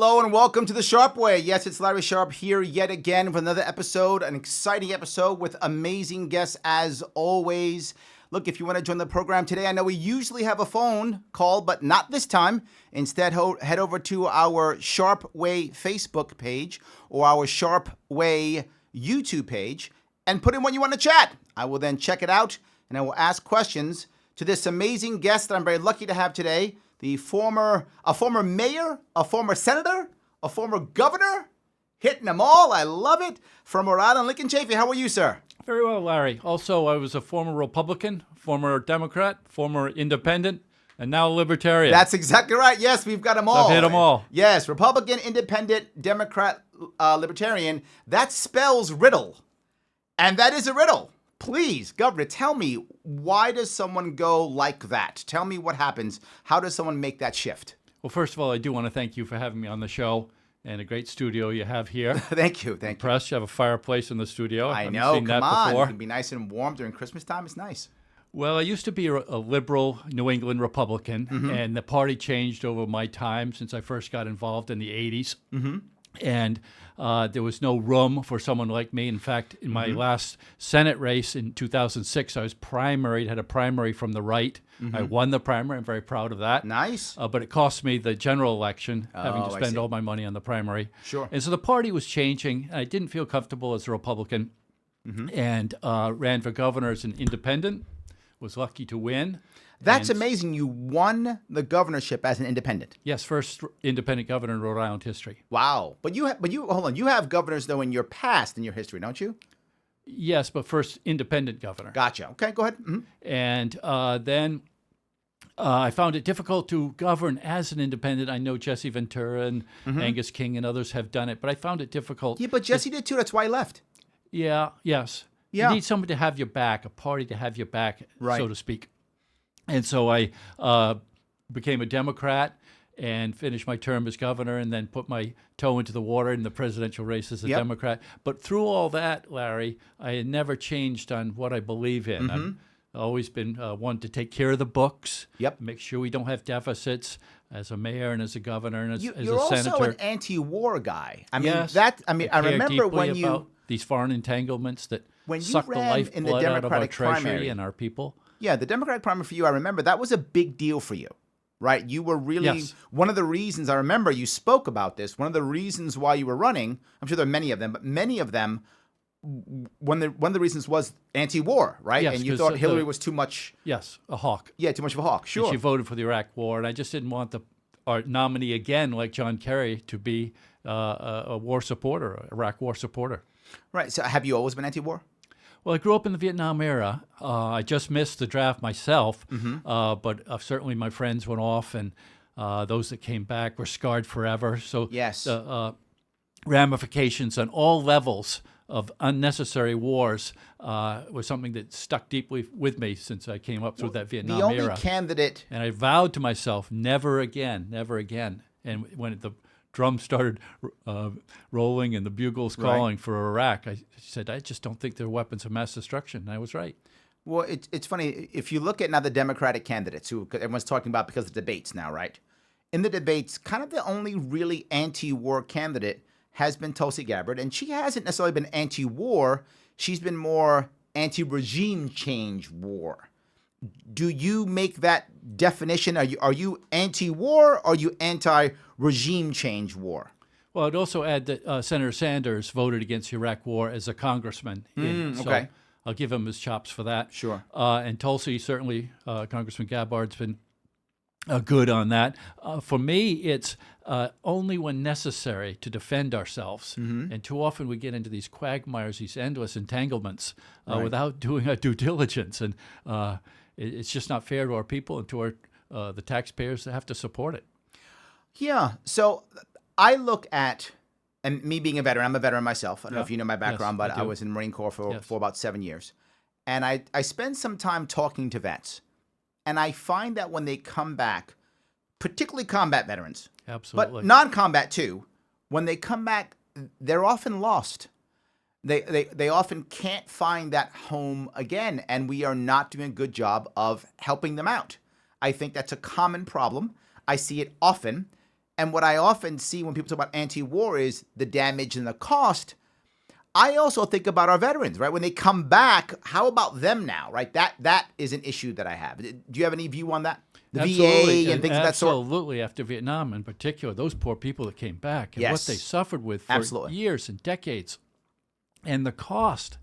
hello, and welcome to the Sharpe Way. Yes, it's Larry Sharpe here yet again with another episode, an exciting episode with amazing guests as always. Look, if you want to join the program today, I know we usually have a phone call, but not this time. Instead, head over to our Sharpe Way Facebook page or our Sharpe Way YouTube page and put in what you want to chat. I will then check it out, and I will ask questions to this amazing guest that I'm very lucky to have today. A former mayor, a former senator, a former governor, hitting them all. I love it. From Rhode Island, Lincoln Chafee. How are you, sir? Very well, Larry. Also, I was a former Republican, former Democrat, former Independent, and now Libertarian. That's exactly right. Yes, we've got them all. I've hit them all. Yes, Republican, Independent, Democrat, Libertarian. That spells riddle. And that is a riddle. Please, Governor, tell me, why does someone go like that? Tell me what happens. How does someone make that shift? Well, first of all, I do want to thank you for having me on the show and a great studio you have here. Thank you. Impressed. You have a fireplace in the studio. I know. Seen Come that on. before. It can be nice and warm during Christmas time. It's nice. Well, I used to be a liberal New England Republican, and the party changed over my time since I first got involved in the 80s. And there was no room for someone like me. In fact, in my last Senate race in 2006, I was primaried, had a primary from the right. I won the primary. I'm very proud of that. Nice. But it cost me the general election, having to I spend see. all my money on the primary. Sure. And so the party was changing. I didn't feel comfortable as a Republican and ran for governor as an independent. Was lucky to win. That's And- amazing. You won the governorship as an independent. Yes, first independent governor in Rhode Island history. Wow. But you hold on. You have governors though in your past, in your history, don't you? Yes, but first independent governor. Gotcha. Okay, go ahead. And then I found it difficult to govern as an independent. I know Jesse Ventura and Angus King and others have done it, but I found it difficult. Yeah, but Jesse did too. That's why he left. Yeah, yes. Yeah. You need someone to have your back, a party to have your back, Right. so to speak. And so I became a Democrat and finished my term as governor and then put my toe into the water in the presidential race as a Yep. Democrat. But through all that, Larry, I had never changed on what I believe in. I've always been one to take care of the books, Yep. make sure we don't have deficits as a mayor and as a governor and as You're a also senator. an anti-war guy. I mean, Yes. I care remember deeply when you about these foreign entanglements that when you suck the ran in the lifeblood out of our Democratic treasury primary. and our people. Yeah, the Democratic primary for you, I remember that was a big deal for you, right? You were really Yes. one of the reasons, I remember you spoke about this, one of the reasons why you were running, I'm sure there are many of them, but many of them, one of the reasons was anti-war, right? Yes, and you 'cause thought the- Hillary was too much, Yes, a hawk. too much of a hawk, And sure. she voted for the Iraq War, and I just didn't want our nominee again, like John Kerry, to be a war supporter, a Iraq war supporter. Right, so have you always been anti-war? Well, I grew up in the Vietnam era. I just missed the draft myself, but certainly my friends went off, and those that came back were scarred forever. So Yes. the ramifications on all levels of unnecessary wars was something that stuck deeply with me since I came up through that Vietnam The only era. candidate, And I vowed to myself, never again, never again. And when the drums started rolling and the bugles calling for Iraq, I said, I just don't think they're weapons of mass destruction. And I was right. well, it's funny, if you look at now the Democratic candidates, who everyone's talking about because of debates now, right? In the debates, kind of the only really anti-war candidate has been Tulsi Gabbard, and she hasn't necessarily been anti-war. She's been more anti-regime change war. Do you make that definition? Are you anti-war or are you anti-regime change war? Well, I'd also add that Senator Sanders voted against the Iraq War as a congressman. So okay. I'll give him his chops for that. Sure. And Tulsi, certainly, Congressman Gabbard's been good on that. For me, it's only when necessary to defend ourselves. And too often we get into these quagmires, these endless entanglements without doing our due diligence. And it's just not fair to our people and to the taxpayers that have to support it. Yeah. So I look at, and me being a veteran, I'm a veteran myself. I don't know if you know my background, Yes, but I I do. was in the Marine Corps for Yes. about 7 years. And I spend some time talking to vets. And I find that when they come back, particularly combat veterans, Absolutely. but non-combat too, when they come back, they're often lost. They often can't find that home again, and we are not doing a good job of helping them out. I think that's a common problem. I see it often. And what I often see when people talk about anti-war is the damage and the cost. I also think about our veterans, right? When they come back, how about them now, right? That is an issue that I have. Do you have any view on that? The VA and things of that sort? Absolutely. After Vietnam in particular, those poor people that came back and what they suffered with for years and decades. And the cost,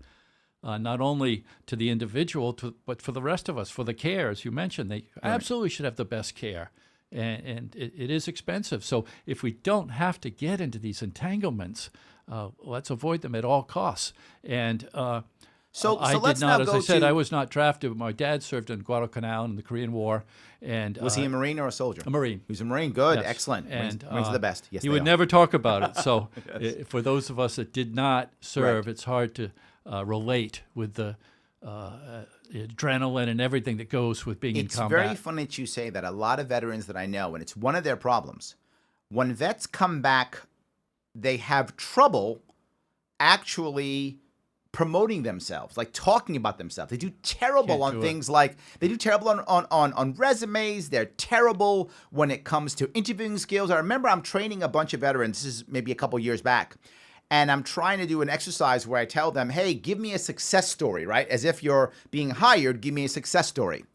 not only to the individual, but for the rest of us, for the care, as you mentioned, they absolutely should have the best care. And it is expensive. So if we don't have to get into these entanglements, let's avoid them at all costs. And so I let's did not, now as go I said, to... I was not drafted. My dad served in Guadalcanal in the Korean War. And was he a Marine or a soldier? A Marine. He was a Marine. Good. Yes. Excellent. And Marines are the best. Yes, he they would are. never talk about it. So for those of us that did not serve, it's hard to relate with the adrenaline and everything that goes with being in combat. It's very funny that you say that. A lot of veterans that I know, and it's one of their problems, when vets come back, they have trouble actually promoting themselves, like talking about themselves. They do terrible on things like, they do terrible on resumes. They're terrible when it comes to interviewing skills. I remember I'm training a bunch of veterans, this is maybe a couple years back, and I'm trying to do an exercise where I tell them, hey, give me a success story, right? As if you're being hired, give me a success story.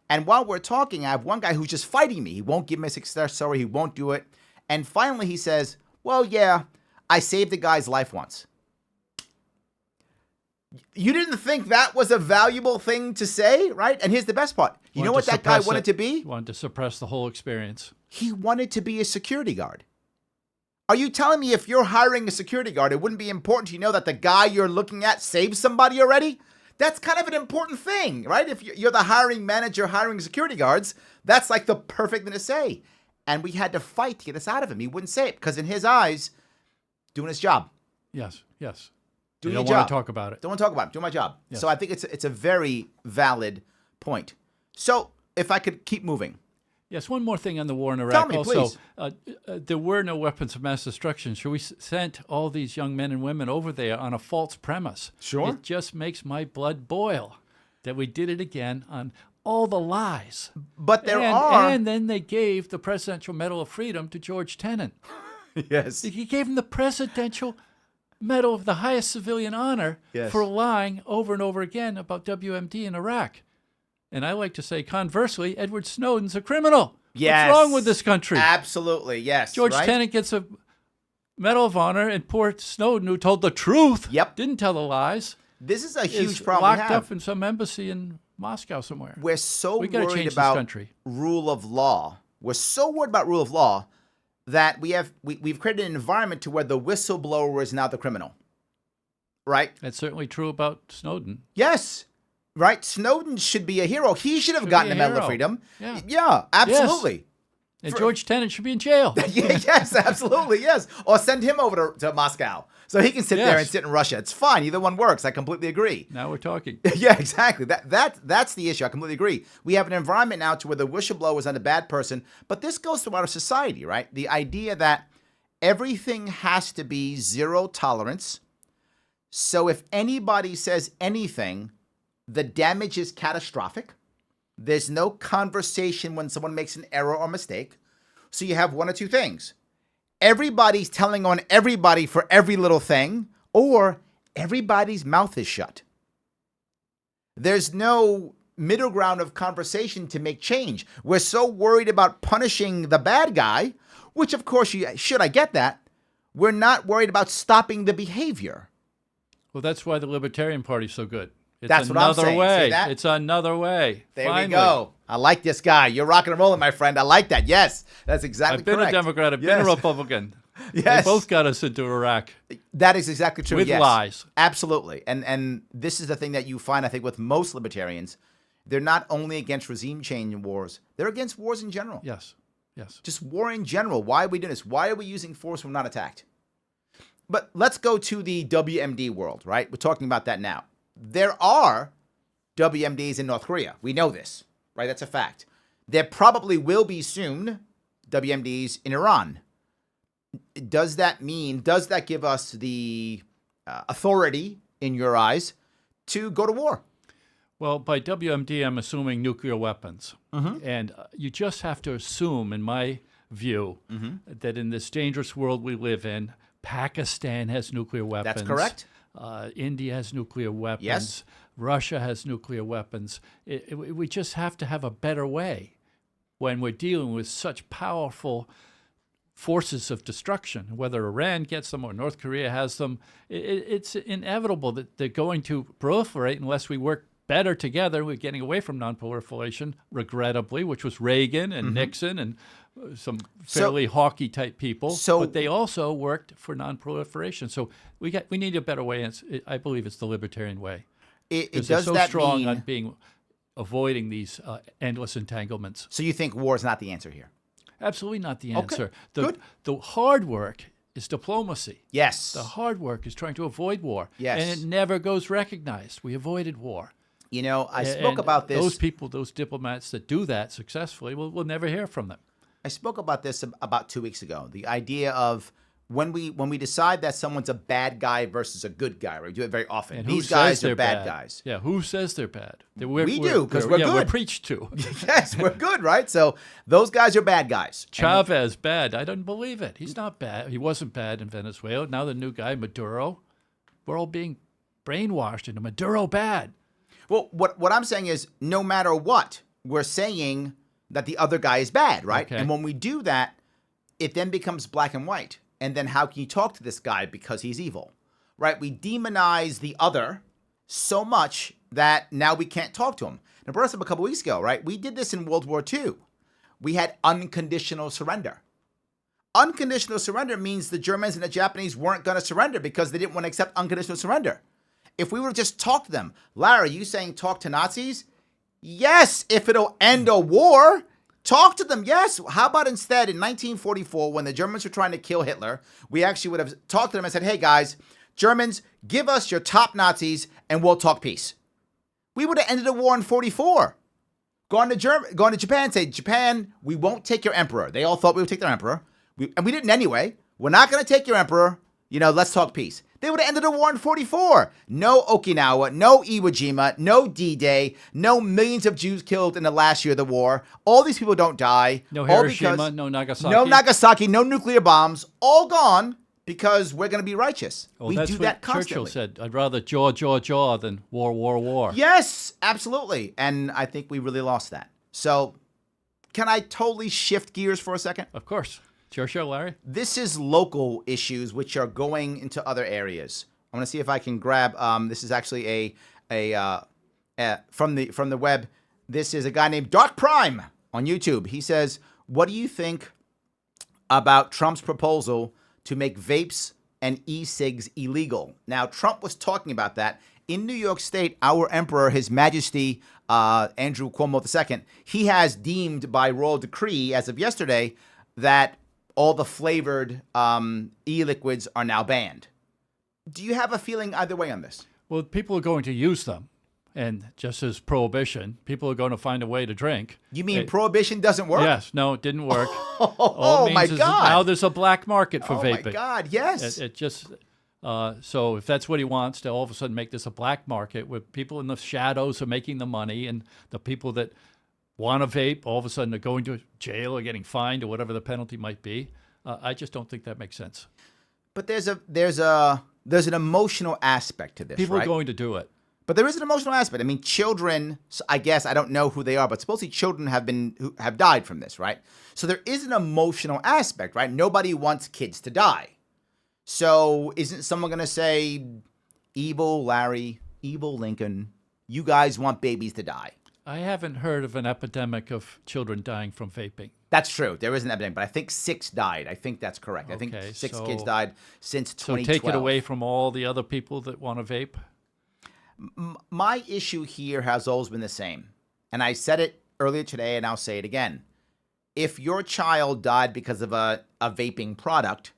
And while we're talking, I have one guy who's just fighting me. He won't give me a success story. He won't do it. And finally he says, well, yeah, I saved a guy's life once. You didn't think that was a valuable thing to say, right? And here's the best part. You know what that guy wanted to be? He wanted to suppress the whole experience. He wanted to be a security guard. Are you telling me if you're hiring a security guard, it wouldn't be important to know that the guy you're looking at saved somebody already? That's kind of an important thing, right? If you're the hiring manager hiring security guards, that's like the perfect thing to say. And we had to fight to get this out of him. He wouldn't say it because in his eyes, doing his job. Yes, yes. Doing your job. Don't want to talk about it. Don't want to talk about it. Doing my job. Yes. So I think it's a very valid point. So if I could keep moving. Yes, one more thing on the war in Iraq. Tell me, also, please. There were no weapons of mass destruction. So we sent all these young men and women over there on a false premise. Sure. It just makes my blood boil that we did it again on all the lies. But there are... And then they gave the Presidential Medal of Freedom to George Tenet. Yes. He gave him the Presidential Medal of the highest civilian honor for lying over and over again about WMD in Iraq. And I like to say, conversely, Edward Snowden's a criminal. Yes. What's wrong with this country? Absolutely, yes. George Tenet gets a Medal of Honor, and poor Snowden, who told the truth, didn't tell the lies. This is a huge problem. Locked up in some embassy in Moscow somewhere. We're so worried about about rule of law. We're so worried about rule of law that we've created an environment to where the whistleblower is now the criminal. Right? That's certainly true about Snowden. Yes. Right? Snowden should be a hero. He should have gotten a Medal of Freedom. Yeah, absolutely. Yes. And George Tenet should be in jail. Yes, absolutely, yes. Or send him over to Moscow so he can sit there and sit in Russia. It's fine. Either one works. I completely agree. Now we're talking. Yeah, exactly. That's the issue. I completely agree. We have an environment now to where the whistleblower is not a bad person, but this goes throughout our society, right? The idea that everything has to be zero tolerance. So if anybody says anything, the damage is catastrophic. There's no conversation when someone makes an error or mistake. So you have one or two things. Everybody's telling on everybody for every little thing, or everybody's mouth is shut. There's no middle ground of conversation to make change. We're so worried about punishing the bad guy, which of course you should, I get that. We're not worried about stopping the behavior. Well, that's why the Libertarian Party's so good. It's That's what I'm saying. Way. See that? It's another way. There Finally. we go. I like this guy. You're rocking and rolling, my friend. I like that. Yes, that's exactly correct. I've been a Democrat. I've been a Republican. Yes. They both got us into Iraq. That is exactly true. With lies. Absolutely. And this is the thing that you find, I think, with most libertarians. They're not only against regime change and wars. They're against wars in general. Yes. Yes. Just war in general. Why are we doing this? Why are we using force when we're not attacked? But let's go to the WMD world, right? We're talking about that now. There are WMDs in North Korea. We know this, right? That's a fact. There probably will be soon WMDs in Iran. Does that give us the authority, in your eyes, to go to war? Well, by WMD, I'm assuming nuclear weapons. Mm-hmm. And you just have to assume, in my view that in this dangerous world we live in, Pakistan has nuclear weapons. That's correct. India has nuclear weapons. Yes. Russia has nuclear weapons. We just have to have a better way when we're dealing with such powerful forces of destruction, whether Iran gets them or North Korea has them. It's inevitable that they're going to proliferate unless we work better together. We're getting away from nonproliferation, regrettably, which was Reagan and Nixon and some fairly hawky type people. But they also worked for nonproliferation. So we need a better way. And I believe it's the libertarian way. Does they're so that strong mean on avoiding these endless entanglements? So you think war is not the answer here? Absolutely not the Okay, answer. good. The hard work is diplomacy. Yes. The hard work is trying to avoid war. Yes. And it never goes recognized. We avoided war. You know, I spoke about this. Those people, those diplomats that do that successfully, we'll never hear from them. I spoke about this about 2 weeks ago. The idea of when we decide that someone's a bad guy versus a good guy, right? We do it very often. And These who guys says are they're bad guys. Yeah, who says they're bad? We do, 'cause we're good. We're preached to. Yes, we're good, right? So those guys are bad guys. Chavez, bad. I don't believe it. He's not bad. He wasn't bad in Venezuela. Now the new guy, Maduro, we're all being brainwashed into Maduro bad. Well, what I'm saying is no matter what, we're saying that the other guy is bad, right? Okay. And when we do that, it then becomes black and white. And then how can you talk to this guy because he's evil, right? We demonize the other so much that now we can't talk to him. And I brought this up a couple weeks ago, right? We did this in World War II. We had unconditional surrender. Unconditional surrender means the Germans and the Japanese weren't going to surrender because they didn't want to accept unconditional surrender. If we were to just talk to them, Larry, you saying talk to Nazis? Yes, if it'll end a war. Talk to them, yes. How about instead in 1944, when the Germans were trying to kill Hitler, we actually would have talked to them and said, hey guys, Germans, give us your top Nazis and we'll talk peace. We would have ended the war in 44. Gone to Japan and say, Japan, we won't take your emperor. They all thought we would take their emperor. And we didn't anyway. We're not going to take your emperor. Let's talk peace. They would have ended the war in 44. No Okinawa, no Iwo Jima, no D-Day, no millions of Jews killed in the last year of the war. All these people don't die. No Hiroshima, no Nagasaki. No Nagasaki, no nuclear bombs. All gone because we're going to be righteous. Well, we that's do what that constantly. Churchill said, I'd rather jaw than war. Yes, absolutely. And I think we really lost that. So can I totally shift gears for a second? Of course. It's your show, Larry. This is local issues which are going into other areas. I'm going to see if I can grab. This is actually from the web. This is a guy named Dark Prime on YouTube. He says, "What do you think about Trump's proposal to make vapes and e-cigs illegal?" Now, Trump was talking about that in New York State. Our Emperor, His Majesty Andrew Cuomo II, he has deemed by royal decree as of yesterday that all the flavored e-liquids are now banned. Do you have a feeling either way on this? Well, people are going to use them. And just as prohibition, people are going to find a way to drink. You mean prohibition doesn't work? Yes. No, it didn't work. Oh, my God. Now there's a black market for vaping. Oh, my God, yes. It just... so if that's what he wants, to all of a sudden make this a black market where people in the shadows are making the money and the people that want to vape all of a sudden are going to jail or getting fined or whatever the penalty might be. I just don't think that makes sense. But there's an emotional aspect to this, People right? are going to do it. But there is an emotional aspect. I mean, children, I guess, I don't know who they are, but supposedly children have died from this, right? So there is an emotional aspect, right? Nobody wants kids to die. So isn't someone going to say, evil Larry, evil Lincoln, you guys want babies to die? I haven't heard of an epidemic of children dying from vaping. That's true. There is an epidemic, but I think 6 died. I think that's correct. I think 6 kids died since 2012. So take it away from all the other people that want to vape? My issue here has always been the same. And I said it earlier today, and I'll say it again. If your child died because of a vaping product,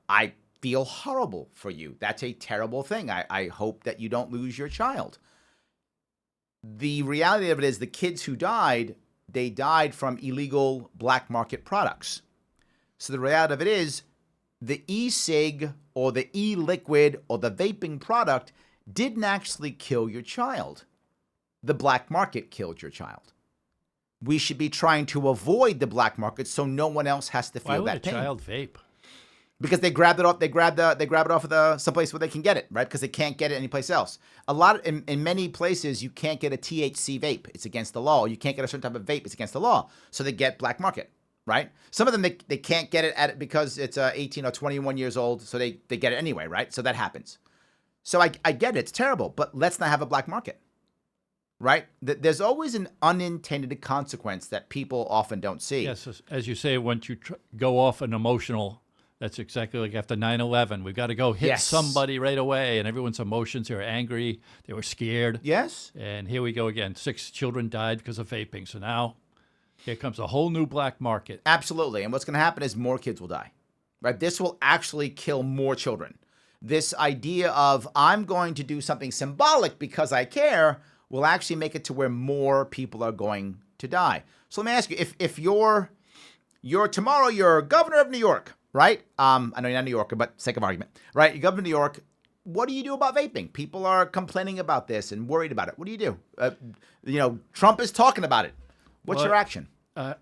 I feel horrible for you. That's a terrible thing. I hope that you don't lose your child. The reality of it is the kids who died, they died from illegal black market products. So the reality of it is the e-cig or the e-liquid or the vaping product didn't actually kill your child. The black market killed your child. we should be trying to avoid the black market so no one else has to Why feel would a that pain. child vape? Because they grab it off, they grab it off of someplace where they can get it, right? Because they can't get it anyplace else. In many places, you can't get a THC vape; it's against the law. You can't get a certain type of vape; it's against the law. So they get black market, right? Some of them they can't get it because it's 18 or 21 years old, so they get it anyway, right? So that happens. So I get it; it's terrible, but let's not have a black market, right? There's always an unintended consequence that people often don't see. Yes, as you say, once you go off an emotional. That's exactly like after 9/11. We've got to go hit somebody right away, and everyone's emotions. They were angry. They were scared. Yes. And here we go again. 6 children died because of vaping. So now here comes a whole new black market. Absolutely. And what's going to happen is more kids will die, right? This will actually kill more children. This idea of I'm going to do something symbolic because I care will actually make it to where more people are going to die. So let me ask you, if you're tomorrow, you're governor of New York, right? I know you're not a New Yorker, but sake of argument, right? You're governor of New York. What do you do about vaping? People are complaining about this and worried about it. What do you do? Trump is talking about it. What's your action?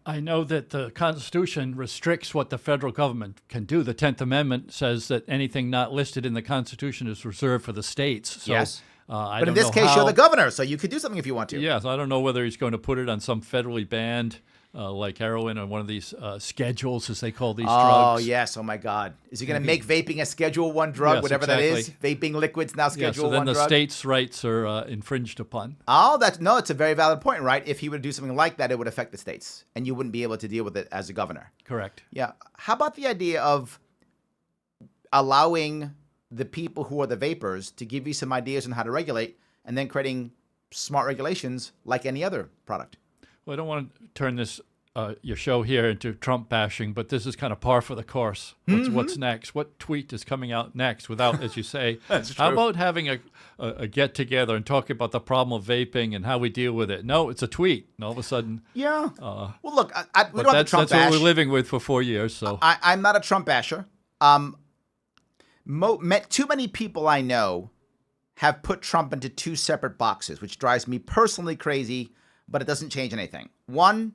I know that the Constitution restricts what the federal government can do. The 10th Amendment says that anything not listed in the Constitution is reserved for the states. So, yes. But in this case, you're the governor, so you could do something if you want to. Yes, I don't know whether he's going to put it on some federally banned, like heroin, or one of these schedules, as they call these drugs. Oh, yes. Oh, my God. Is he going to make vaping a Schedule 1 drug, yes, whatever that is? Vaping liquids now Schedule 1 drug? So then the states' rights are infringed upon. Oh, it's a very valid point, right? If he would do something like that, it would affect the states, and you wouldn't be able to deal with it as a governor. Correct. Yeah. How about the idea of allowing the people who are the vapors to give you some ideas on how to regulate, and then creating smart regulations like any other product? Well, I don't want to turn this your show here into Trump bashing, but this is kind of par for the course. What's next? What tweet is coming out next? Without, as you say, That's true. How about having a get together and talking about the problem of vaping and how we deal with it? No, it's a tweet, and all of a sudden, yeah. Well, look, we don't have to Trump that's bash. what we're living with for 4 years. So I'm not a Trump basher. Too many people I know have put Trump into 2 separate boxes, which drives me personally crazy, but it doesn't change anything. One,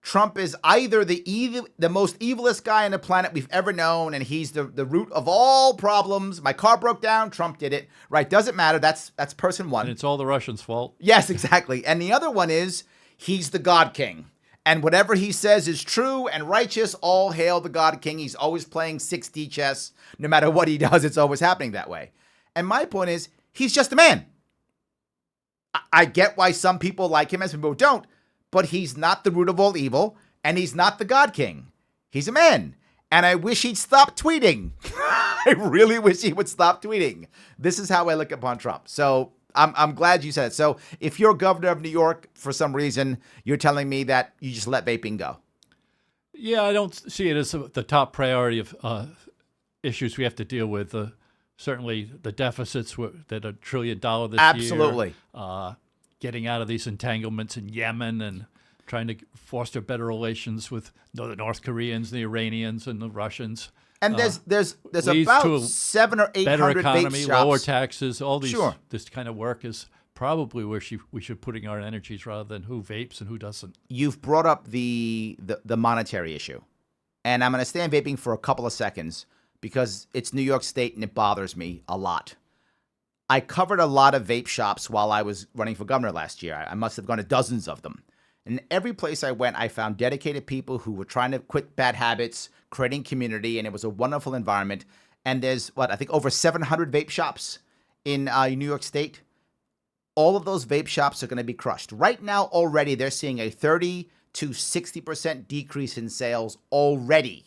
Trump is either the most evilest guy on the planet we've ever known, and he's the root of all problems. My car broke down, Trump did it. Right, doesn't matter. That's person one. And it's all the Russians' fault. Yes, exactly. And the other one is he's the God King. And whatever he says is true and righteous. All hail the God King. He's always playing 6D chess. No matter what he does, it's always happening that way. And my point is, he's just a man. I get why some people like him and some people don't, but he's not the root of all evil, and he's not the God King. He's a man. And I wish he'd stop tweeting. I really wish he would stop tweeting. This is how I look upon Trump. So I'm glad you said it. So if you're governor of New York, for some reason, you're telling me that you just let vaping go. Yeah, I don't see it as the top priority of issues we have to deal with. Certainly the deficits that are $1 trillion this year. Absolutely. Getting out of these entanglements in Yemen and trying to foster better relations with the North Koreans, the Iranians, and the Russians. And there's about 700 or 800 better economy, vape shops. Lower taxes, all these. Sure. This kind of work is probably where we should putting our energies rather than who vapes and who doesn't. You've brought up the monetary issue, and I'm going to stay on vaping for a couple of seconds because it's New York State and it bothers me a lot. I covered a lot of vape shops while I was running for governor last year. I must have gone to dozens of them. And every place I went, I found dedicated people who were trying to quit bad habits, creating community, and it was a wonderful environment. And there's, I think over 700 vape shops in New York State. All of those vape shops are going to be crushed. Right now, already, they're seeing a 30 to 60% decrease in sales already.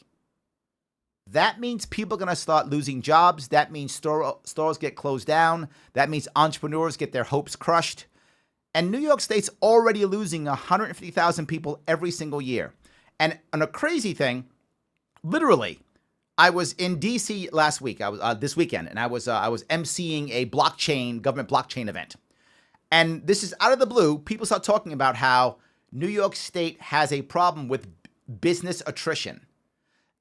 That means people are going to start losing jobs. That means stores get closed down. That means entrepreneurs get their hopes crushed. And New York State's already losing 150,000 people every single year. And on a crazy thing, literally, I was in D.C. last week. I was this weekend, and I was emceeing a government blockchain event. And this is out of the blue. People start talking about how New York State has a problem with business attrition.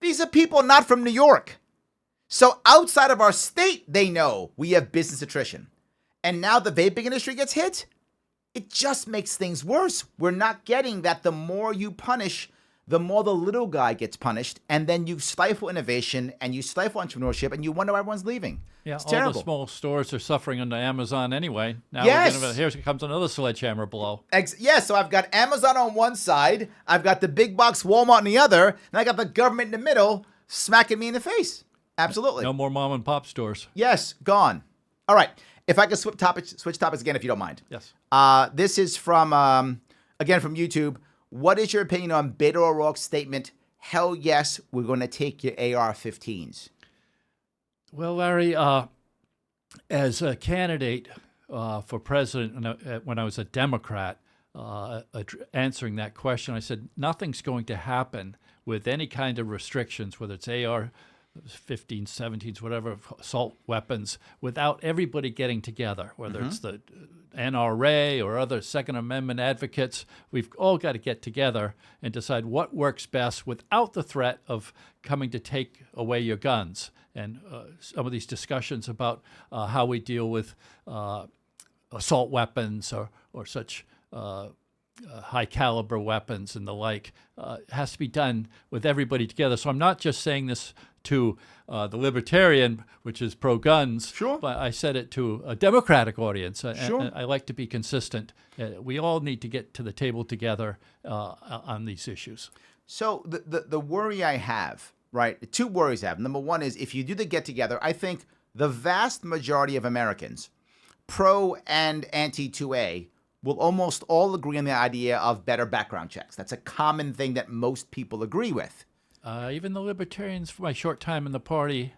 These are people not from New York. So outside of our state, they know we have business attrition. And now the vaping industry gets hit. it just makes things worse. We're not getting that the more you punish, the more the little guy gets punished, and then you stifle innovation and you stifle entrepreneurship, and you wonder why everyone's leaving. Yeah, it's all terrible. the small stores are suffering under Amazon anyway. Now Yes. here comes another sledgehammer blow. So I've got Amazon on one side, I've got the big box Walmart on the other, and I got the government in the middle smacking me in the face. Absolutely. No more mom and pop stores. Yes, gone. All right. If I could switch topics again, if you don't mind. Yes. This is from, again, from YouTube. What is your opinion on Beto O'Rourke's statement, hell yes, we're going to take your AR-15s? Well, Larry, as a candidate for president when I was a Democrat, answering that question, I said, nothing's going to happen with any kind of restrictions, whether it's AR-15s, 17s, whatever, assault weapons, without everybody getting together, whether it's the NRA or other Second Amendment advocates. We've all got to get together and decide what works best without the threat of coming to take away your guns. And some of these discussions about how we deal with assault weapons or such high caliber weapons and the like has to be done with everybody together. So I'm not just saying this to the Libertarian, which is pro-guns, Sure. but I said it to a Democratic audience. Sure. And I like to be consistent. We all need to get to the table together on these issues. So the worry I have, right, two worries I have. Number one is if you do the get-together, I think the vast majority of Americans, pro and anti-2A, will almost all agree on the idea of better background checks. That's a common thing that most people agree with. Even the Libertarians, for my short time in the party,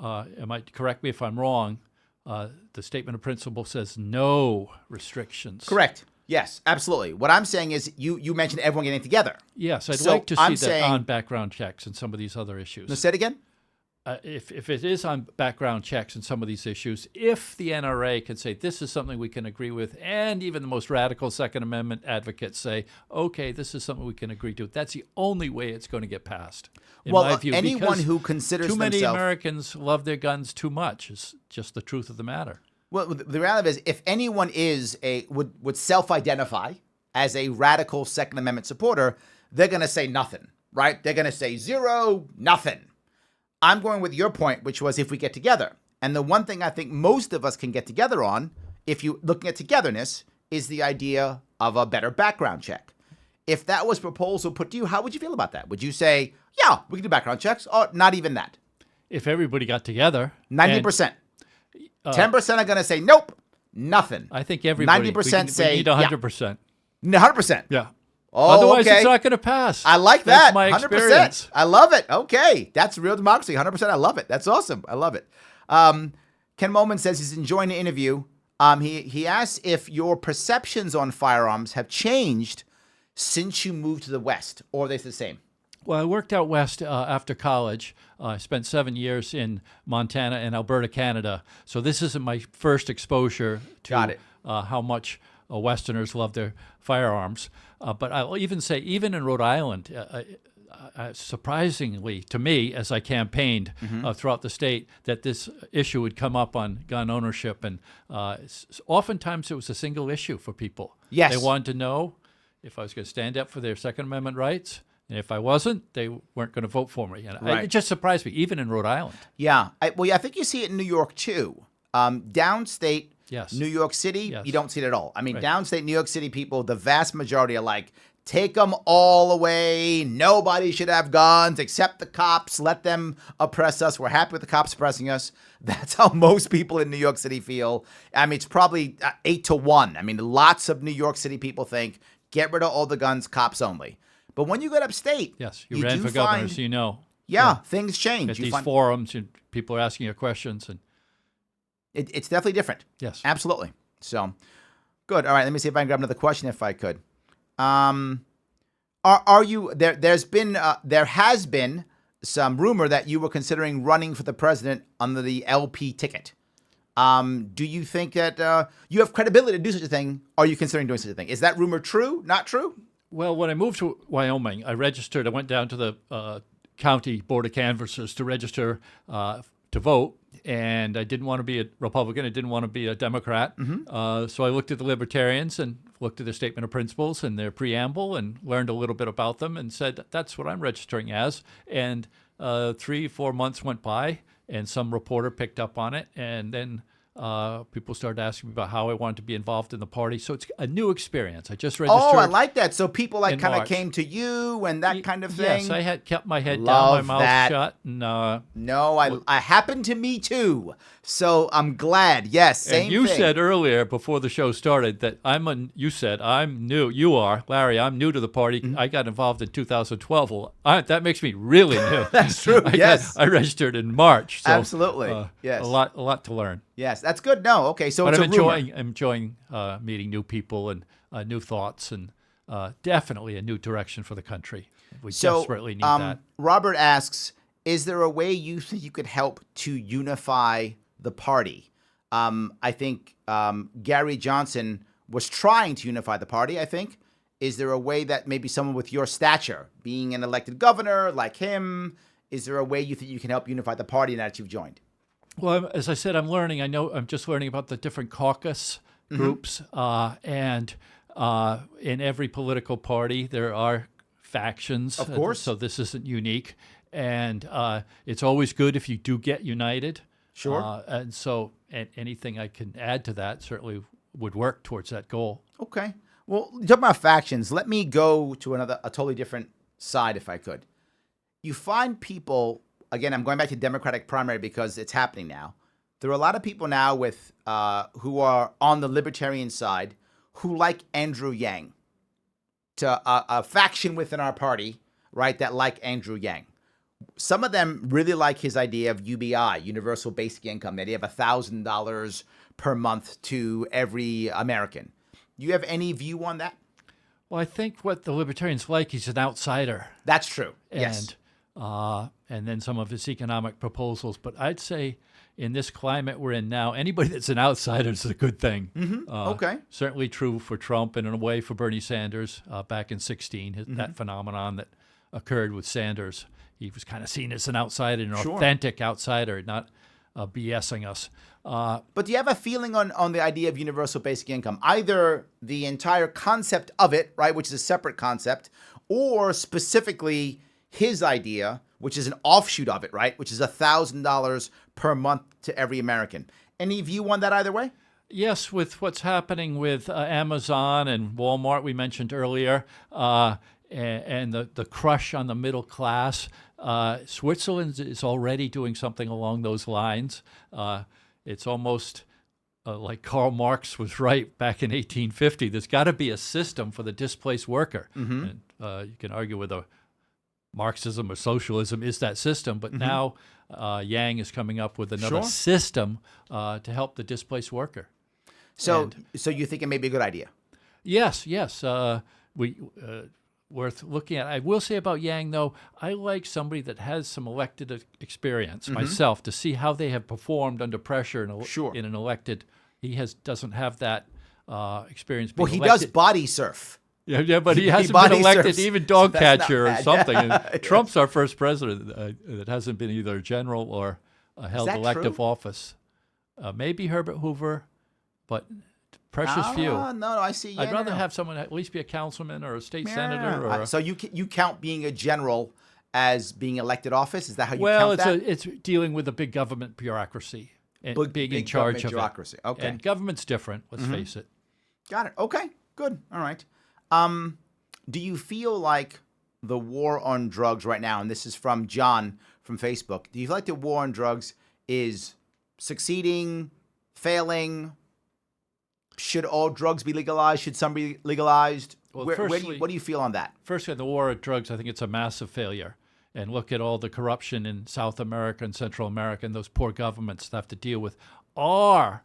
it might correct me if I'm wrong, the statement of principle says no restrictions. Correct. Yes, absolutely. What I'm saying is you mentioned everyone getting together. Yes, I'd So like to I'm see that saying- on background checks and some of these other issues. Now, say it again? If it is on background checks and some of these issues, if the NRA can say this is something we can agree with, and even the most radical Second Amendment advocates say, okay, this is something we can agree to, that's the only way it's going to get passed. In my view, anyone because who considers too many themselves- Americans love their guns too much is just the truth of the matter. Well, the reality is, if anyone would self-identify as a radical Second Amendment supporter, they're going to say nothing, right? They're going to say zero, nothing. I'm going with your point, which was if we get together. And the one thing I think most of us can get together on, if you looking at togetherness, is the idea of a better background check. If that was proposal put to you, how would you feel about that? Would you say, yeah, we can do background checks, or not even that? If everybody got together, 90%. 10% are going to say, nope, nothing. I think everybody 90% say, we need 100%. 100%. Yeah. Oh, Otherwise, okay. it's not going to pass. I like That's that. my 100%. experience. I love it. Okay. That's real democracy. 100%. I love it. That's awesome. I love it. Ken Molman says he's enjoying the interview. He asks if your perceptions on firearms have changed since you moved to the West, or are they the same? Well, I worked out west after college. I spent 7 years in Montana and Alberta, Canada. So this isn't my first exposure to how much Westerners love their firearms. But I'll even say, even in Rhode Island, surprisingly to me, as I campaigned throughout the state, that this issue would come up on gun ownership. And oftentimes it was a single issue for people. Yes. They wanted to know if I was going to stand up for their Second Amendment rights. And if I wasn't, they weren't going to vote for me. And it just surprised me, even in Rhode Island. Yeah. I think you see it in New York, too. Downstate, Yes. New York City, Yes. you don't see it at all. I mean, Right. downstate New York City people, the vast majority are like, take them all away. Nobody should have guns except the cops. Let them oppress us. We're happy with the cops oppressing us. That's how most people in New York City feel. I mean, it's probably 8-1. I mean, lots of New York City people think, get rid of all the guns, cops only. But when you get upstate, Yes, you ran for governor, so you know. things change. At these forums, and people are asking you questions. And it's definitely different. yes. Absolutely. So, good. All right, let me see if I can grab another question if I could. Are you there? There has been some rumor that you were considering running for the president under the LP ticket. Do you think that you have credibility to do such a thing? Or are you considering doing such a thing? Is that rumor true? Not true? Well, when I moved to Wyoming, I registered. I went down to the county board of canvassers to register to vote. and I didn't want to be a Republican. I didn't want to be a Democrat. So I looked at the Libertarians and looked at their statement of principles and their preamble and learned a little bit about them and said, that's what I'm registering as. And 3-4 months went by, and some reporter picked up on it, and then people started asking me about how I wanted to be involved in the party. So it's a new experience. I just registered. Oh, I like that. So people like kind of March. came to you and that kind of thing. Yes, I had kept my head Love down, my mouth that. shut. And, No, I happened to me too. So I'm glad. Yes, same and you thing. said earlier before the show started that you said I'm new. You are, Larry. I'm new to the party. I got involved in 2012. Well, that makes me really new. That's true. Yes. I registered in March. So, Absolutely. Yes. A lot to learn. Yes, that's good. No, okay. So But it's I'm a rumor. enjoying meeting new people and new thoughts and definitely a new direction for the country. We desperately need that. Robert asks, is there a way you think you could help to unify the party? I think Gary Johnson was trying to unify the party, I think. Is there a way that maybe someone with your stature, being an elected governor like him, is there a way you think you can help unify the party now that you've joined? Well, as I said, I'm learning. I'm just learning about the different caucus groups. And in every political party, there are factions. Of course. So this isn't unique. And it's always good if you do get united. Sure. And so anything I can add to that certainly would work towards that goal. Okay. Well, talking about factions, let me go to a totally different side if I could. You find people, again, I'm going back to Democratic primary because it's happening now. There are a lot of people now with who are on the Libertarian side who like Andrew Yang, to a faction within our party, right, that like Andrew Yang. Some of them really like his idea of UBI, Universal Basic Income, that you have $1,000 per month to every American. Do you have any view on that? Well, I think what the Libertarians like, he's an outsider. That's true. Yes. And then some of his economic proposals. But I'd say in this climate we're in now, anybody that's an outsider is a good thing. Okay. Certainly true for Trump and in a way for Bernie Sanders back in 2016, that phenomenon that occurred with Sanders. He was kind of seen as an outsider, an authentic outsider, not BSing us. But do you have a feeling on the idea of universal basic income? Either the entire concept of it, right, which is a separate concept, or specifically his idea, which is an offshoot of it, right, which is $1,000 per month to every American. Any view on that either way? Yes, with what's happening with Amazon and Walmart we mentioned earlier, and the crush on the middle class, Switzerland is already doing something along those lines. It's almost like Karl Marx was right back in 1850. There's got to be a system for the displaced worker. And, you can argue whether Marxism or socialism is that system, but now Yang is coming up with another system to help the displaced worker. So you think it may be a good idea? Yes. Worth looking at. I will say about Yang, though, I like somebody that has some elected experience myself to see how they have performed under pressure in an elected. He doesn't have that experience. Well, he elected. does body surf. Yeah, but he hasn't been elected even dog catcher or something. And Trump's our first president that hasn't been either a general or held elective office. Maybe Herbert Hoover, but precious few. No, I see. Yeah, I'd rather have someone at least be a councilman or a state senator. So you count being a general as being elected office? Is that how you count that? Well, it's dealing with a big government bureaucracy and being in charge of bureaucracy. it. Okay. And government's different, let's face it. Got it. Okay, good. All right. Do you feel like the war on drugs right now, and this is from John from Facebook, do you feel like the war on drugs is succeeding, failing? Should all drugs be legalized? Should some be legalized? Well, what do you feel on that? Firstly, the war on drugs, I think it's a massive failure. And look at all the corruption in South America and Central America and those poor governments that have to deal with our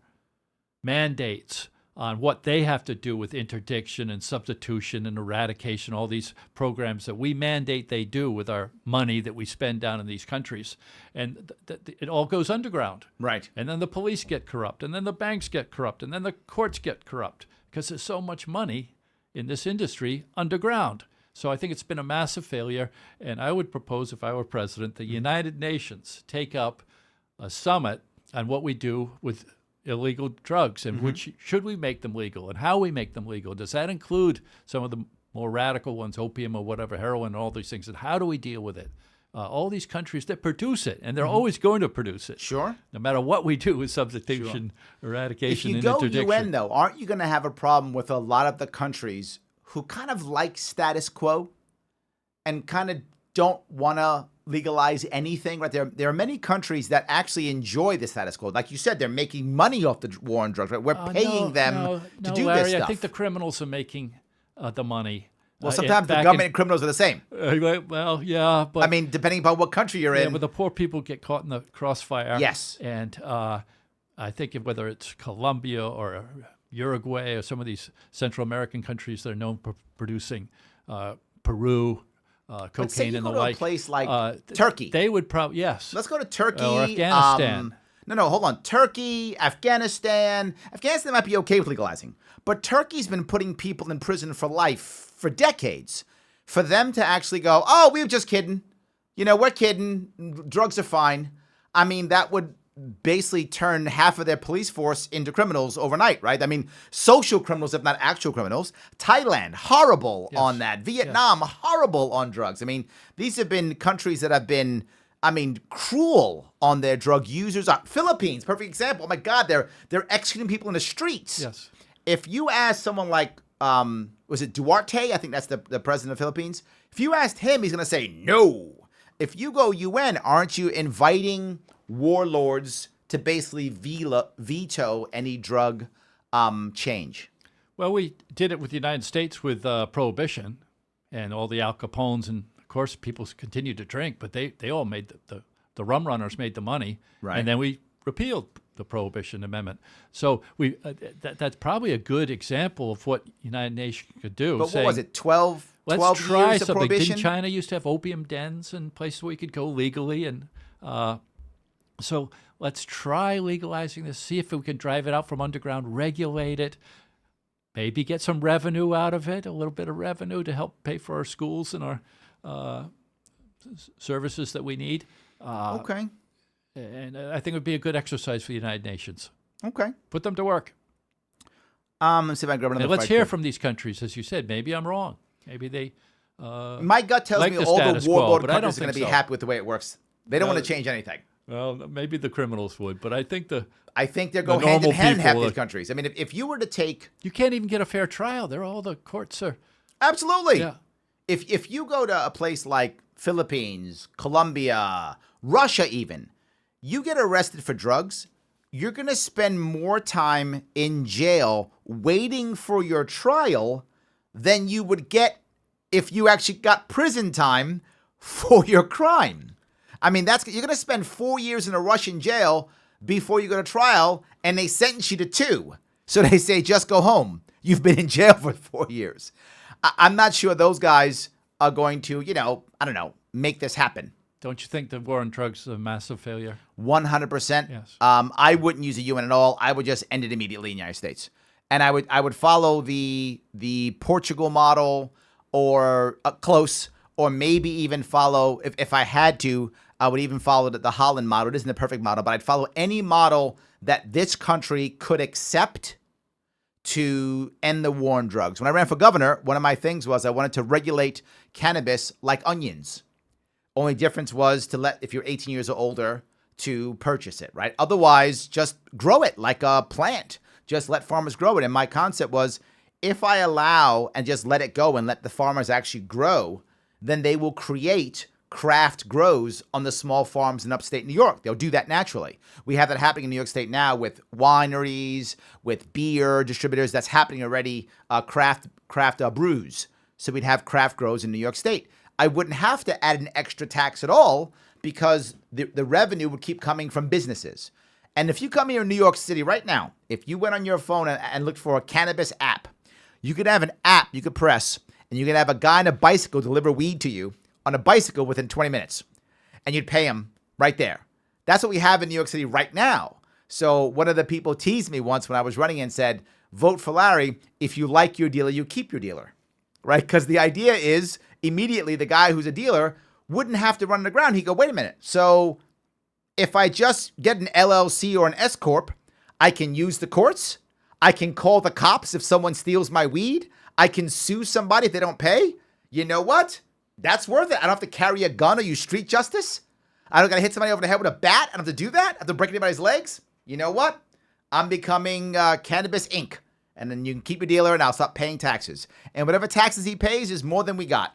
mandates on what they have to do with interdiction and substitution and eradication, all these programs that we mandate they do with our money that we spend down in these countries. And it all goes underground. Right. And then the police get corrupt, and then the banks get corrupt, and then the courts get corrupt because there's so much money in this industry underground. So I think it's been a massive failure, and I would propose, if I were president, the United Nations take up a summit on what we do with illegal drugs and which should we make them legal and how we make them legal. Does that include some of the more radical ones, opium or whatever, heroin, all these things, and how do we deal with it? All these countries that produce it, and they're always going to produce it. Sure. No matter what we do with substitution, eradication, and interdiction. If you go UN, though, aren't you going to have a problem with a lot of the countries who kind of like status quo and kind of don't want to legalize anything? Right? There are many countries that actually enjoy the status quo. Like you said, they're making money off the war on drugs. Right? We're paying them to do Larry, this stuff. I think the criminals are making the money. Well, sometimes the government and criminals are the same. Well, yeah, but I mean, depending upon what country you're in. But the poor people get caught in the crossfire. Yes. And I think whether it's Colombia or Uruguay or some of these Central American countries that are known for producing Peru, cocaine and the like. A place like Turkey. They would probably, yes. Let's go to Turkey. Or Afghanistan. No, hold on. Turkey, Afghanistan. Afghanistan might be okay with legalizing. But Turkey's been putting people in prison for life for decades. For them to actually go, oh, we were just kidding. We're kidding. Drugs are fine. I mean, that would basically turn half of their police force into criminals overnight, right? I mean, social criminals, if not actual criminals. Thailand, horrible on that. Vietnam, horrible on drugs. I mean, these have been countries that have been, cruel on their drug users. Philippines, perfect example. Oh my God, they're executing people in the streets. Yes. If you ask someone like, was it Duarte? I think that's the president of the Philippines. If you asked him, he's going to say no. If you go UN, aren't you inviting warlords to basically veto any drug change? Well, we did it with the United States with Prohibition and all the Al Capones, and of course people continued to drink, but they all made the rum runners made the money, right? And then we repealed the Prohibition Amendment. So that's probably a good example of what United Nations could do. But what was it, 12 let's try years of something. prohibition? Didn't China used to have opium dens and places where you could go legally? And so let's try legalizing this, see if we can drive it out from underground, regulate it, maybe get some revenue out of it, a little bit of revenue to help pay for our schools and our services that we need. Okay. And I think it would be a good exercise for the United Nations. Okay. Put them to work. Let's see if I can grab another. Let's hear from these countries, as you said. Maybe I'm wrong. Maybe they. My gut tells like me all the warlord countries are going to be so. happy with the way it works. They don't want to change anything. Well, maybe the criminals would, but I think they're going hand in hand in half these countries. I mean, if you were to take, you can't even get a fair trial. All the courts are. Absolutely. Yeah. If you go to a place like Philippines, Colombia, Russia, even, you get arrested for drugs, you're going to spend more time in jail waiting for your trial than you would get if you actually got prison time for your crime. I mean, you're going to spend 4 years in a Russian jail before you go to trial, and they sentence you to 2. So they say, just go home. You've been in jail for 4 years. I'm not sure those guys are going to, make this happen. Don't you think the war on drugs is a massive failure? 100%. Yes. I wouldn't use the UN at all. I would just end it immediately in the United States. And I would follow the Portugal model or close, or maybe even follow, if I had to, I would even follow the Holland model. It isn't the perfect model, but I'd follow any model that this country could accept to end the war on drugs. When I ran for governor, one of my things was I wanted to regulate cannabis like onions. Only difference was to let, if you're 18 years or older, to purchase it, right? Otherwise, just grow it like a plant. Just let farmers grow it. And my concept was, if I allow and just let it go and let the farmers actually grow, then they will create craft grows on the small farms in upstate New York. They'll do that naturally. We have that happening in New York State now with wineries, with beer distributors. That's happening already, craft brews. So we'd have craft grows in New York State. I wouldn't have to add an extra tax at all because the revenue would keep coming from businesses. And if you come here in New York City right now, if you went on your phone and looked for a cannabis app, you could have an app you could press, and you could have a guy on a bicycle deliver weed to you on a bicycle within 20 minutes, and you'd pay him right there. That's what we have in New York City right now. So one of the people teased me once when I was running and said, vote for Larry. If you like your dealer, you keep your dealer, right? Because the idea is immediately the guy who's a dealer wouldn't have to run on the ground. He'd go, wait a minute. So if I just get an LLC or an S corp, I can use the courts. I can call the cops if someone steals my weed. I can sue somebody if they don't pay. You know what? That's worth it. I don't have to carry a gun or use street justice. I don't got to hit somebody over the head with a bat. I don't have to do that. I have to break anybody's legs. You know what? I'm becoming Cannabis Inc. And then you can keep your dealer and I'll stop paying taxes. And whatever taxes he pays is more than we got.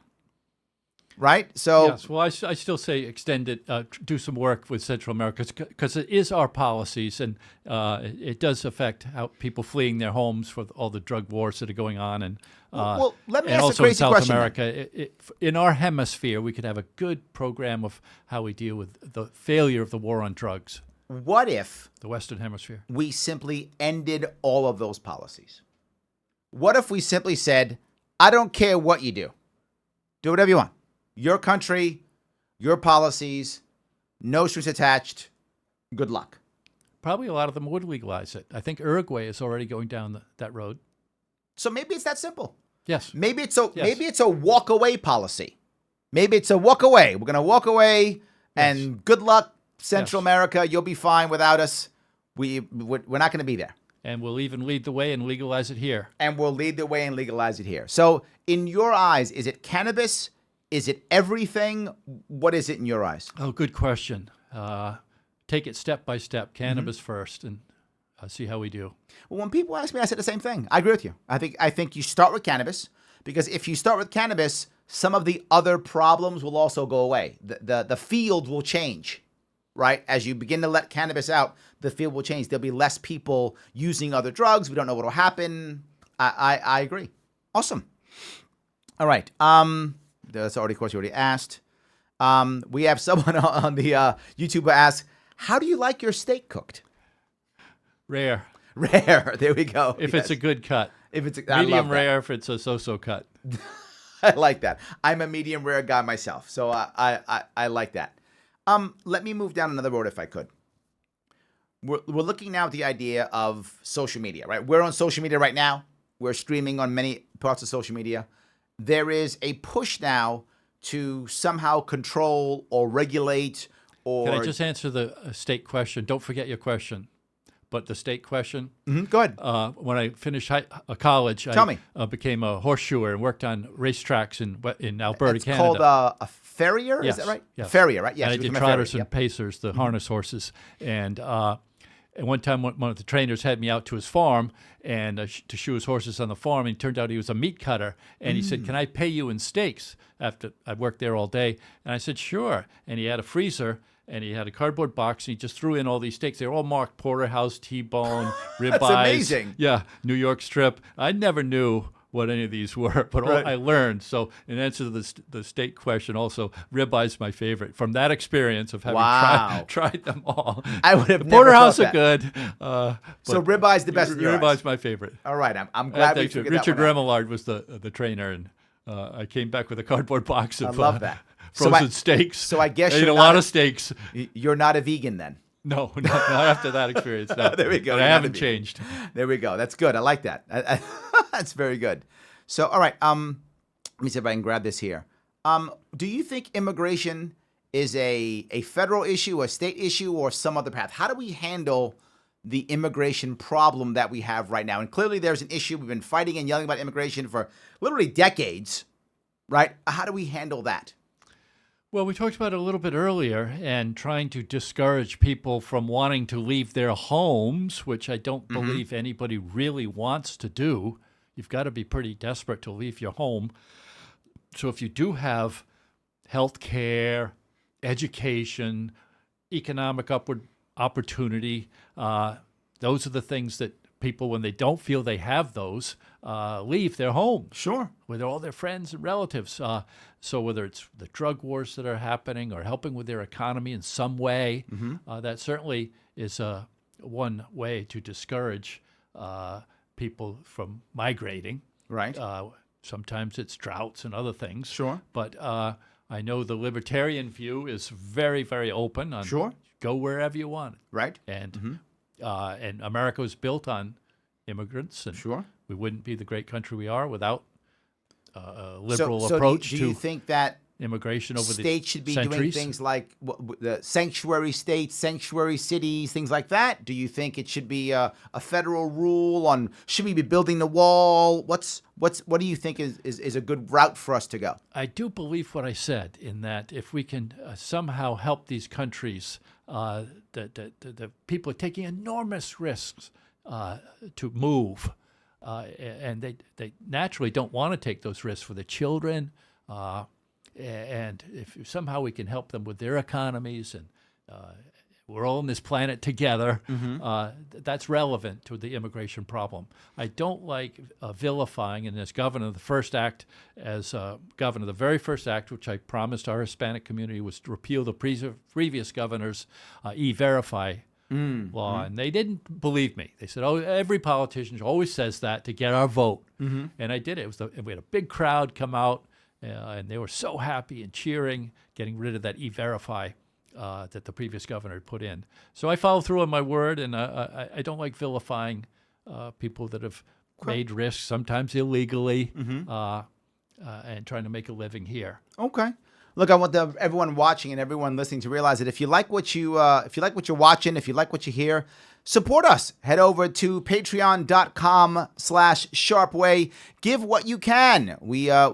Right? So yes, well, I still say extend it, do some work with Central America because it is our policies, and it does affect how people fleeing their homes for all the drug wars that are going on, and well, let me and ask also a in crazy South question. America. In our hemisphere, we could have a good program of how we deal with the failure of the war on drugs. What if The Western Hemisphere. we simply ended all of those policies? What if we simply said, I don't care what you do. Do whatever you want. Your country, your policies, no strings attached. Good luck. Probably a lot of them would legalize it. I think Uruguay is already going down that road. So maybe it's that simple. Yes. Maybe it's a walk away policy. Maybe it's a walk away. We're gonna walk away, and good luck, Central America. You'll be fine without us. We're not gonna be there. And we'll even lead the way and legalize it here. And we'll lead the way and legalize it here. So, in your eyes, is it cannabis? Is it everything? What is it in your eyes? Oh, good question. Take it step by step. Cannabis first, and see how we do. Well, when people ask me, I say the same thing. I agree with you. I think you start with cannabis because if you start with cannabis, some of the other problems will also go away. The field will change, right? As you begin to let cannabis out, the field will change. There'll be less people using other drugs. We don't know what will happen. I agree. Awesome. All right. That's already a question you already asked. We have someone on the YouTube who asks, how do you like your steak cooked? Rare. Rare. There we go. If it's a good cut. If it's medium rare, if it's a so-so cut. I like that. I'm a medium rare guy myself, so I like that. Let me move down another road if I could. We're looking now at the idea of social media, right? We're on social media right now. We're streaming on many parts of social media. There is a push now to somehow control or regulate or... Can I just answer the state question? Don't forget your question. But the state question. Mm-hmm. Go ahead. When I finished college, Tell me. Became a horseshoer and worked on racetracks in Alberta, it's Canada. It's called a farrier, yes. Is that right? Yes. Farrier, right? Yes. And I did trotters and pacers, the harness horses. And one time, one of the trainers had me out to his farm and to shoe his horses on the farm. And it turned out he was a meat cutter. And he said, "Can I pay you in steaks?" After I worked there all day. And I said, "Sure." And he had a freezer. And he had a cardboard box, and he just threw in all these steaks. They were all marked porterhouse, T-bone, ribeyes. That's amazing. Yeah, New York strip. I never knew what any of these were, but right. I learned. So in answer to the steak question, also, ribeyes my favorite. From that experience of having tried them all. I would have the never porterhouse thought are good. So ribeye's the best in your eyes. Ribeyes my favorite. All right, I'm glad we figured Richard that one out. Remillard was the trainer, and I came back with a cardboard box of I love that. frozen steaks. So I guess I ate you're a not lot of steaks. You're not a vegan then. No, not after that experience. No. There we go. But I haven't changed. There we go. That's good. I like that. That's very good. So, all right. Let me see if I can grab this here. Do you think immigration is a federal issue, a state issue, or some other path? How do we handle the immigration problem that we have right now? And clearly there's an issue. We've been fighting and yelling about immigration for literally decades, right? How do we handle that? Well, we talked about it a little bit earlier, and trying to discourage people from wanting to leave their homes, which I don't believe anybody really wants to do. You've got to be pretty desperate to leave your home. So if you do have health care, education, economic upward opportunity, those are the things that people, when they don't feel they have those, leave their home. Sure. With all their friends and relatives. So whether it's the drug wars that are happening or helping with their economy in some way, that certainly is one way to discourage people from migrating. Right. Sometimes it's droughts and other things. Sure. But I know the libertarian view is very, very open on go wherever you want. Right. And America was built on immigrants, and we wouldn't be the great country we are without a liberal approach do you think that immigration over the States should be centuries. doing things like the sanctuary states, sanctuary cities, things like that? Do you think it should be a federal rule on should we be building the wall? What do you think is a good route for us to go? I do believe what I said in that if we can somehow help these countries, the people are taking enormous risks to move, and they naturally don't want to take those risks for the children. And if somehow we can help them with their economies, and we're all on this planet together, that's relevant to the immigration problem. I don't like vilifying, and as governor, the first act, as governor, the very first act, which I promised our Hispanic community, was to repeal the previous governor's E-Verify law, and they didn't believe me. They said, "Oh, every politician always says that to get our vote," and I did it. We had a big crowd come out. And they were so happy and cheering, getting rid of that E-Verify that the previous governor had put in. So I follow through on my word, and I don't like vilifying people that have made risks, sometimes illegally, and trying to make a living here. Okay. Look, I want everyone watching and everyone listening to realize that if you like what you're watching, if you like what you hear, support us. Head over to patreon.com/sharpeway. Give what you can.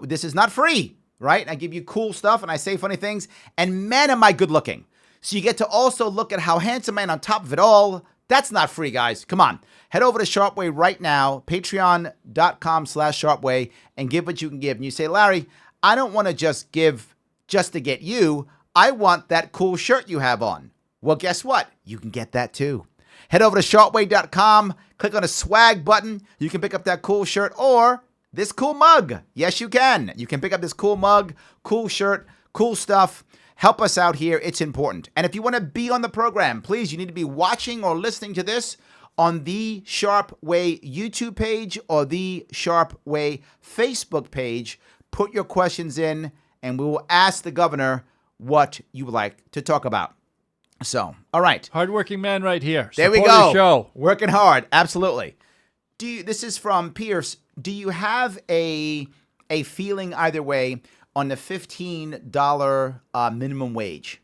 This is not free, right? I give you cool stuff and I say funny things. And man, am I good looking. So you get to also look at how handsome I am on top of it all. That's not free, guys. Come on. Head over to Sharpeway right now, patreon.com/sharpeway, and give what you can give. And you say, Larry, I don't want to just give just to get you. I want that cool shirt you have on. Well, guess what? You can get that too. Head over to sharpeway.com, click on the swag button. You can pick up that cool shirt or this cool mug. Yes, you can. You can pick up this cool mug, cool shirt, cool stuff. Help us out here. It's important. And if you want to be on the program, please, you need to be watching or listening to this on the Sharpe Way YouTube page or the Sharpe Way Facebook page. Put your questions in, and we will ask the governor what you would like to talk about. So, all right. Hardworking man right here. There we Support go. the show. Working hard. Absolutely. This is from Pierce. Do you have a feeling either way on the $15 minimum wage?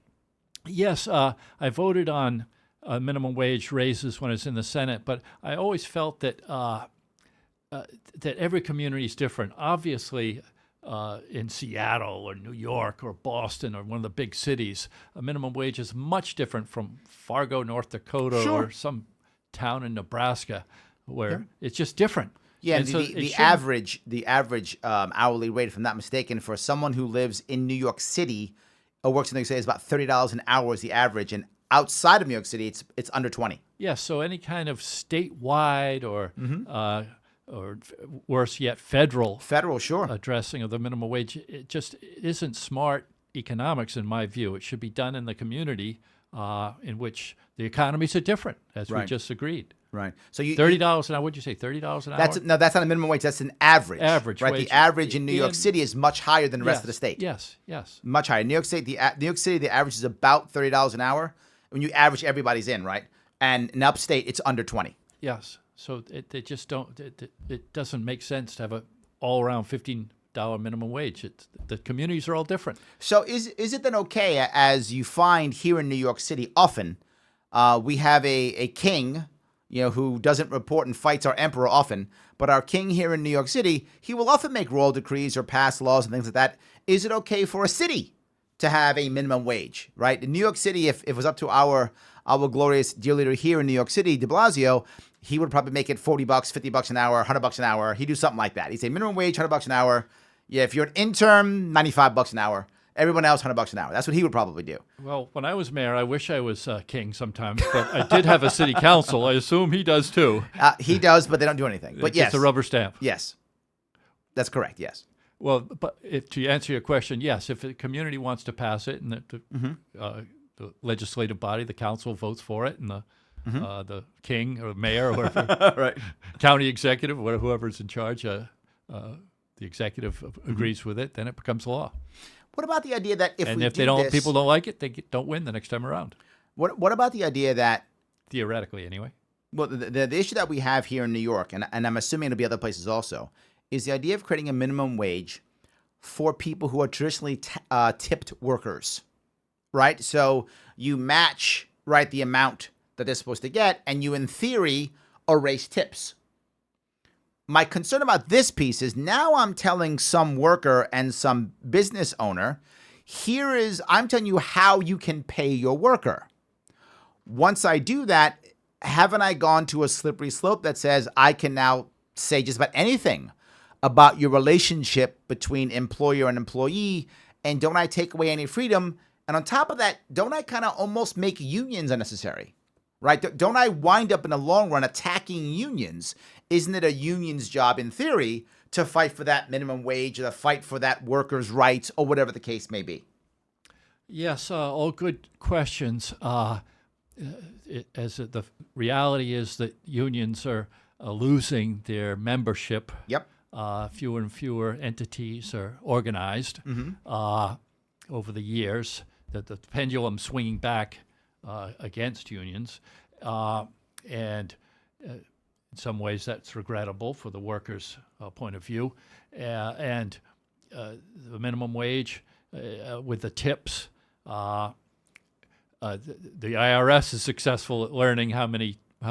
Yes, I voted on minimum wage raises when I was in the Senate, but I always felt that that every community is different. Obviously, in Seattle or New York or Boston or one of the big cities, a minimum wage is much different from Fargo, North Dakota, or some town in Nebraska, where it's just different. Yeah, and so the average hourly rate, if I'm not mistaken, for someone who lives in New York City or works in New York City is about $30 an hour is the average, and outside of New York City, it's under 20. Yeah, so any kind of statewide or worse yet, federal, sure, addressing of the minimum wage, it just isn't smart economics in my view. It should be done in the community in which the economies are different, as we just agreed. Right. So $30 an hour. What'd you say? $30 an hour? That's not a minimum wage. That's an average. Average, right? Wage. The average in New York City is much higher than the rest of the state. Yes. Much higher. New York City, the average is about $30 an hour. When you average, everybody's in, right? And in upstate, it's under 20. Yes. So they just don't. It doesn't make sense to have a all-around $15 minimum wage. The communities are all different. So is it then okay, as you find here in New York City often, we have a king, who doesn't report and fights our emperor often, but our king here in New York City, he will often make royal decrees or pass laws and things like that. Is it okay for a city to have a minimum wage, right? In New York City, if it was up to our glorious dear leader here in New York City, de Blasio, he would probably make it $40, $50 an hour, $100 an hour. He'd do something like that. He'd say minimum wage, $100 an hour. Yeah, if you're an intern, $95 an hour. Everyone else, $100 an hour. That's what he would probably do. Well, when I was mayor, I wish I was king sometimes, but I did have a city council. I assume he does too. He does, but they don't do anything. But yes, it's a rubber stamp. Yes, that's correct. Yes. Well, but to answer your question, yes, if the community wants to pass it and the legislative body, the council votes for it, and the king or mayor or whoever, right, county executive, or whoever's in charge, the executive agrees with it, then it becomes law. What about the idea that people don't like it, they don't win the next time around? What about the idea that theoretically, anyway? Well, the issue that we have here in New York, and I'm assuming it'll be other places also, is the idea of creating a minimum wage for people who are traditionally tipped workers, right? So you match, right, the amount that they're supposed to get, and you, in theory, erase tips. My concern about this piece is now I'm telling some worker and some business owner, I'm telling you how you can pay your worker. Once I do that, haven't I gone to a slippery slope that says I can now say just about anything about your relationship between employer and employee, and don't I take away any freedom? And on top of that, don't I kind of almost make unions unnecessary, right? Don't I wind up in the long run attacking unions? Isn't it a union's job in theory to fight for that minimum wage or to fight for that worker's rights or whatever the case may be? Yes, all good questions. The reality is that unions are losing their membership. Yep. Fewer and fewer entities are organized over the years. The pendulum swinging back against unions, and in some ways that's regrettable for the workers' point of view. And the minimum wage with the tips. The IRS is successful at learning how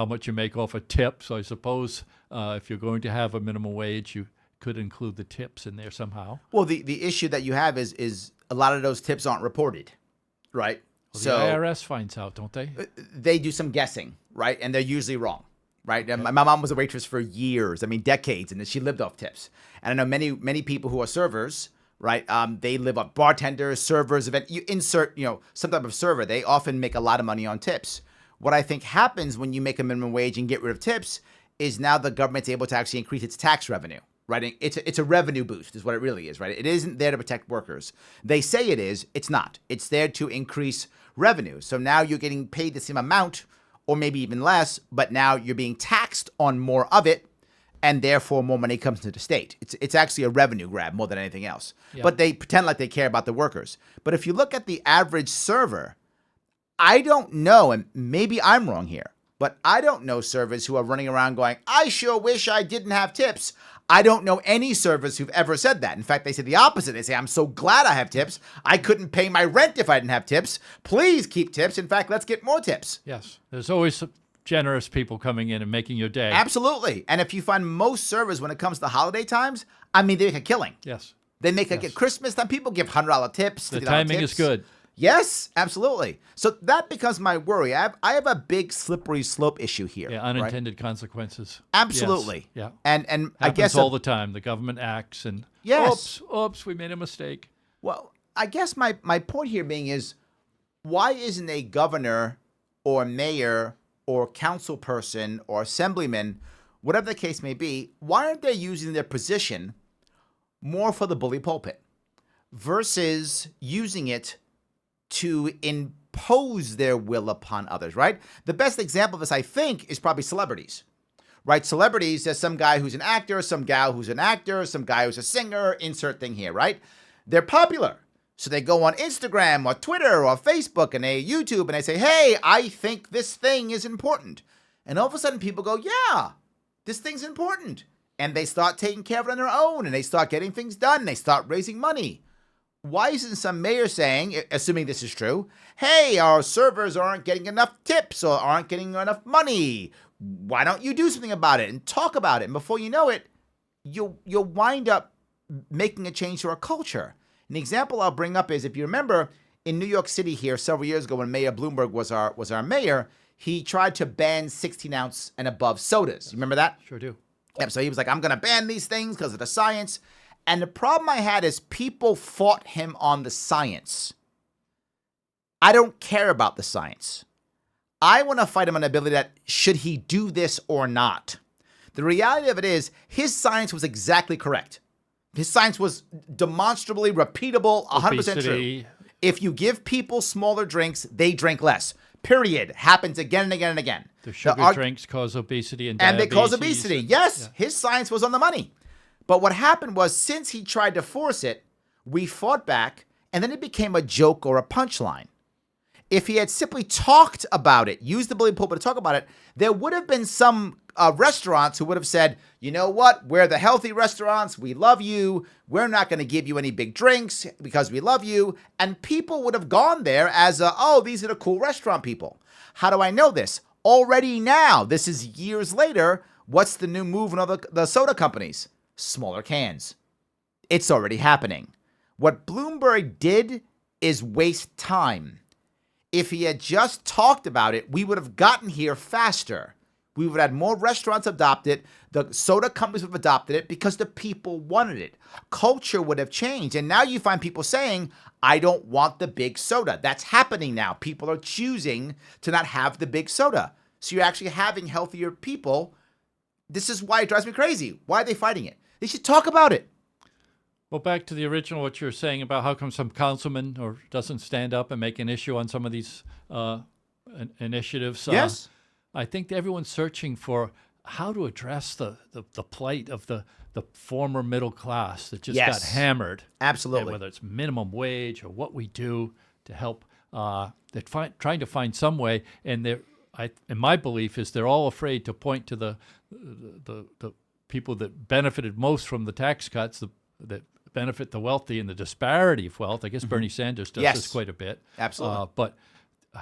much you make off a tip. So I suppose if you're going to have a minimum wage, you could include the tips in there somehow. Well, the issue that you have is a lot of those tips aren't reported, right? Well, so the IRS finds out, don't they? They do some guessing, right? And they're usually wrong, right? Okay. My mom was a waitress for years, decades, and she lived off tips. And I know many people who are servers, right? They live off bartenders, servers. You insert, some type of server. They often make a lot of money on tips. What I think happens when you make a minimum wage and get rid of tips is now the government's able to actually increase its tax revenue, right? It's a revenue boost is what it really is, right? It isn't there to protect workers. They say it is. It's not. It's there to increase revenue. So now you're getting paid the same amount or maybe even less, but now you're being taxed on more of it, and therefore more money comes to the state. It's actually a revenue grab more than anything else. Yep. But they pretend like they care about the workers. But if you look at the average server, I don't know, and maybe I'm wrong here, but I don't know servers who are running around going, I sure wish I didn't have tips. I don't know any servers who've ever said that. In fact, they say the opposite. They say, I'm so glad I have tips. I couldn't pay my rent if I didn't have tips. Please keep tips. In fact, let's get more tips. Yes. There's always generous people coming in and making your day. Absolutely. And if you find most servers, when it comes to holiday times, they make a killing. Yes. They make at Christmas time, people give $100 tips. The timing tips. is good. Yes, absolutely. So that becomes my worry. I have a big slippery slope issue here. Yeah, unintended consequences. Absolutely. Yes. Yeah. And happens I guess all the time. The government acts and oops, we made a mistake. Well, I guess my point here being is, why isn't a governor or mayor or council person or assemblyman, whatever the case may be, why aren't they using their position more for the bully pulpit versus using it to impose their will upon others, right? The best example of this, I think, is probably celebrities, right? Celebrities, there's some guy who's an actor, some gal who's an actor, some guy who's a singer, insert thing here, right? They're popular. So they go on Instagram or Twitter or Facebook and they YouTube and they say, hey, I think this thing is important. And all of a sudden people go, yeah, this thing's important. And they start taking care of it on their own and they start getting things done. They start raising money. Why isn't some mayor saying, assuming this is true, hey, our servers aren't getting enough tips or aren't getting enough money. Why don't you do something about it and talk about it? And before you know it, you'll wind up making a change to our culture. An example I'll bring up is, if you remember, in New York City here several years ago when Mayor Bloomberg was our mayor, he tried to ban 16-ounce and above sodas. You remember that? Sure do. Yep. So he was like, I'm going to ban these things because of the science. And the problem I had is people fought him on the science. I don't care about the science. I want to fight him on the ability that should he do this or not. The reality of it is his science was exactly correct. His science was demonstrably repeatable, 100% true. If you give people smaller drinks, they drink less. Period. Happens again and again and again. The sugar drinks cause obesity and diabetes. And they cause obesity. Yes, yeah. His science was on the money. But what happened was, since he tried to force it, we fought back, and then it became a joke or a punchline. If he had simply talked about it, used the bully pulpit to talk about it, there would have been some restaurants who would have said, you know what, we're the healthy restaurants, we love you, we're not going to give you any big drinks because we love you, and people would have gone there as, oh, these are the cool restaurant people. How do I know this? Already now, this is years later, what's the new move in all the soda companies? Smaller cans. It's already happening. What Bloomberg did is waste time. If he had just talked about it, we would have gotten here faster. We would have had more restaurants adopt it. The soda companies would have adopted it because the people wanted it. Culture would have changed. And now you find people saying, I don't want the big soda. That's happening now. People are choosing to not have the big soda. So you're actually having healthier people. This is why it drives me crazy. Why are they fighting it? They should talk about it. Well, back to the original, what you were saying about how come some councilman or doesn't stand up and make an issue on some of these initiatives. Yes. I think that everyone's searching for how to address the plight of the former middle class that just got hammered. Absolutely. Whether it's minimum wage or what we do to help, they're trying to find some way. And and my belief is they're all afraid to point to the people that benefited most from the tax cuts, that benefit the wealthy and the disparity of wealth. I guess Bernie Sanders does this quite a bit. Absolutely. But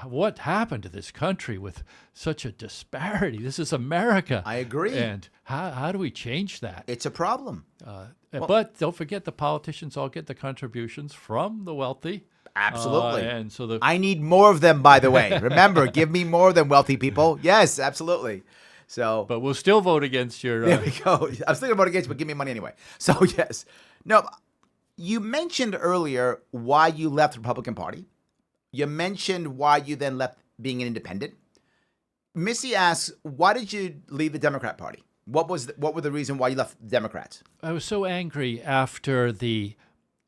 what happened to this country with such a disparity? This is America. I agree. And how do we change that? It's a problem. But don't forget, the politicians all get the contributions from the wealthy. Absolutely. And so I need more of them, by the way. Remember, give me more of them, wealthy people. Yes, absolutely. So, but we'll still vote against your... There we go. I'm still going to vote against, but give me money anyway. So, yes. No, you mentioned earlier why you left the Republican Party. You mentioned why you then left being an independent. Missy asks, why did you leave the Democrat Party? What were the reason why you left the Democrats? I was so angry after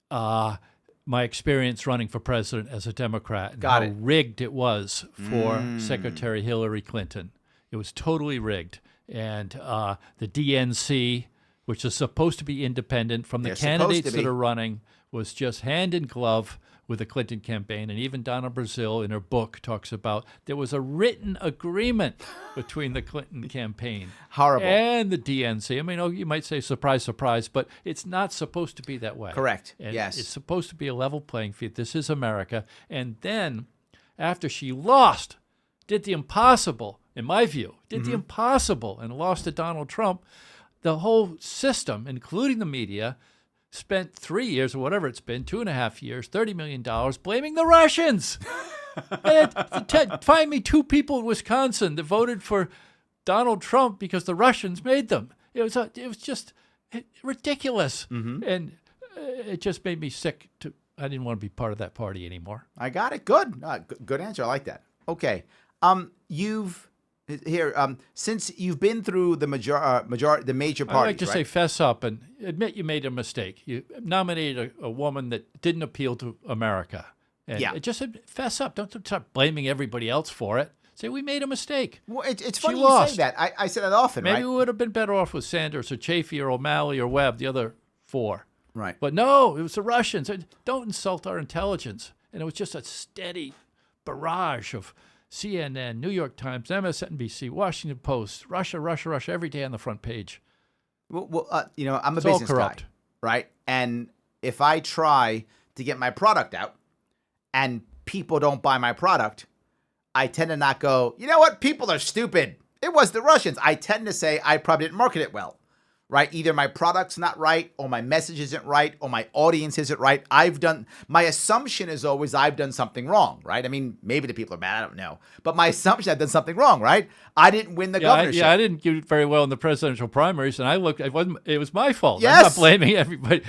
my experience running for president as a Democrat and how rigged it was for Secretary Hillary Clinton. It was totally rigged. And the DNC, which is supposed to be independent from the candidates that are running, was just hand in glove with the Clinton campaign. And even Donna Brazile in her book talks about there was a written agreement between the Clinton campaign and the DNC. I mean, you might say surprise, surprise, but it's not supposed to be that way. Correct. And yes. It's supposed to be a level playing field. This is America. And then after she lost, did the impossible, in my view, the impossible and lost to Donald Trump, the whole system, including the media, spent 3 years or whatever it's been, 2.5 years, $30 million, blaming the Russians. Find me 2 people in Wisconsin that voted for Donald Trump because the Russians made them. It was just ridiculous. And it just made me sick. I didn't want to be part of that party anymore. I got it. Good. Good answer. I like that. Okay. Since you've been through the major major parties, I like to say fess up and admit you made a mistake. You nominated a woman that didn't appeal to America. And just fess up. Don't start blaming everybody else for it. Say, we made a mistake. Well, it's funny you say that. I say that often, Maybe we would have been better off with Sanders or Chafee or O'Malley or Webb, the other 4. Right. But no, it was the Russians. Don't insult our intelligence. And it was just a steady barrage of CNN, New York Times, MSNBC, Washington Post, Russia, every day on the front page. Well, I'm a business guy, right? And if I try to get my product out and people don't buy my product, I tend to not go, you know what? People are stupid. It was the Russians. I tend to say I probably didn't market it well. Right? Either my product's not right, or my message isn't right, or my audience isn't right. My assumption is always I've done something wrong, right? I mean, maybe the people are bad, I don't know. But my assumption I've done something wrong, right? I didn't win the governorship. I didn't do very well in the presidential primaries, and it was my fault. Yes. I'm not blaming everybody.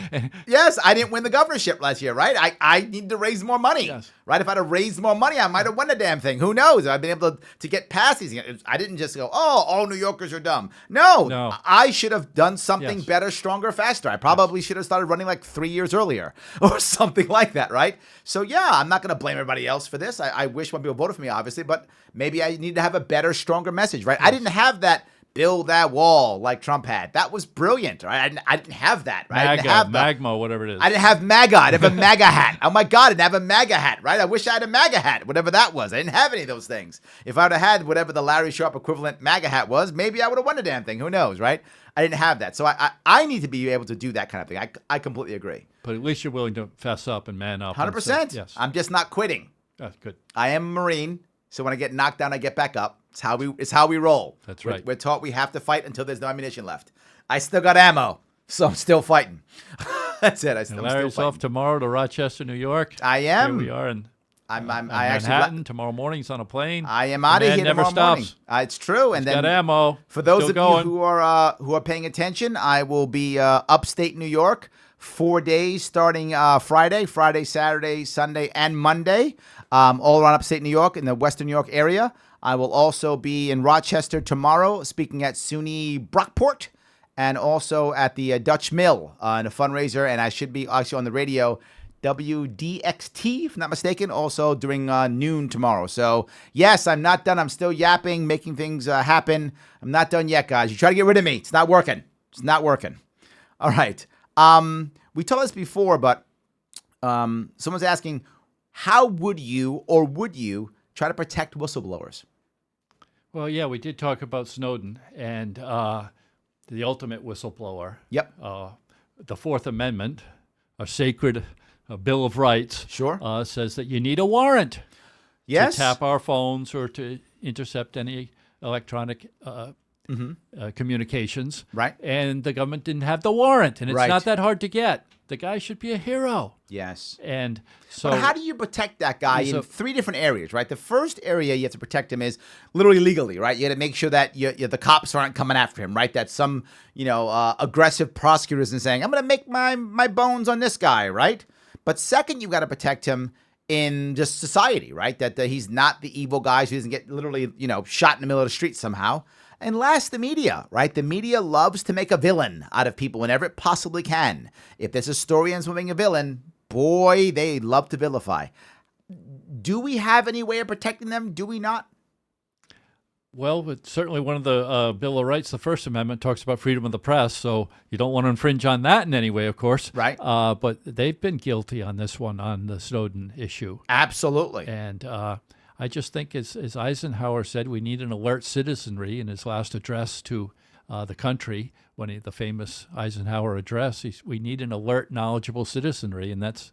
Yes, I didn't win the governorship last year, right? I need to raise more money, right? If I'd have raised more money, I might have won the damn thing. Who knows? I've been able to get past these things. I didn't just go, all New Yorkers are dumb. No. I should have done something better, stronger, faster. I probably should have started running like 3 years earlier or something like that, right? So I'm not going to blame everybody else for this. I wish when people voted for me, obviously, but maybe I need to have a better, stronger message, right? I didn't have that build that wall like Trump had. That was brilliant, right? I didn't have that, right? I didn't have Magma, whatever it is. I didn't have MAGA. I didn't have a MAGA hat. Oh my God, I didn't have a MAGA hat, right? I wish I had a MAGA hat, whatever that was. I didn't have any of those things. If I would have had whatever the Larry Sharpe equivalent MAGA hat was, maybe I would have won the damn thing. Who knows, right? I didn't have that. So I need to be able to do that kind of thing. I completely agree. But at least you're willing to fess up and man up. 100%. Yes. I'm just not quitting. Good. I am a Marine, so when I get knocked down, I get back up. It's how we roll. That's right. We're taught we have to fight until there's no ammunition left. I still got ammo, so I'm still fighting. That's it. I'm still Larry's fighting. off tomorrow to Rochester, New York. I am. Here we are in Manhattan. Tomorrow morning's on a plane. I am out of here never tomorrow stops. morning. It's true. And He's then got ammo. For those Still of going. you who are paying attention, I will be upstate New York 4 days starting Friday, Saturday, Sunday, and Monday, all around upstate New York in the Western New York area. I will also be in Rochester tomorrow speaking at SUNY Brockport and also at the Dutch Mill in a fundraiser. And I should be actually on the radio, WDXT, if not mistaken, also during noon tomorrow. So, yes, I'm not done. I'm still yapping, making things happen. I'm not done yet, guys. You try to get rid of me. It's not working. It's not working. All right. We told this before, but someone's asking, how would you try to protect whistleblowers? Well, yeah, we did talk about Snowden and the ultimate whistleblower. Yep. The Fourth Amendment, a sacred Bill of Rights, sure, says that you need a warrant to tap our phones or to intercept any electronic communications. Right. And the government didn't have the warrant, and it's Right. not that hard to get. The guy should be a hero. Yes. And so, but how do you protect that guy in 3 different areas, right? The first area you have to protect him is literally legally, right? You got to make sure that the cops aren't coming after him, right? That some, aggressive prosecutor isn't saying, I'm going to make my bones on this guy, right? But second, you've got to protect him in just society, right? That he's not the evil guy who doesn't get literally, shot in the middle of the street somehow. And last, the media, right? The media loves to make a villain out of people whenever it possibly can. If there's a story on something a villain, boy, they love to vilify. Do we have any way of protecting them? Do we not? Well, but certainly one of the Bill of Rights, the First Amendment, talks about freedom of the press, so you don't want to infringe on that in any way, of course. Right. But they've been guilty on this one, on the Snowden issue. Absolutely. And I just think, as Eisenhower said, we need an alert citizenry in his last address to the country, the famous Eisenhower address. We need an alert, knowledgeable citizenry, and that's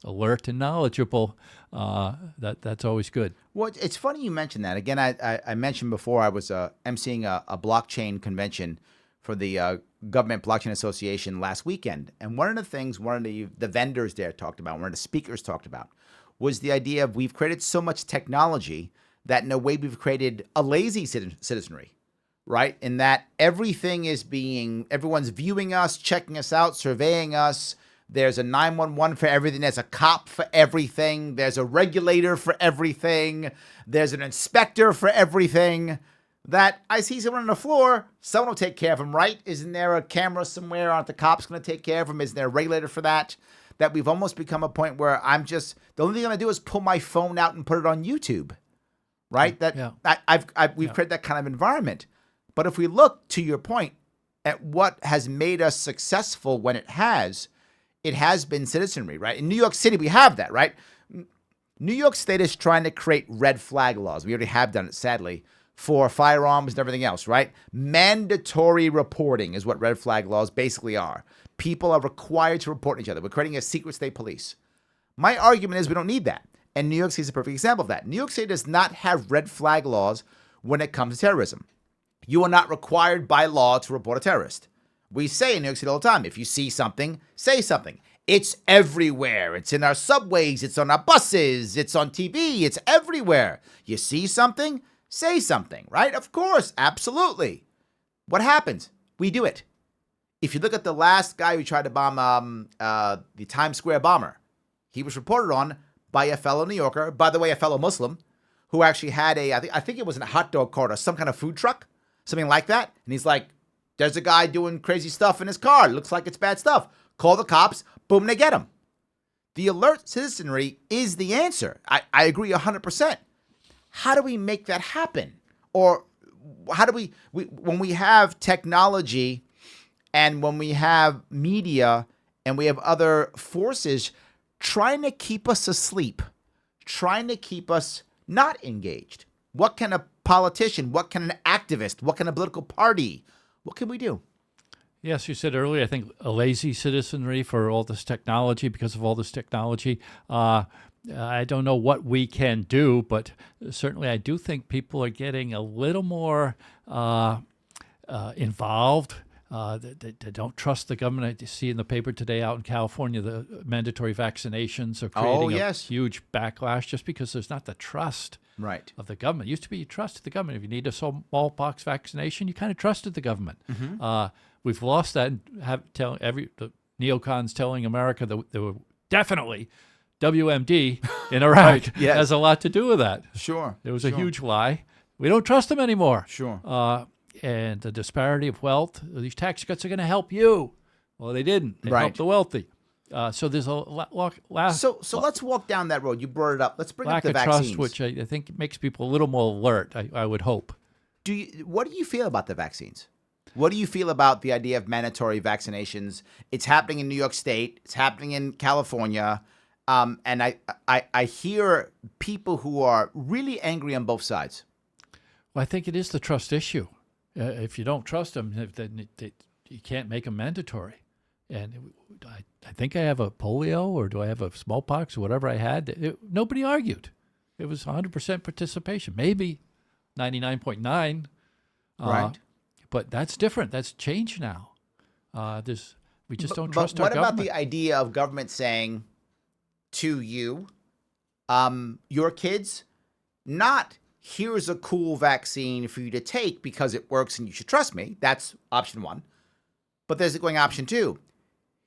alert and knowledgeable. That's always good. Well, it's funny you mentioned that. Again, I mentioned before I was emceeing a blockchain convention for the Government Blockchain Association last weekend. And one of the things one of the vendors there talked about, one of the speakers talked about, was the idea of we've created so much technology that in a way we've created a lazy citizenry, right? In that everyone's viewing us, checking us out, surveying us. There's a 911 for everything. There's a cop for everything. There's a regulator for everything. There's an inspector for everything. That I see someone on the floor, someone will take care of him, right? Isn't there a camera somewhere? Aren't the cops going to take care of him? Isn't there a regulator for that? That we've almost become a point where the only thing I'm going to do is pull my phone out and put it on YouTube, right? We've created that kind of environment. But if we look, to your point, at what has made us successful when it has been citizenry, right? In New York City, we have that, right? New York State is trying to create red flag laws. We already have done it, sadly, for firearms and everything else, right? Mandatory reporting is what red flag laws basically are. People are required to report each other. We're creating a secret state police. My argument is we don't need that. And New York City is a perfect example of that. New York City does not have red flag laws when it comes to terrorism. You are not required by law to report a terrorist. We say in New York City all the time, if you see something, say something. It's everywhere. It's in our subways. It's on our buses. It's on TV. It's everywhere. You see something, say something, right? Of course, absolutely. What happens? We do it. If you look at the last guy who tried to bomb the Times Square bomber, he was reported on by a fellow New Yorker, by the way, a fellow Muslim, who actually had I think it was a hot dog cart or some kind of food truck, something like that. And he's like, there's a guy doing crazy stuff in his car. It looks like it's bad stuff. Call the cops. Boom, they get him. The alert citizenry is the answer. I agree 100%. How do we make that happen? Or how do we when we have technology and when we have media and we have other forces trying to keep us asleep, trying to keep us not engaged? What can a politician, what can an activist, what can a political party, what can we do? Yes, you said earlier, I think a lazy citizenry for all this technology, because of all this technology. I don't know what we can do, but certainly I do think people are getting a little more involved. They don't trust the government. I see in the paper today out in California, the mandatory vaccinations are creating a huge backlash just because there's not the trust of the government. It used to be you trusted the government. If you need a smallpox vaccination, you kind of trusted the government. We've lost that. And the neocons telling America that there were definitely WMD in Iraq has a lot to do with that. Sure. It was a huge lie. We don't trust them anymore. Sure. And the disparity of wealth, these tax cuts are going to help you. Well, they didn't. They helped the wealthy. So there's a So let's walk down that road. You brought it up. Let's bring up the lack of vaccines. trust, which I think makes people a little more alert, I would hope. What do you feel about the vaccines? What do you feel about the idea of mandatory vaccinations? It's happening in New York State. It's happening in California. And I hear people who are really angry on both sides. Well, I think it is the trust issue. If you don't trust them, then you can't make them mandatory. And I think I have a polio, or do I have a smallpox, or whatever I had. Nobody argued. It was 100% participation, maybe 99.9. Right. But that's different. That's changed now. We just don't trust our government. What about government. the idea of government saying to you, your kids, not here's a cool vaccine for you to take because it works and you should trust me. That's option one. But there's going option two.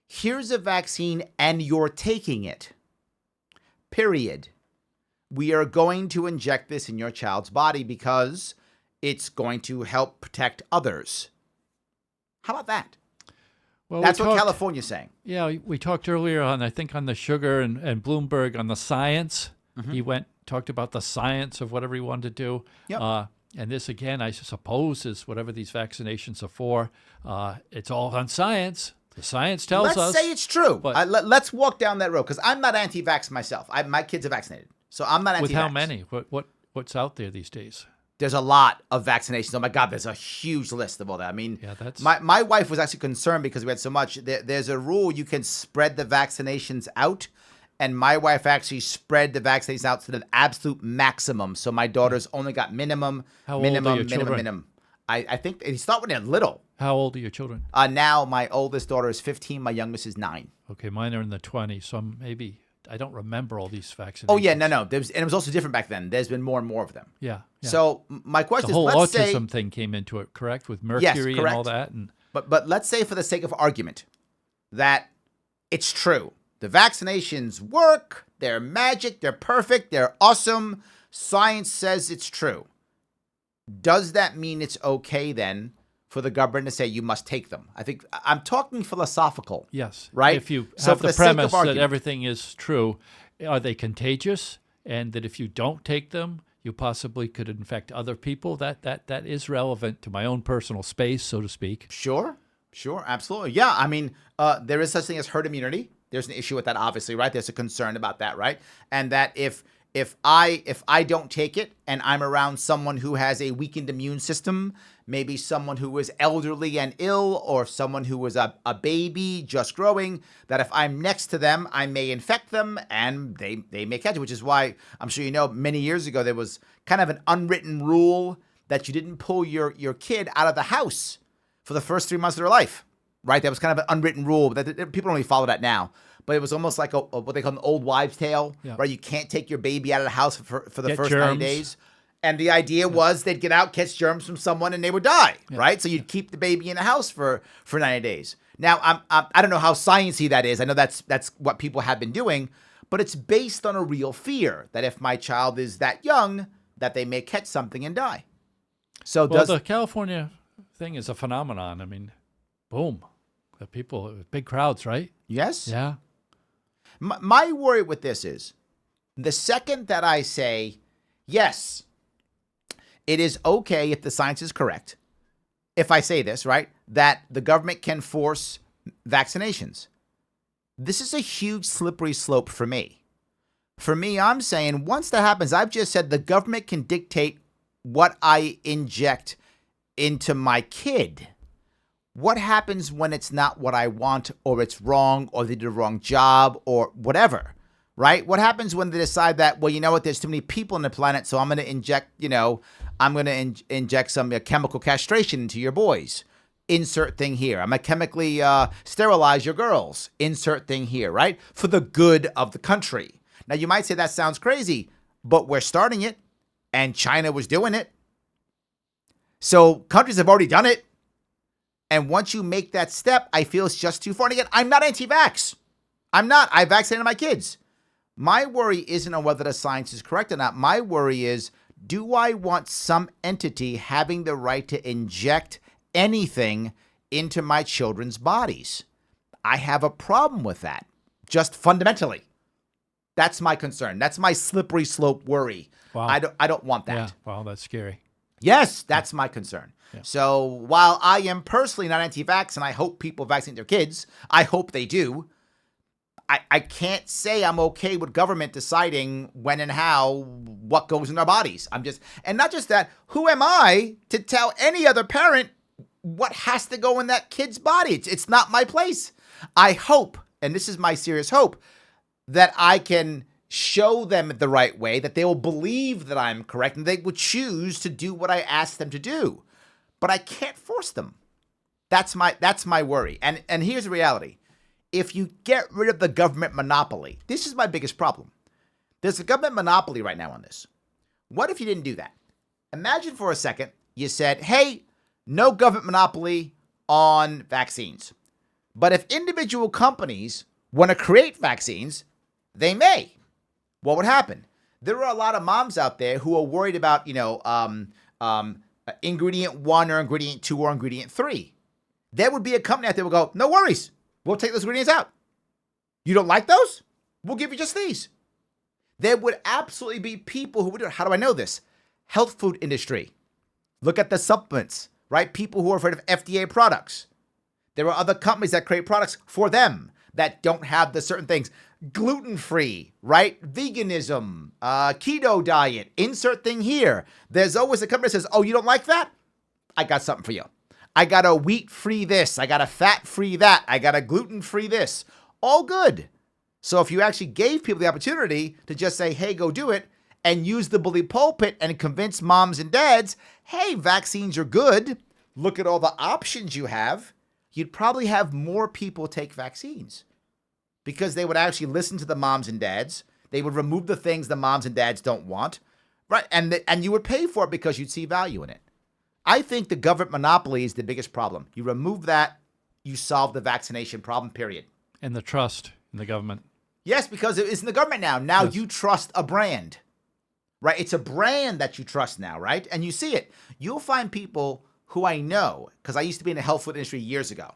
Here's a vaccine and you're taking it. Period. We are going to inject this in your child's body because it's going to help protect others. How about that? Well, that's what California's saying. Yeah, we talked earlier on, I think, on the sugar and Bloomberg on the science. He talked about the science of whatever he wanted to do. Yep. And this, again, I suppose, is whatever these vaccinations are for. It's all on science. The science tells us. Let's say it's true. Let's walk down that road, because I'm not anti-vax myself. My kids are vaccinated, so I'm not anti-vax. With how many? What's out there these days? There's a lot of vaccinations. Oh my God, there's a huge list of all that. I mean, my wife was actually concerned because we had so much. There's a rule you can spread the vaccinations out, and my wife actually spread the vaccinations out to the absolute maximum. So my daughters only got minimum. How old are your children? I think they start when they're little. How old are your children? Now my oldest daughter is 15. My youngest is 9. Okay, mine are in the 20s. So I don't remember all these vaccinations. Oh yeah, no. It was also different back then. There's been more and more of them. Yeah. So my question is, the whole let's autism thing came into it, correct? With mercury and all that. But let's say, for the sake of argument, that it's true. The vaccinations work. They're magic. They're perfect. They're awesome. Science says it's true. Does that mean it's okay then for the government to say you must take them? I think I'm talking philosophical. Yes. Right? If you have the premise that everything is true, are they contagious? And that if you don't take them, you possibly could infect other people? That is relevant to my own personal space, so to speak. Sure, absolutely. Yeah, I mean, there is such thing as herd immunity. There's an issue with that, obviously, right? There's a concern about that, right? And that if I don't take it and I'm around someone who has a weakened immune system, maybe someone who is elderly and ill, or someone who was a baby just growing, that if I'm next to them, I may infect them and they may catch it, which is why I'm sure you know many years ago there was kind of an unwritten rule that you didn't pull your kid out of the house for the first 3 months of their life, right? That was kind of an unwritten rule. That people don't really follow that now. But it was almost like what they call an old wives' tale, right? You can't take your baby out of the house for the first 9 days. And the idea was they'd get out, catch germs from someone, and they would die, right? So you'd keep the baby in the house for 90 days. Now, I don't know how sciencey that is. I know that's what people have been doing, but it's based on a real fear that if my child is that young, that they may catch something and die. So the California thing is a phenomenon. I mean, boom, the people, big crowds, right? Yes. Yeah. My worry with this is the second that I say, yes, it is okay if the science is correct, if I say this, right, that the government can force vaccinations. This is a huge slippery slope for me. For me, I'm saying once that happens, I've just said the government can dictate what I inject into my kid. What happens when it's not what I want, or it's wrong, or they did a wrong job, or whatever, right? What happens when they decide that, well, you know what, there's too many people on the planet, so I'm going to inject, I'm going to inject some chemical castration into your boys. Insert thing here. I'm going to chemically sterilize your girls. Insert thing here, right? For the good of the country. Now, you might say that sounds crazy, but we're starting it, and China was doing it. So countries have already done it. And once you make that step, I feel it's just too far. And again, I'm not anti-vax. I'm not. I vaccinated my kids. My worry isn't on whether the science is correct or not. My worry is, do I want some entity having the right to inject anything into my children's bodies? I have a problem with that, just fundamentally. That's my concern. That's my slippery slope worry. Wow. I don't want that. Yeah. Wow, that's scary. Yes, that's my concern. Yeah. So while I am personally not anti-vax, and I hope people vaccinate their kids, I hope they do, I can't say I'm okay with government deciding when and how what goes in our bodies. And not just that, who am I to tell any other parent what has to go in that kid's body? It's not my place. I hope, and this is my serious hope, that I can show them the right way, that they will believe that I'm correct, and they will choose to do what I ask them to do. But I can't force them. That's my worry. And here's the reality. If you get rid of the government monopoly, this is my biggest problem. There's a government monopoly right now on this. What if you didn't do that? Imagine for a second you said, hey, no government monopoly on vaccines. But if individual companies want to create vaccines, they may. What would happen? There are a lot of moms out there who are worried about, ingredient 1 or ingredient 2 or ingredient 3. There would be a company out there that would go, no worries. We'll take those ingredients out. You don't like those? We'll give you just these. There would absolutely be people who would do it. How do I know this? Health food industry. Look at the supplements, right? People who are afraid of FDA products. There are other companies that create products for them that don't have the certain things. Gluten-free, right? Veganism, keto diet, insert thing here. There's always a company that says, oh, you don't like that? I got something for you. I got a wheat-free this. I got a fat-free that. I got a gluten-free this. All good. So if you actually gave people the opportunity to just say, hey, go do it, and use the bully pulpit and convince moms and dads, hey, vaccines are good. Look at all the options you have. You'd probably have more people take vaccines because they would actually listen to the moms and dads. They would remove the things the moms and dads don't want, right? And you would pay for it because you'd see value in it. I think the government monopoly is the biggest problem. You remove that, you solve the vaccination problem, period. And the trust in the government. Yes, because it's in the government now. Now Yes. You trust a brand, right? It's a brand that you trust now, right? And you see it. You'll find people who I know, because I used to be in the health food industry years ago.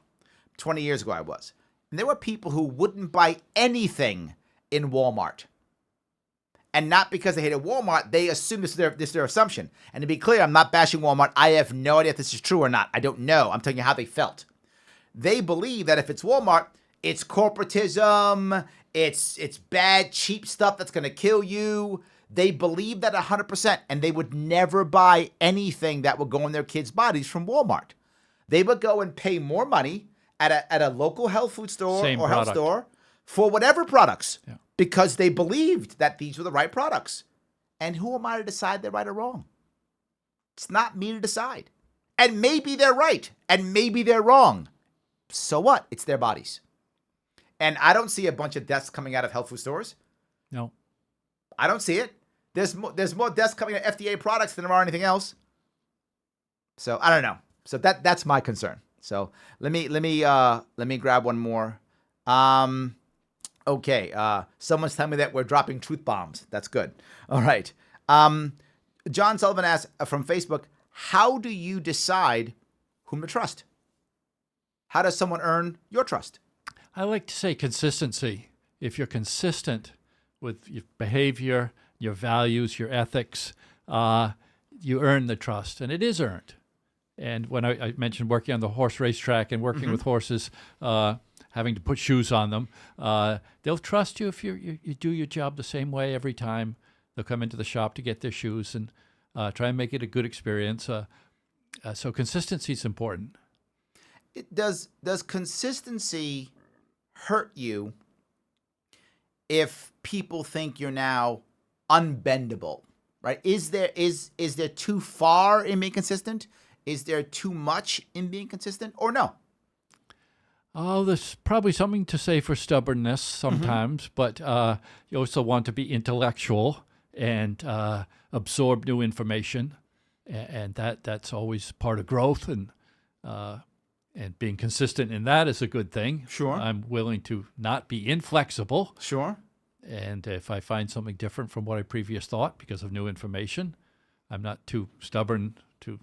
20 years ago I was. And there were people who wouldn't buy anything in Walmart. And not because they hated Walmart, they assumed this is their assumption. And to be clear, I'm not bashing Walmart. I have no idea if this is true or not. I don't know. I'm telling you how they felt. They believe that if it's Walmart, it's corporatism, it's bad, cheap stuff that's going to kill you. They believe that 100%, and they would never buy anything that would go in their kids' bodies from Walmart. They would go and pay more money at a local health food store Same or health product. store for whatever products. Yeah. Because they believed that these were the right products. And who am I to decide they're right or wrong? It's not me to decide. And maybe they're right, and maybe they're wrong. So what? It's their bodies. And I don't see a bunch of deaths coming out of health food stores. No. I don't see it. There's more deaths coming out of FDA products than there are anything else. So I don't know. So that's my concern. So let me grab one more. Okay. Someone's telling me that we're dropping truth bombs. That's good. All right. John Sullivan asks from Facebook, how do you decide whom to trust? How does someone earn your trust? I like to say consistency. If you're consistent with your behavior, your values, your ethics, you earn the trust, and it is earned. And when I mentioned working on the horse racetrack and working with horses, having to put shoes on them, they'll trust you if you do your job the same way every time. They'll come into the shop to get their shoes and try and make it a good experience. So consistency is important. Does consistency hurt you if people think you're now unbendable, right? Is there too far in being consistent? Is there too much in being consistent, or no? Oh, there's probably something to say for stubbornness sometimes, but you also want to be intellectual and absorb new information, and that's always part of growth, and being consistent in that is a good thing. Sure. I'm willing to not be inflexible. Sure. And if I find something different from what I previously thought because of new information, I'm not too stubborn to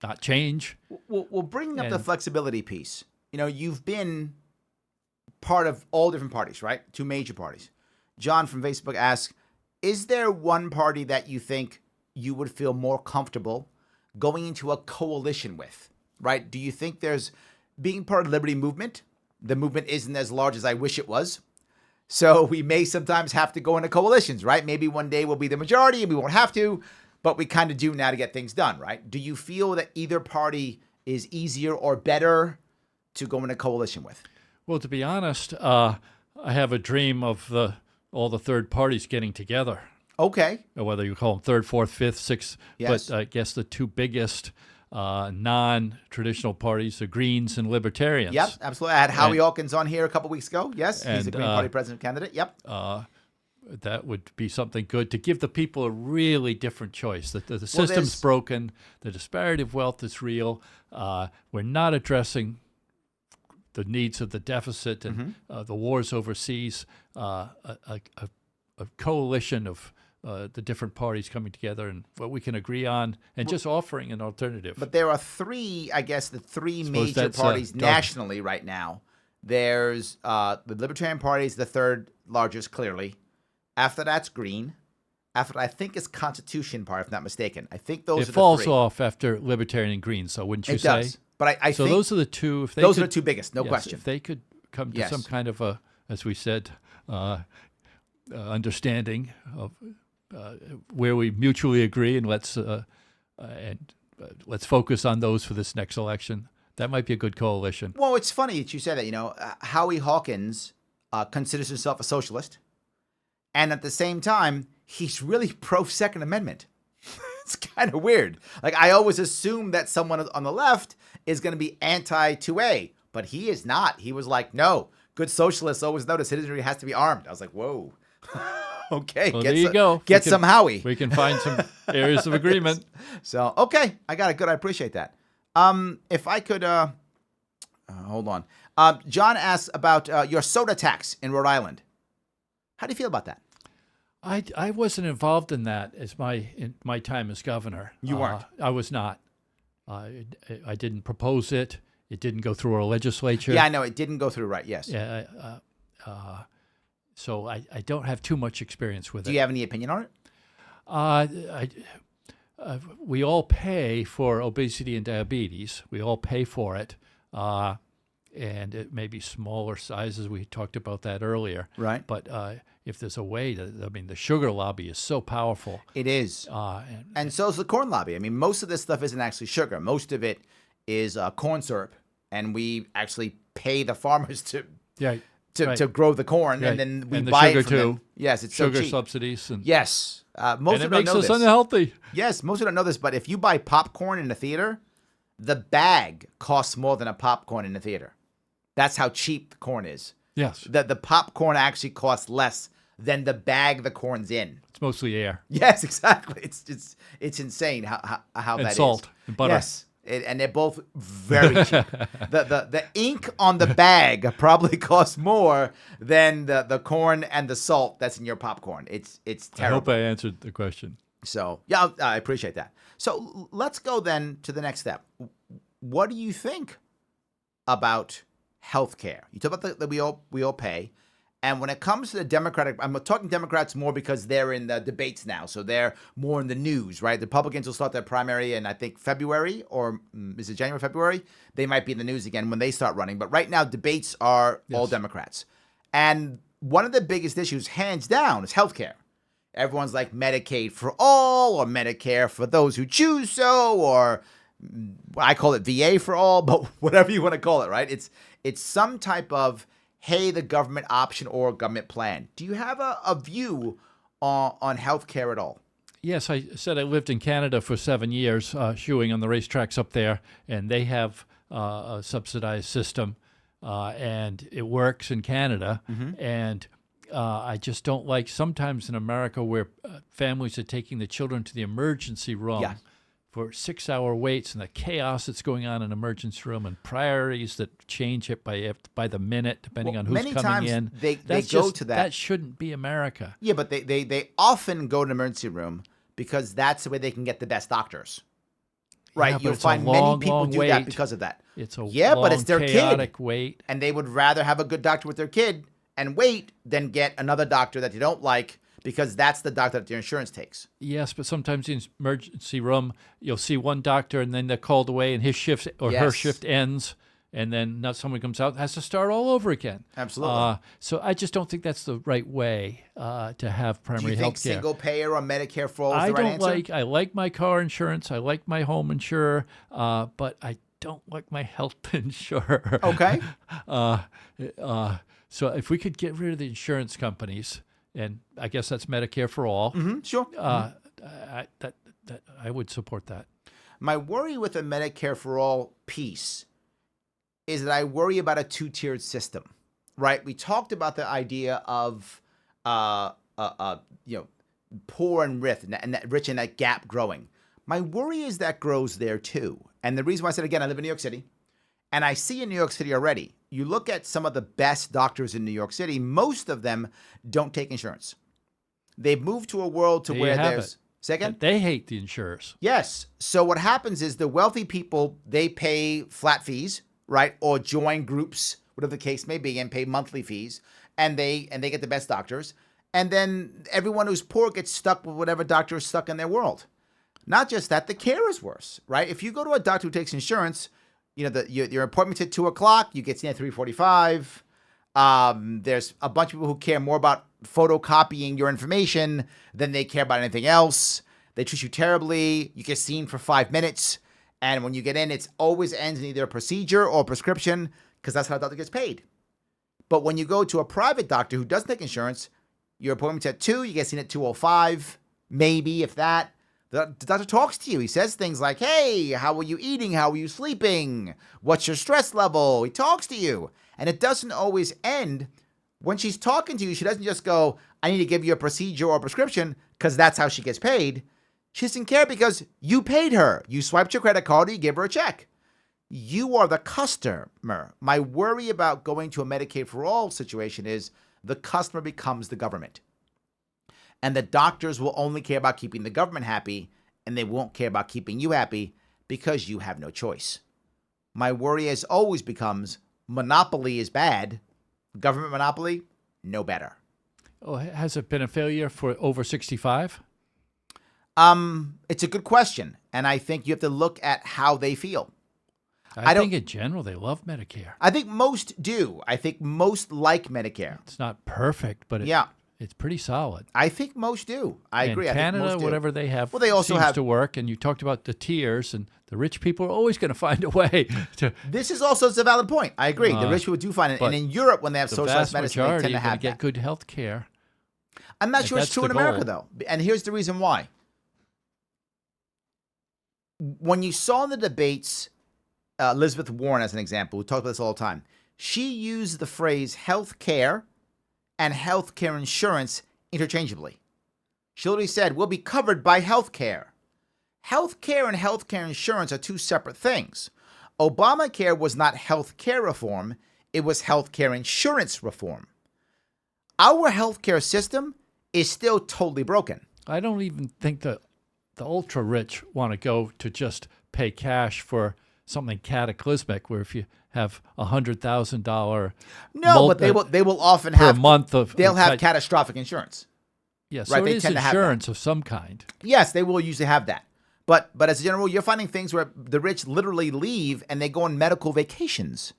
not change. Well, bringing up the flexibility piece, you've been part of all different parties, right? 2 major parties. John from Facebook asks, is there one party that you think you would feel more comfortable going into a coalition with, right? Do you think there's being part of the Liberty movement? The movement isn't as large as I wish it was. So we may sometimes have to go into coalitions, right? Maybe one day we'll be the majority and we won't have to, but we kind of do now to get things done, right? Do you feel that either party is easier or better to go in a coalition with? Well, to be honest, I have a dream of all the third parties getting together. Okay. Or whether you call them third, fourth, fifth, sixth. Yes. But I guess the 2 biggest non-traditional parties are Greens and Libertarians. Yep, absolutely. I had Howie Hawkins on here a couple weeks ago. Yes, he's a Green Party president candidate. Yep. That would be something good to give the people a really different choice. The system's broken. The disparity of wealth is real. We're not addressing the needs of the deficit and the wars overseas. A coalition of the different parties coming together and what we can agree on and just offering an alternative. But there are 3, I guess, the 3 major parties nationally right now. There's the Libertarian Party is the 3rd largest, clearly. After that's Green. After that, I think it's Constitution Party, if I'm not mistaken. I think those are the 3. It falls off after Libertarian and Green, so wouldn't you say? It does. But I think those are the 2. If those are the 2 biggest, no question. If they could come to some kind of a, as we said, understanding of where we mutually agree, and let's focus on those for this next election. That might be a good coalition. Well, it's funny that you said that. Howie Hawkins considers himself a socialist, and at the same time, he's really pro Second Amendment. It's kind of weird. Like, I always assume that someone on the left is going to be anti-2A, but he is not. He was like, no, good socialists always notice citizenry has to be armed. I was like, whoa. Okay. Well, there you go. Get some Howie. We can find some areas of agreement. So, okay. I got it. Good. I appreciate that. If I could, hold on. John asks about your soda tax in Rhode Island. How do you feel about that? I wasn't involved in that in my time as governor. You weren't? I was not. I didn't propose it. It didn't go through our legislature. Yeah, I know. It didn't go through, right. Yes. Yeah. So I don't have too much experience with it. Do you have any opinion on it? We all pay for obesity and diabetes. We all pay for it. And it may be smaller sizes. We talked about that earlier. Right. But if there's a way the sugar lobby is so powerful. It is. And so is the corn lobby. I mean, most of this stuff isn't actually sugar. Most of it is corn syrup. And we actually pay the farmers to grow the corn, and then we buy it from them. Yes, it's sugar so cheap. Subsidies. Yes. Most and of it don't makes know us this. unhealthy. Yes, most of don't know this, but if you buy popcorn in the theater, the bag costs more than a popcorn in the theater. That's how cheap the corn is. Yes. The popcorn actually costs less than the bag the corn's in. It's mostly air. Yes, exactly. It's insane how that is. And salt and butter. Yes. And they're both very cheap. The ink on the bag probably costs more than the corn and the salt that's in your popcorn. It's terrible. I hope I answered the question. So, yeah, I appreciate that. So let's go then to the next step. What do you think about healthcare? You talk about that we all pay, And when it comes to the Democratic, I'm talking Democrats more because they're in the debates now. So they're more in the news, right? The Republicans will start their primary in, I think, February, or is it January, February? They might be in the news again when they start running. But right now, debates are all Democrats. And one of the biggest issues, hands down, is healthcare. Everyone's like Medicaid for all, or Medicare for those who choose so, or I call it VA for all, but whatever you want to call it, right? It's some type of, hey, the government option or government plan. Do you have a view on healthcare at all? Yes, I said I lived in Canada for 7 years, shoeing on the racetracks up there, and they have a subsidized system, and it works in Canada. And I just don't like sometimes in America where families are taking the children to the emergency room for 6-hour waits, and the chaos that's going on in emergency room, and priorities that change it by the minute depending on who's many coming times in. They go to that. That shouldn't be America. Yeah, but they often go to the emergency room because that's the way they can get the best doctors. Right, but you'll it's find a long, many people long do wait. that because of that. It's a but it's their chaotic kid, wait, and they would rather have a good doctor with their kid and wait than get another doctor that they don't like because that's the doctor that their insurance takes. Yes, but sometimes in emergency room, you'll see one doctor and then they're called away and his shift or her shift ends, and then now someone comes out and has to start all over again. Absolutely. So I just don't think that's the right way to have primary health care. Do you think single payer or Medicare for all is the right answer? I like my car insurance. I like my home insurer, but I don't like my health insurer. Okay. So if we could get rid of the insurance companies, and I guess that's Medicare for all. Sure. I would support that. My worry with a Medicare for all piece is that I worry about a two-tiered system, right? We talked about the idea of, poor and rich, and that gap growing. My worry is that grows there too. And the reason why I said, again, I live in New York City, and I see in New York City already, you look at some of the best doctors in New York City, most of them don't take insurance. They've moved to a world to where there's... Second? They hate the insurers. Yes. So what happens is the wealthy people, they pay flat fees, right? Or join groups, whatever the case may be, and pay monthly fees, and they get the best doctors. And then everyone who's poor gets stuck with whatever doctor is stuck in their world. Not just that, the care is worse, right? If you go to a doctor who takes insurance, your appointment's at 2:00, you get seen at 3:45. There's a bunch of people who care more about photocopying your information than they care about anything else. They treat you terribly. You get seen for 5 minutes. And when you get in, it always ends in either a procedure or a prescription because that's how a doctor gets paid. But when you go to a private doctor who doesn't take insurance, your appointment's at 2, you get seen at 2:05, maybe, if that. The doctor talks to you. He says things like, hey, how are you eating? How are you sleeping? What's your stress level? He talks to you. And it doesn't always end. When she's talking to you, she doesn't just go, I need to give you a procedure or a prescription because that's how she gets paid. She doesn't care because you paid her. You swiped your credit card or you gave her a check. You are the customer. My worry about going to a Medicaid for all situation is the customer becomes the government. And the doctors will only care about keeping the government happy, and they won't care about keeping you happy because you have no choice. My worry as always becomes monopoly is bad. Government monopoly, no better. Oh, has it been a failure for over 65? It's a good question, and I think you have to look at how they feel. I think in general they love Medicare. I think most do. I think most like Medicare. It's not perfect, but it's pretty solid. I think most do. I agree. Canada, I think most do. whatever they have, they also seems to work. And you talked about the tiers, and the rich people are always going to find a way to. This is also a valid point. I agree. The rich people do find it, and in Europe, when they have socialized medicine, they tend to have get good health care. I'm not sure it's true in America, though, and here's the reason why. When you saw in the debates, Elizabeth Warren, as an example, who talked about this all the time, she used the phrase health care and health care insurance interchangeably. She literally said, we'll be covered by health care. Health care and health care insurance are two separate things. Obamacare was not health care reform. It was health care insurance reform. Our health care system is still totally broken. I don't even think the ultra-rich want to go to just pay cash for something cataclysmic, where if you have $100,000. No, but they will often per have month of. they'll have catastrophic insurance. Yeah, so right, it they is tend to have insurance of some kind. Yes, they will usually have that. But as a general rule, you're finding things where the rich literally leave and they go on medical vacations.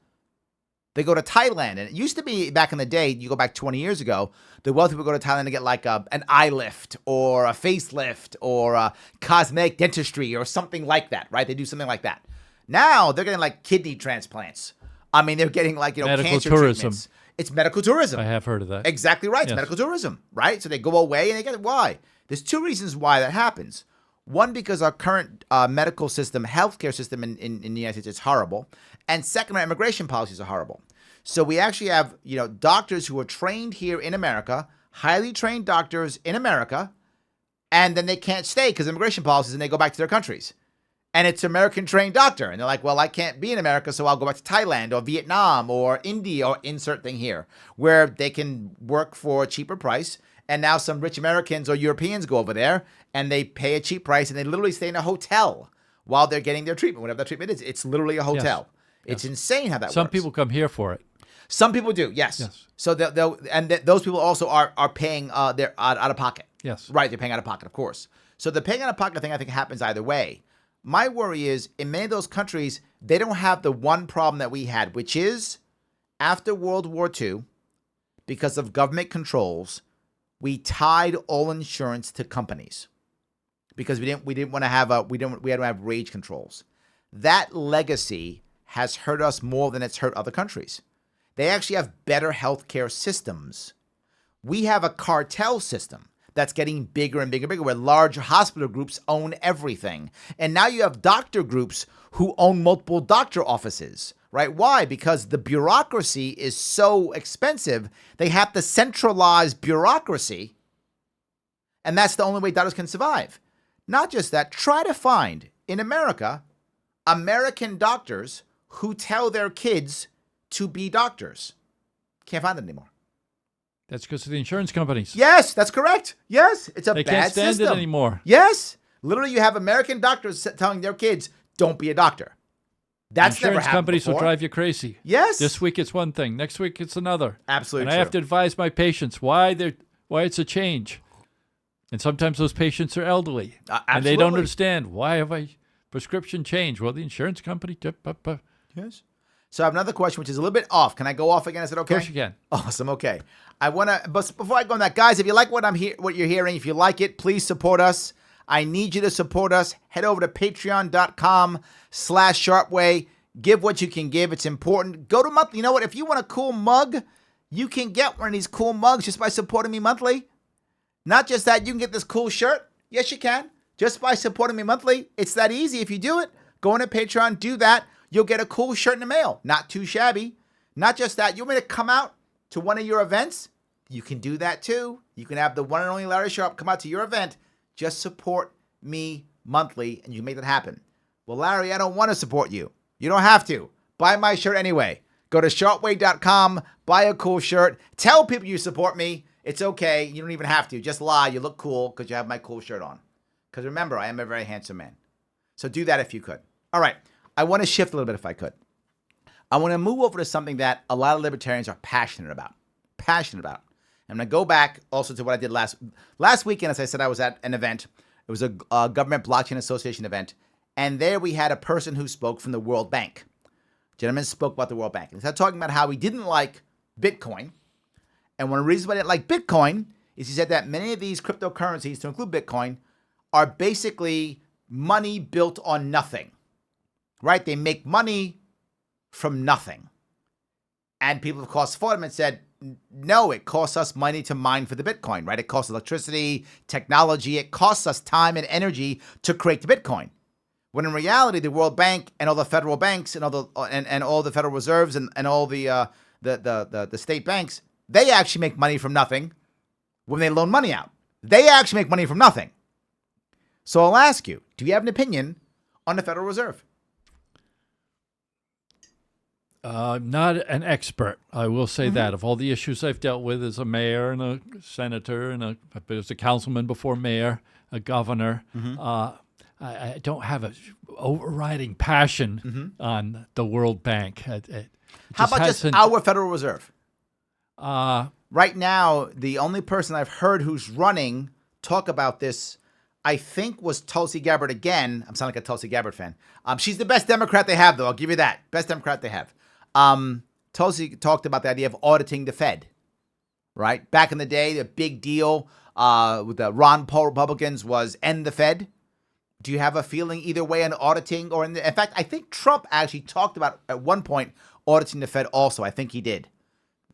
They go to Thailand. And it used to be back in the day, you go back 20 years ago, the wealthy would go to Thailand to get like an eye lift or a facelift or a cosmetic dentistry or something like that, right? They do something like that. Now they're getting like kidney transplants. I mean, they're getting like, medical cancer tourism. treatments. It's medical tourism. I have heard of that. Exactly right. It's Yes. medical tourism, right? So they go away and they get why? There's two reasons why that happens. One, because our current medical system, healthcare system in the United States is horrible. And second, our immigration policies are horrible. So we actually have, doctors who are trained here in America, highly trained doctors in America, and then they can't stay because of immigration policies and they go back to their countries. And it's an American trained doctor. And they're like, well, I can't be in America, so I'll go back to Thailand or Vietnam or India or insert thing here where they can work for a cheaper price. And now some rich Americans or Europeans go over there and they pay a cheap price and they literally stay in a hotel while they're getting their treatment, whatever that treatment is. It's literally a hotel. Yes. It's insane how that works. Some people come here for it. Some people do, yes. So those people also are paying their out of pocket. Yes. Right, they're paying out of pocket, of course. So the paying out of pocket thing, I think, happens either way. My worry is, in many of those countries, they don't have the one problem that we had, which is, after World War II, because of government controls, we tied all insurance to companies because we didn't want to have we had to have wage controls. That legacy has hurt us more than it's hurt other countries. They actually have better healthcare systems. We have a cartel system that's getting bigger and bigger and bigger, where large hospital groups own everything. And now you have doctor groups who own multiple doctor offices, right? Why? Because the bureaucracy is so expensive, they have to centralize bureaucracy, and that's the only way doctors can survive. Not just that, try to find, in America, American doctors who tell their kids to be doctors. Can't find them anymore. That's because of the insurance companies. Yes, that's correct. Yes, it's a they bad can't stand system. it anymore. Yes, literally, you have American doctors telling their kids, "Don't be a doctor." That's insurance never happened companies before. will drive you crazy. Yes, This week it's one thing, next week it's another. Absolutely and true. I have to advise my patients why it's a change. And sometimes those patients are elderly, and they don't understand why have I prescription changed. Well, the insurance company. Yes. So I have another question, which is a little bit off. Can I go off again? Is it okay? Of course you can. Awesome. Okay. But before I go on that, guys, if you like what you're hearing, if you like it, please support us. I need you to support us. Head over to patreon.com/Sharpeway. Give what you can give. It's important. Go to monthly. You know what? If you want a cool mug, you can get one of these cool mugs just by supporting me monthly. Not just that, you can get this cool shirt. Yes, you can. Just by supporting me monthly. It's that easy. If you do it, go on to Patreon, do that. You'll get a cool shirt in the mail. Not too shabby. Not just that. You want me to come out to one of your events? You can do that too. You can have the one and only Larry Sharpe come out to your event. Just support me monthly and you can make that happen. Well, Larry, I don't want to support you. You don't have to. Buy my shirt anyway. Go to sharpeway.com, buy a cool shirt. Tell people you support me. It's okay. You don't even have to. Just lie. You look cool because you have my cool shirt on. Because remember, I am a very handsome man. So do that if you could. All right. I want to shift a little bit if I could. I want to move over to something that a lot of libertarians are passionate about. I'm going to go back also to what I did last weekend. As I said, I was at an event. It was a Government Blockchain Association event. And there we had a person who spoke from the World Bank. Gentleman spoke about the World Bank. He started talking about how he didn't like Bitcoin. And one of the reasons why he didn't like Bitcoin is he said that many of these cryptocurrencies, to include Bitcoin, are basically money built on nothing. Right? They make money from nothing. And people, of course, fought him and said, no, it costs us money to mine for the Bitcoin, right? It costs electricity, technology. It costs us time and energy to create the Bitcoin. When in reality, the World Bank and all the federal banks and all the Federal Reserves and all the state banks, they actually make money from nothing when they loan money out. They actually make money from nothing. So I'll ask you, do you have an opinion on the Federal Reserve? I'm not an expert. I will say that. Of all the issues I've dealt with as a mayor and a senator and as a councilman before mayor, a governor, I don't have a overriding passion on the World Bank. How about just our Federal Reserve? Uh, Right now, the only person I've heard who's running talk about this, I think, was Tulsi Gabbard again. I'm sounding like a Tulsi Gabbard fan. She's the best Democrat they have, though. I'll give you that. Best Democrat they have. Tulsi talked about the idea of auditing the Fed, right? Back in the day, the big deal with the Ron Paul Republicans was end the Fed. Do you have a feeling either way on auditing? In fact, I think Trump actually talked about, at one point, auditing the Fed also. I think he did.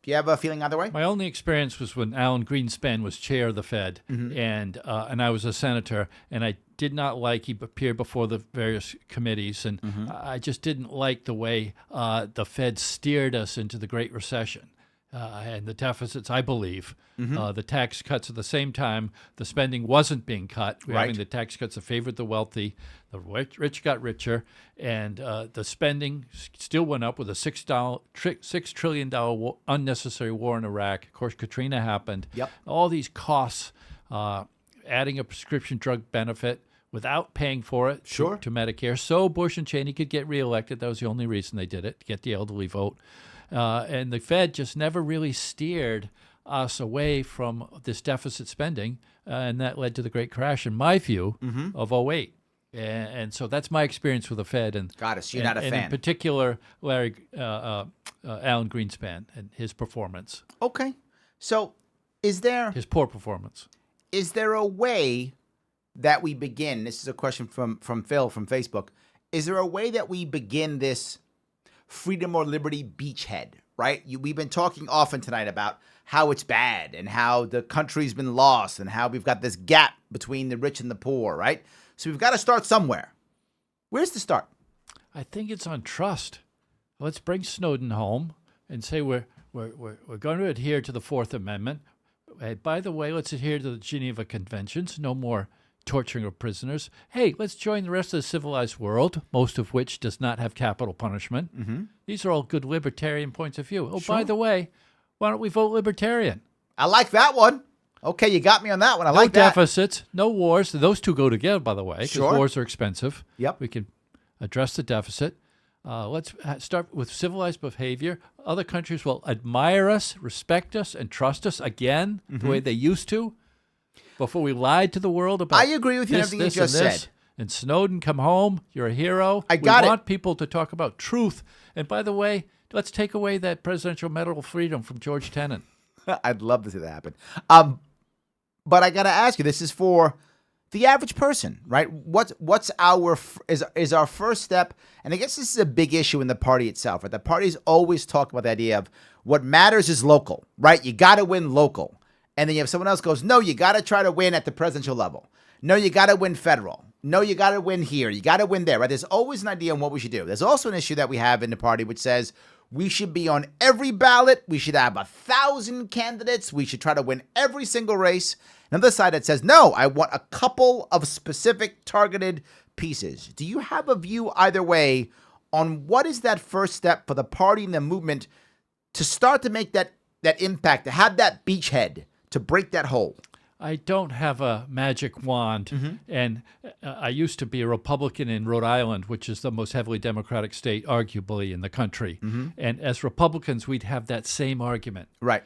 Do you have a feeling either way? My only experience was when Alan Greenspan was chair of the Fed, and I was a senator, and I did not like, he appeared before the various committees, and I just didn't like the way the Fed steered us into the Great Recession. And the deficits, I believe, the tax cuts at the same time, the spending wasn't being cut. We're having the tax cuts that favored the wealthy, the rich got richer, and the spending still went up with a $6 trillion unnecessary war in Iraq. Of course, Katrina happened. Yep. All these costs, adding a prescription drug benefit without paying for it to Medicare, so Bush and Cheney could get reelected. That was the only reason they did it, to get the elderly vote. And the Fed just never really steered us away from this deficit spending, and that led to the great crash, in my view, of '08. And so that's my experience with the Fed. And got it. So you're not a fan. And in particular, Alan Greenspan and his performance. Okay. So is there... His poor performance. Is there a way that we begin... This is a question from Phil from Facebook. Is there a way that we begin this freedom or liberty beachhead, right? We've been talking often tonight about how it's bad and how the country's been lost and how we've got this gap between the rich and the poor, right? So we've got to start somewhere. Where's the start? I think it's on trust. Let's bring Snowden home and say we're going to adhere to the Fourth Amendment. Hey, by the way, let's adhere to the Geneva Conventions. No more torturing of prisoners. Hey, let's join the rest of the civilized world, most of which does not have capital punishment. These are all good libertarian points of view. Oh, by the way, why don't we vote libertarian? I like that one. Okay, you got me on that one. I like that. No deficits, no wars. Those two go together, by the way, because wars are expensive. Yep. We can address the deficit. Let's start with civilized behavior. Other countries will admire us, respect us, and trust us again the way they used to before we lied to the world about I agree with you on everything you just said. And Snowden, come home. You're a hero. We want people to talk about truth. And by the way, let's take away that Presidential Medal of Freedom from George Tenet. I'd love to see that happen. But I got to ask you, this is for the average person, right? What's our first step? And I guess this is a big issue in the party itself, right? The parties always talk about the idea of what matters is local, right? You got to win local. And then you have someone else goes, no, you got to try to win at the presidential level. No, you got to win federal. No, you got to win here. You got to win there, right? There's always an idea on what we should do. There's also an issue that we have in the party which says we should be on every ballot. We should have 1,000 candidates. We should try to win every single race. Another side that says, no, I want a couple of specific targeted pieces. Do you have a view either way on what is that first step for the party and the movement to start to make that impact, to have that beachhead, to break that hole? I don't have a magic wand, and I used to be a Republican in Rhode Island, which is the most heavily Democratic state, arguably, in the country. And as Republicans, we'd have that same argument. Right.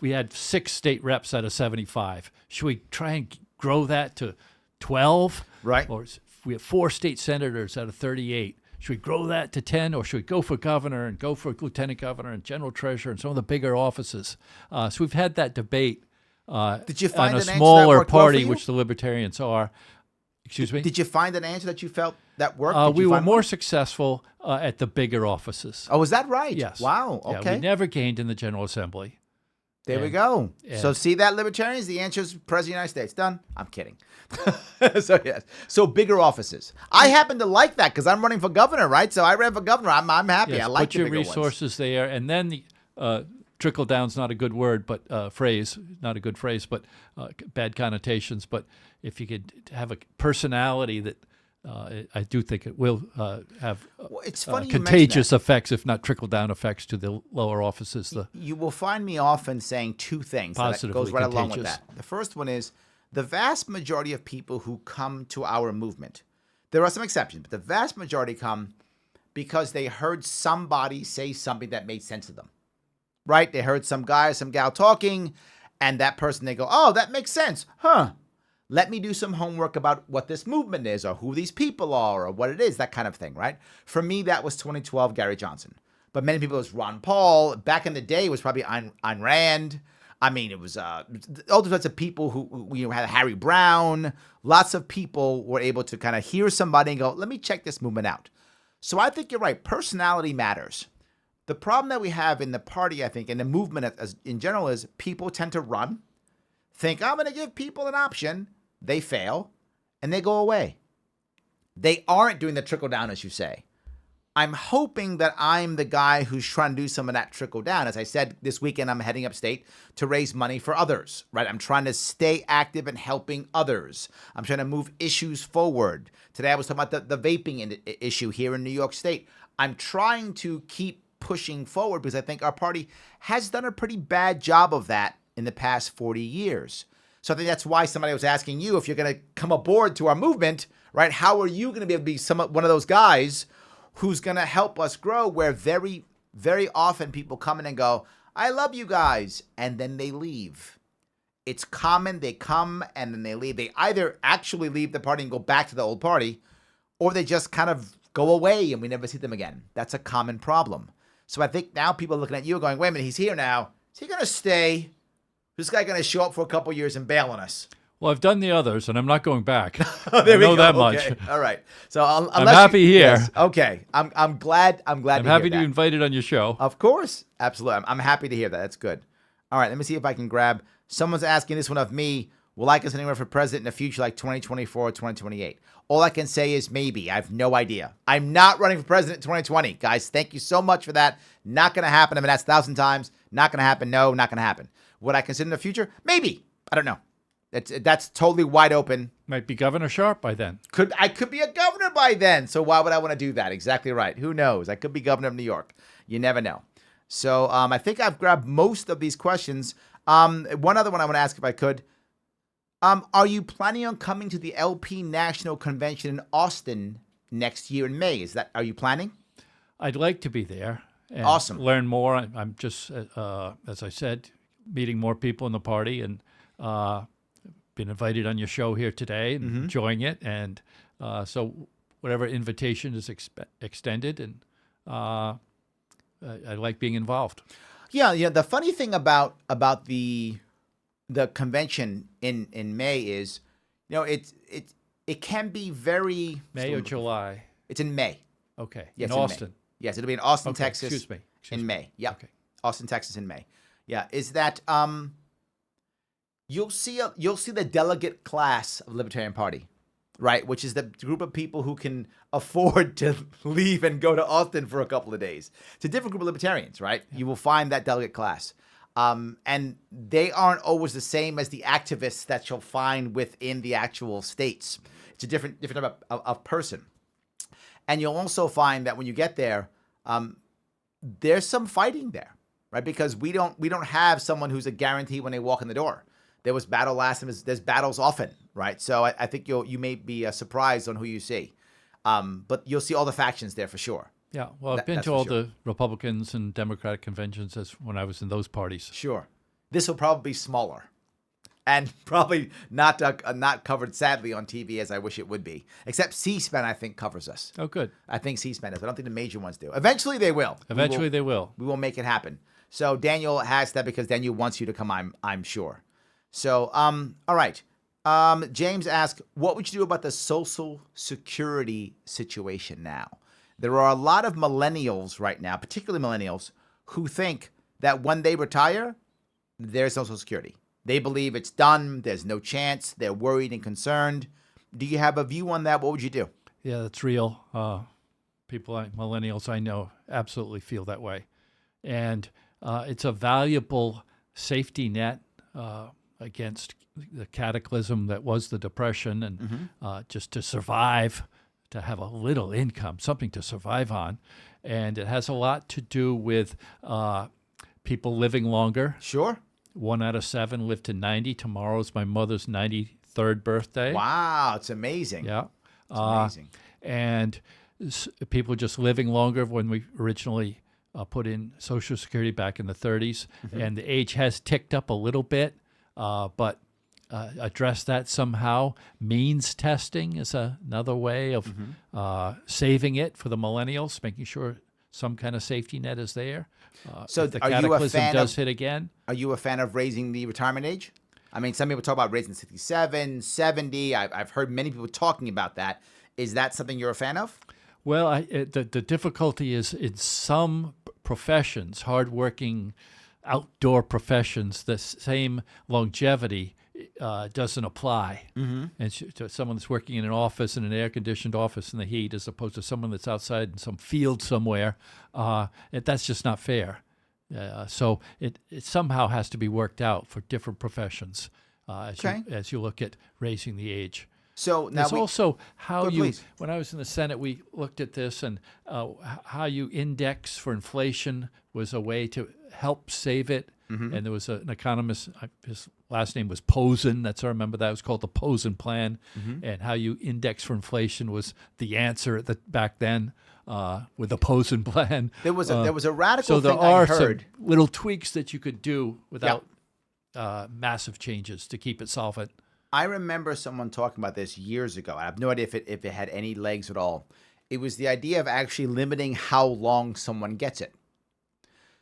We had 6 state reps out of 75. Should we try and grow that to 12? Right. Or we have 4 state senators out of 38. Should we grow that to 10, or should we go for governor and go for lieutenant governor and general treasurer and some of the bigger offices? So we've had that debate. Did you find on a an answer that smaller worked well for party, you? which the Libertarians are? Excuse me? Did you find an answer that you felt that worked? We were more successful at the bigger offices. Oh, is that right? Yes. Wow. Yeah, Okay. we never gained in the General Assembly. There we go. So see that, Libertarians? The answer is President of the United States. Done. I'm kidding. So yes. So bigger offices. I happen to like that because I'm running for governor, right? So I ran for governor. I'm happy. Yes, I like put the your bigger resources there, and then the trickle down's not a good word, but phrase, not a good phrase, but bad connotations. But if you could have a personality that I do think it will have it's funny you contagious effects, if not trickle down effects, to the lower offices. You will find me often saying 2 things that goes right along with that. The first one is the vast majority of people who come to our movement There are some exceptions, but the vast majority come because they heard somebody say something that made sense to them, right? They heard some guy or some gal talking, and that person, they go, oh, that makes sense. Huh. Let me do some homework about what this movement is or who these people are or what it is, that kind of thing, right? For me, that was 2012 Gary Johnson. But many people, it was Ron Paul. Back in the day, it was probably Ayn Rand. I mean, it was all sorts of people who had Harry Brown. Lots of people were able to kind of hear somebody and go, let me check this movement out. So I think you're right. Personality matters. The problem that we have in the party, I think, and the movement as in general is people tend to run, think, I'm going to give people an option. They fail, and they go away. They aren't doing the trickle down, as you say. I'm hoping that I'm the guy who's trying to do some of that trickle down. As I said, this weekend, I'm heading upstate to raise money for others, right? I'm trying to stay active and helping others. I'm trying to move issues forward. Today, I was talking about the vaping issue here in New York State. I'm trying to keep pushing forward because I think our party has done a pretty bad job of that in the past 40 years. So I think that's why somebody was asking you if you're going to come aboard to our movement, right? How are you going to be able to be one of those guys who's going to help us grow, where very, very often people come in and go, I love you guys, and then they leave. It's common. They come and then they leave. They either actually leave the party and go back to the old party, or they just kind of go away and we never see them again. That's a common problem. So I think now people are looking at you going, wait a minute, he's here now. Is he going to stay? This guy going to show up for a couple years and bail on us? Well, I've done the others, and I'm not going back. I know that much. All right. So I'm happy here. Yes, okay. I'm glad. I'm happy to be invited on your show. Of course, absolutely. I'm happy to hear that. That's good. All right. Let me see if I can grab. Someone's asking this one of me. Will I consider running for president in the future, like 2024 or 2028? All I can say is maybe. I have no idea. I'm not running for president in 2020, guys. Thank you so much for that. Not going to happen. I mean, that's 1,000 times. Not going to happen. No, not going to happen. Would I consider in the future? Maybe. I don't know. That's totally wide open. Might be Governor Sharpe by then. I could be a governor by then. So why would I want to do that? Exactly right. Who knows? I could be governor of New York. You never know. So I think I've grabbed most of these questions. One other one I want to ask if I could. Are you planning on coming to the LP National Convention in Austin next year in May? Are you planning? I'd like to be there. And awesome. Learn more. I'm just, as I said, meeting more people in the party, and been invited on your show here today and enjoying it. And so whatever invitation is extended, and I like being involved. Yeah. The funny thing about the convention in May is, it can be very May or July. It's in May. Okay. Yes, in Austin. May. Yes, it'll be in Austin, okay. Texas. Excuse me. In May. Yeah. Okay. Austin, Texas in May. Yeah. Is that you'll see the delegate class of the Libertarian Party, right? Which is the group of people who can afford to leave and go to Austin for a couple of days. It's a different group of libertarians, right? Yeah. You will find that delegate class. And they aren't always the same as the activists that you'll find within the actual states. It's a different type of person. And you'll also find that when you get there, there's some fighting there, right? Because we don't have someone who's a guarantee when they walk in the door. There was battle last time. There's battles often, right? So I think you may be surprised on who you see, but you'll see all the factions there for sure. Yeah, well, I've been to all the Republicans and Democratic conventions as when I was in those parties. Sure, this will probably be smaller, and probably not covered sadly on TV as I wish it would be. Except C-SPAN, I think, covers us. Oh, good. I think C-SPAN does. I don't think the major ones do. Eventually, they will. They will. We will make it happen. So Daniel has that because Daniel wants you to come. I'm sure. So, all right. James asked, what would you do about the Social Security situation now? There are a lot of millennials right now, particularly millennials, who think that when they retire, there's Social Security. They believe it's done. There's no chance. They're worried and concerned. Do you have a view on that? What would you do? Yeah, that's real. Millennials I know absolutely feel that way. And it's a valuable safety net against the cataclysm that was the Depression, and just to survive, to have a little income, something to survive on. And it has a lot to do with people living longer. Sure. 1 out of 7 live to 90. Tomorrow's my mother's 93rd birthday. Wow, it's amazing. Yeah. amazing. And people just living longer. When we originally put in Social Security back in the 30s, and the age has ticked up a little bit, but address that somehow. Means testing is another way of saving it for the millennials, making sure some kind of safety net is there. So if the are you a cataclysm fan does of, hit again. Are you a fan of raising the retirement age? I mean, some people talk about raising 67, 70. I've heard many people talking about that. Is that something you're a fan of? Well, the difficulty is in some professions, hardworking outdoor professions, the same longevity doesn't apply. And to someone that's working in an office, in an air-conditioned office in the heat, as opposed to someone that's outside in some field somewhere, that's just not fair. So it somehow has to be worked out for different professions as you look at raising the age. So now There's also how you, please. when I was in the Senate, we looked at this, and how you index for inflation was a way to help save it. And there was an economist, his last name was Posen, that's I remember that, it was called the Posen Plan. And how you index for inflation was the answer back then with the Posen Plan. there was a radical So there thing are I heard. some little tweaks that you could do without massive changes to keep it solvent. I remember someone talking about this years ago. I have no idea if it had any legs at all. It was the idea of actually limiting how long someone gets it,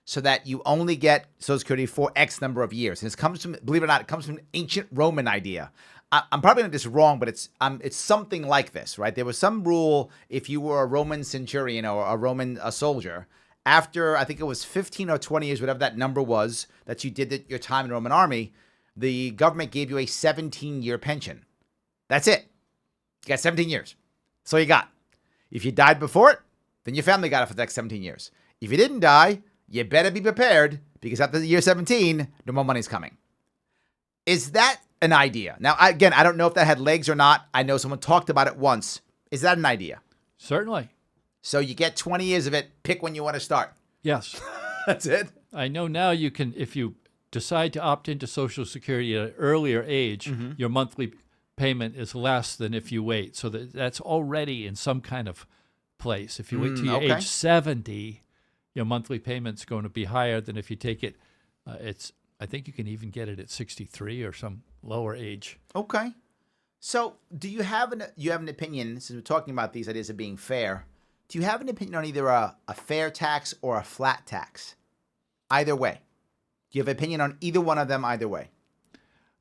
so that you only get Social Security for X number of years. And it comes from, believe it or not, it comes from an ancient Roman idea. I'm probably getting this wrong, but it's something like this, right? There was some rule if you were a Roman centurion or a Roman soldier, after I think it was 15 or 20 years, whatever that number was, that you did your time in the Roman army, the government gave you a 17-year pension. That's it. You got 17 years. That's all you got. If you died before it, then your family got it for the next 17 years. If you didn't die, you better be prepared, because after the year 17, no more money's coming. Is that an idea? Now, again, I don't know if that had legs or not. I know someone talked about it once. Is that an idea? Certainly. So you get 20 years of it. Pick when you want to start. Yes. That's it. I know now you can, if you decide to opt into Social Security at an earlier age, your monthly payment is less than if you wait. So that's already in some kind of place. If you wait till you're age 70, your monthly payment's going to be higher than if you take it. I think you can even get it at 63 or some lower age. Okay. So do you have an opinion, since we're talking about these ideas of being fair, do you have an opinion on either a fair tax or a flat tax? Either way. Do you have an opinion on either one of them either way?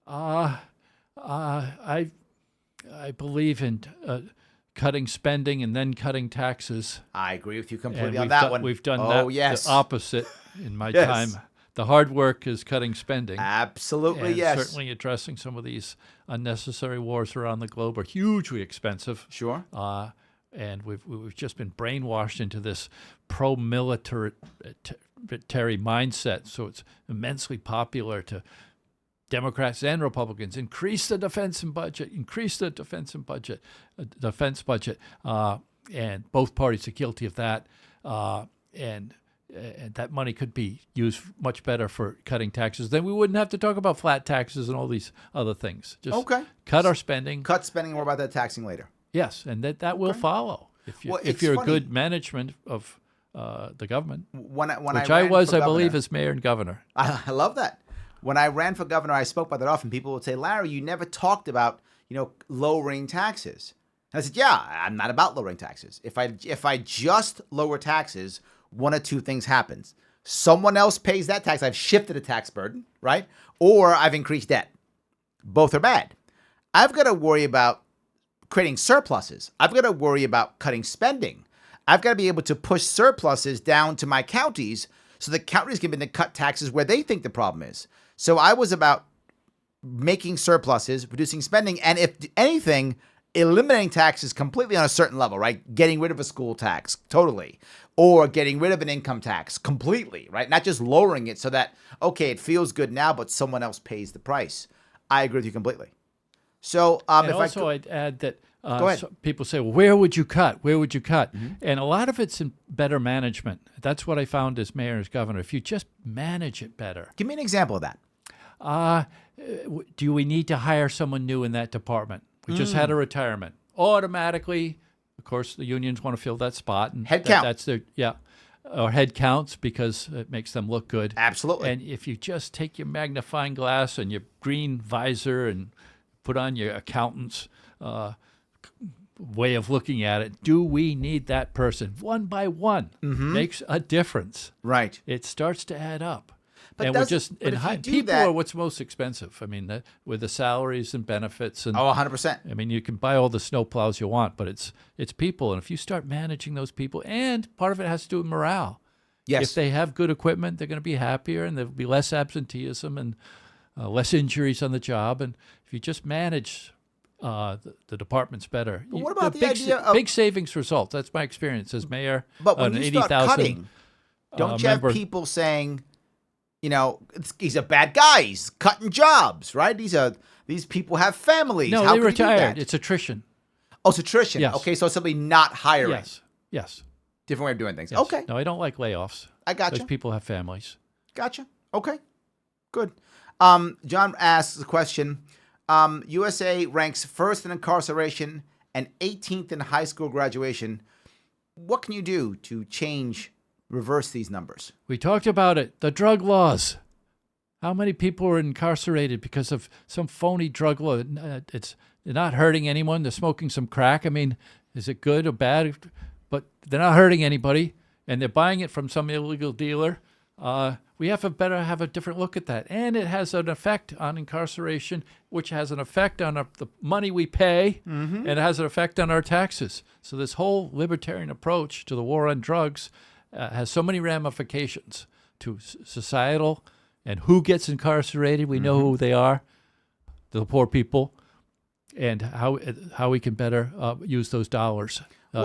I believe in cutting spending and then cutting taxes. I agree with you completely And on that one. We've done yes. the opposite in my Yes. time. The hard work is cutting spending. Absolutely, And yes. certainly addressing some of these unnecessary wars around the globe are hugely expensive. Sure. And we've just been brainwashed into this pro-military mindset. So it's immensely popular to Democrats and Republicans. Increase the defense budget. And both parties are guilty of that. And that money could be used much better for cutting taxes. Then we wouldn't have to talk about flat taxes and all these other things. Just cut our spending. Cut spending, more about that taxing later. Yes, and that will follow if you're a good management of the government, which I believe, as mayor and governor. I love that. When I ran for governor, I spoke about that often. People would say, Larry, you never talked about, lowering taxes. And I said, yeah, I'm not about lowering taxes. If I just lower taxes, one of two things happens. Someone else pays that tax. I've shifted a tax burden, right? Or I've increased debt. Both are bad. I've got to worry about creating surpluses. I've got to worry about cutting spending. I've got to be able to push surpluses down to my counties so the counties can begin to cut taxes where they think the problem is. So I was about making surpluses, reducing spending, and if anything, eliminating taxes completely on a certain level, right? Getting rid of a school tax, totally. Or getting rid of an income tax completely, right? Not just lowering it so that, okay, it feels good now, but someone else pays the price. I agree with you completely. So I'd add that go ahead. So people say, well, where would you cut? Where would you cut? And a lot of it's in better management. That's what I found as mayor and as governor. If you just manage it better. Give me an example of that. Do we need to hire someone new in that department? We just had a retirement. automatically, of course, the unions want to fill that spot. And Head count. That's their, or head counts because it makes them look good. Absolutely. And if you just take your magnifying glass and your green visor and put on your accountant's way of looking at it, do we need that person? One by one makes a difference. Right. It starts to add up. But And does- we're just but if you and do people that- are what's most expensive. I mean, with the salaries and benefits, and 100%. I mean, you can buy all the snowplows you want, but it's people. And if you start managing those people, and part of it has to do with morale. Yes. If they have good equipment, they're going to be happier, and there'll be less absenteeism and less injuries on the job. And if you just manage the departments better, But what about the big, idea of- big savings results? That's my experience as mayor. But when an you start 80,000 cutting, don't you have member- people saying, he's a bad guy. He's cutting jobs, right? These people have families. No, How they could you do retired. that? It's attrition. Oh, it's attrition. Yes. Okay, so it's simply not hiring. Yes. Different way of doing things. Yes. Okay, No, I don't like layoffs. I gotcha. Those people have families. Gotcha. Okay, good. John asks the question, USA ranks first in incarceration and 18th in high school graduation. What can you do to reverse these numbers? We talked about it. The drug laws. How many people are incarcerated because of some phony drug law? They're not hurting anyone. They're smoking some crack. I mean, is it good or bad? But they're not hurting anybody, and they're buying it from some illegal dealer. We have to better have a different look at that. And it has an effect on incarceration, which has an effect on the money we pay, and it has an effect on our taxes. So this whole libertarian approach to the war on drugs has so many ramifications to societal and who gets incarcerated. We know who they are, the poor people, and how we can better use those dollars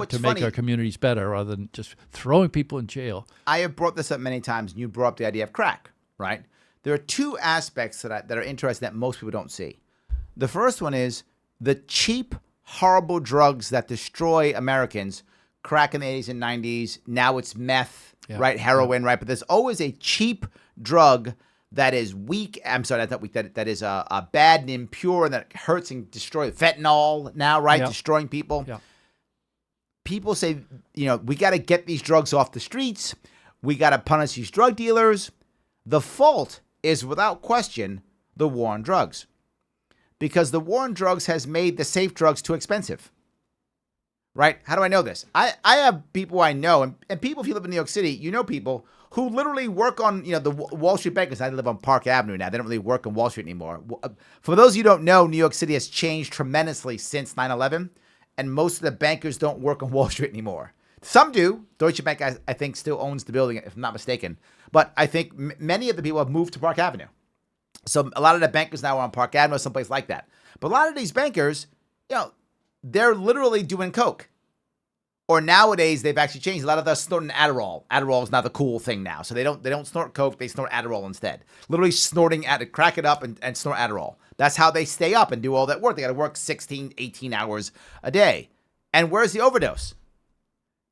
to make our communities better rather than just throwing people in jail. I have brought this up many times, and you brought up the idea of crack, right? There are two aspects that are interesting that most people don't see. The first one is the cheap, horrible drugs that destroy Americans. Crack in the 80s and 90s. Now it's meth, right? Heroin, right? But there's always a cheap drug that is weak. I'm sorry, that's not weak. That is bad and impure and that hurts and destroys. Fentanyl now, right? Destroying people. Yeah. People say, we got to get these drugs off the streets. We got to punish these drug dealers. The fault is, without question, the war on drugs. Because the war on drugs has made the safe drugs too expensive. Right? How do I know this? I have people I know, and people, if you live in New York City, you know people who literally work on, the Wall Street bankers. I live on Park Avenue now. They don't really work on Wall Street anymore. For those of you who don't know, New York City has changed tremendously since 9/11. And most of the bankers don't work on Wall Street anymore. Some do. Deutsche Bank, I think, still owns the building, if I'm not mistaken. But I think many of the people have moved to Park Avenue. So a lot of the bankers now are on Park Avenue, someplace like that. But a lot of these bankers, they're literally doing coke. Or nowadays, they've actually changed. A lot of them are snorting Adderall. Adderall is not the cool thing now. So they don't snort coke. They snort Adderall instead. Literally snorting, crack it up and snort Adderall. That's how they stay up and do all that work. They got to work 16, 18 hours a day. And where's the overdose?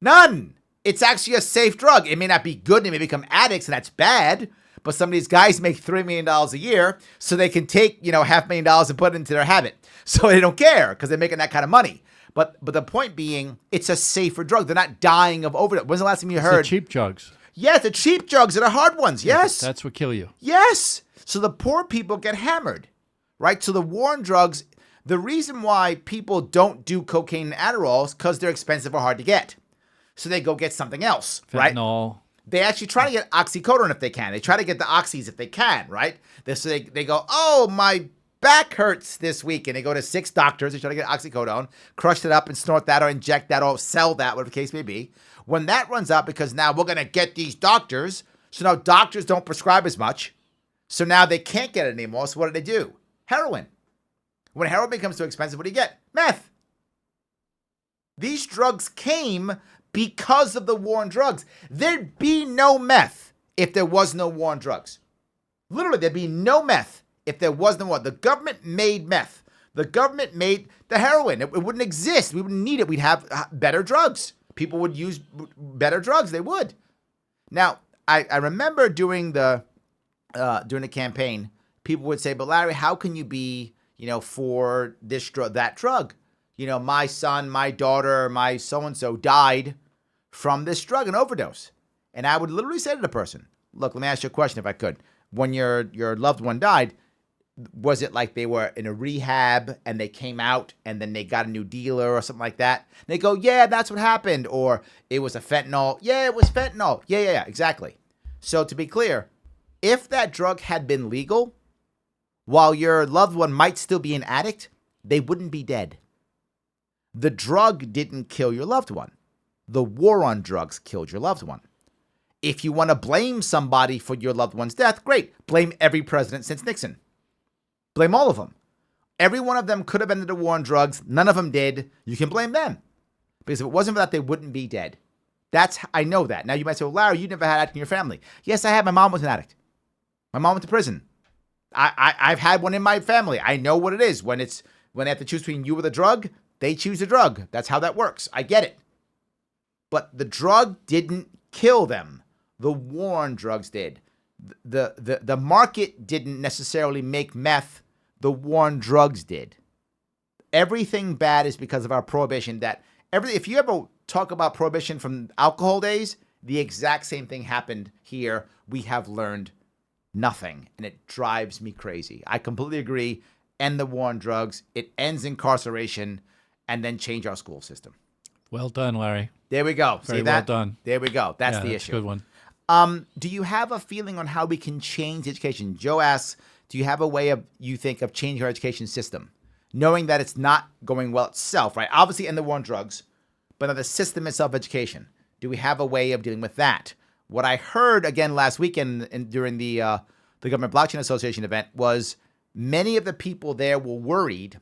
None. It's actually a safe drug. It may not be good. They may become addicts, and that's bad. But some of these guys make $3 million a year, so they can take, $500,000 and put it into their habit. So they don't care because they're making that kind of money. But the point being, it's a safer drug. They're not dying of overdose. When's the last time you heard? The cheap drugs. Yes, the cheap drugs are the hard ones. Yes. That's what kill you. Yes. So the poor people get hammered, right? So the war on drugs, the reason why people don't do cocaine and Adderall is because they're expensive or hard to get. So they go get something else, right? Fentanyl. They actually try to get oxycodone if they can. They try to get the oxys if they can, right? They go, oh, my back hurts this week. And they go to 6 doctors. They try to get oxycodone, crush it up and snort that or inject that or sell that, whatever the case may be. When that runs out, because now we're going to get these doctors. So now doctors don't prescribe as much. So now they can't get it anymore. So what do? Heroin. When heroin becomes too expensive, what do you get? Meth. These drugs came because of the war on drugs. There'd be no meth if there was no war on drugs. Literally, there'd be no meth if there was no war. The government made meth. The government made the heroin. It wouldn't exist. We wouldn't need it. We'd have better drugs. People would use better drugs. They would. Now, I remember during the campaign, people would say, but Larry, how can you be, for this drug, that drug? my son, my daughter, my so-and-so died from this drug, an overdose. And I would literally say to the person, look, let me ask you a question if I could. When your loved one died, was it like they were in a rehab and they came out and then they got a new dealer or something like that? And they go, yeah, that's what happened. Or it was a fentanyl. Yeah, it was fentanyl. Yeah, exactly. So to be clear, if that drug had been legal, while your loved one might still be an addict, they wouldn't be dead. The drug didn't kill your loved one. The war on drugs killed your loved one. If you want to blame somebody for your loved one's death, great. Blame every president since Nixon. Blame all of them. Every one of them could have ended the war on drugs. None of them did. You can blame them. Because if it wasn't for that, they wouldn't be dead. I know that. Now you might say, well, Larry, you never had addict in your family. Yes, I had. My mom was an addict. My mom went to prison. I've had one in my family. I know what it is. When they have to choose between you or the drug, they choose the drug. That's how that works. I get it. But the drug didn't kill them. The war on drugs did. The market didn't necessarily make meth. The war on drugs did. Everything bad is because of our prohibition. If you ever talk about prohibition from alcohol days, the exact same thing happened here. We have learned nothing, and it drives me crazy. I completely agree. End the war on drugs. It ends incarceration, and then change our school system. Well done, Larry. There we go. Very See that? well done. There we go. That's the issue. Good one. Do you have a feeling on how we can change education? Joe asks, do you have a way you think of changing our education system? Knowing that it's not going well itself, right? Obviously, end the war on drugs, but the system itself, education. Do we have a way of dealing with that? What I heard, again, last weekend during the Government Blockchain Association event was many of the people there were worried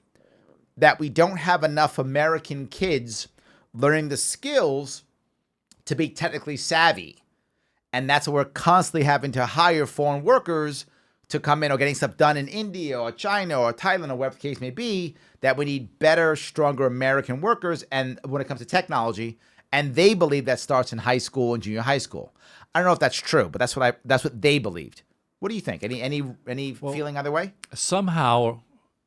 that we don't have enough American kids learning the skills to be technically savvy. And that's why we're constantly having to hire foreign workers to come in or getting stuff done in India or China or Thailand or whatever the case may be, that we need better, stronger American workers. And when it comes to technology, and they believe that starts in high school and junior high school. I don't know if that's true, but that's what they believed. What do you think? Any feeling either way? Somehow,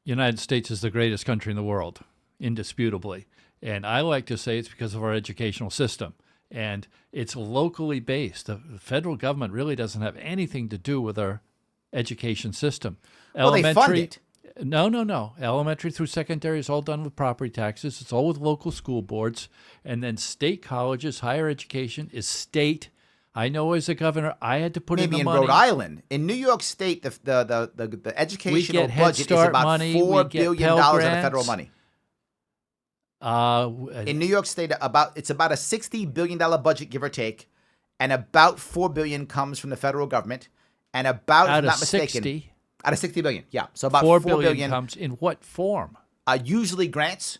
United States is the greatest country in the world, indisputably. And I like to say it's because of our educational system. And it's locally based. The federal government really doesn't have anything to do with our education system. Well, they fund it. No. Elementary through secondary is all done with property taxes. It's all with local school boards. And then state colleges, higher education is state. I know as a governor, I had to put in the money. Maybe in Rhode Island. In New York State, the educational budget is about $4 billion of the federal money. In New York State, it's about a $60 billion budget, give or take, and about $4 billion comes from the federal government, and about, if I'm not mistaken, out of $60 billion, yeah. So about $4 billion comes in what form? Usually grants,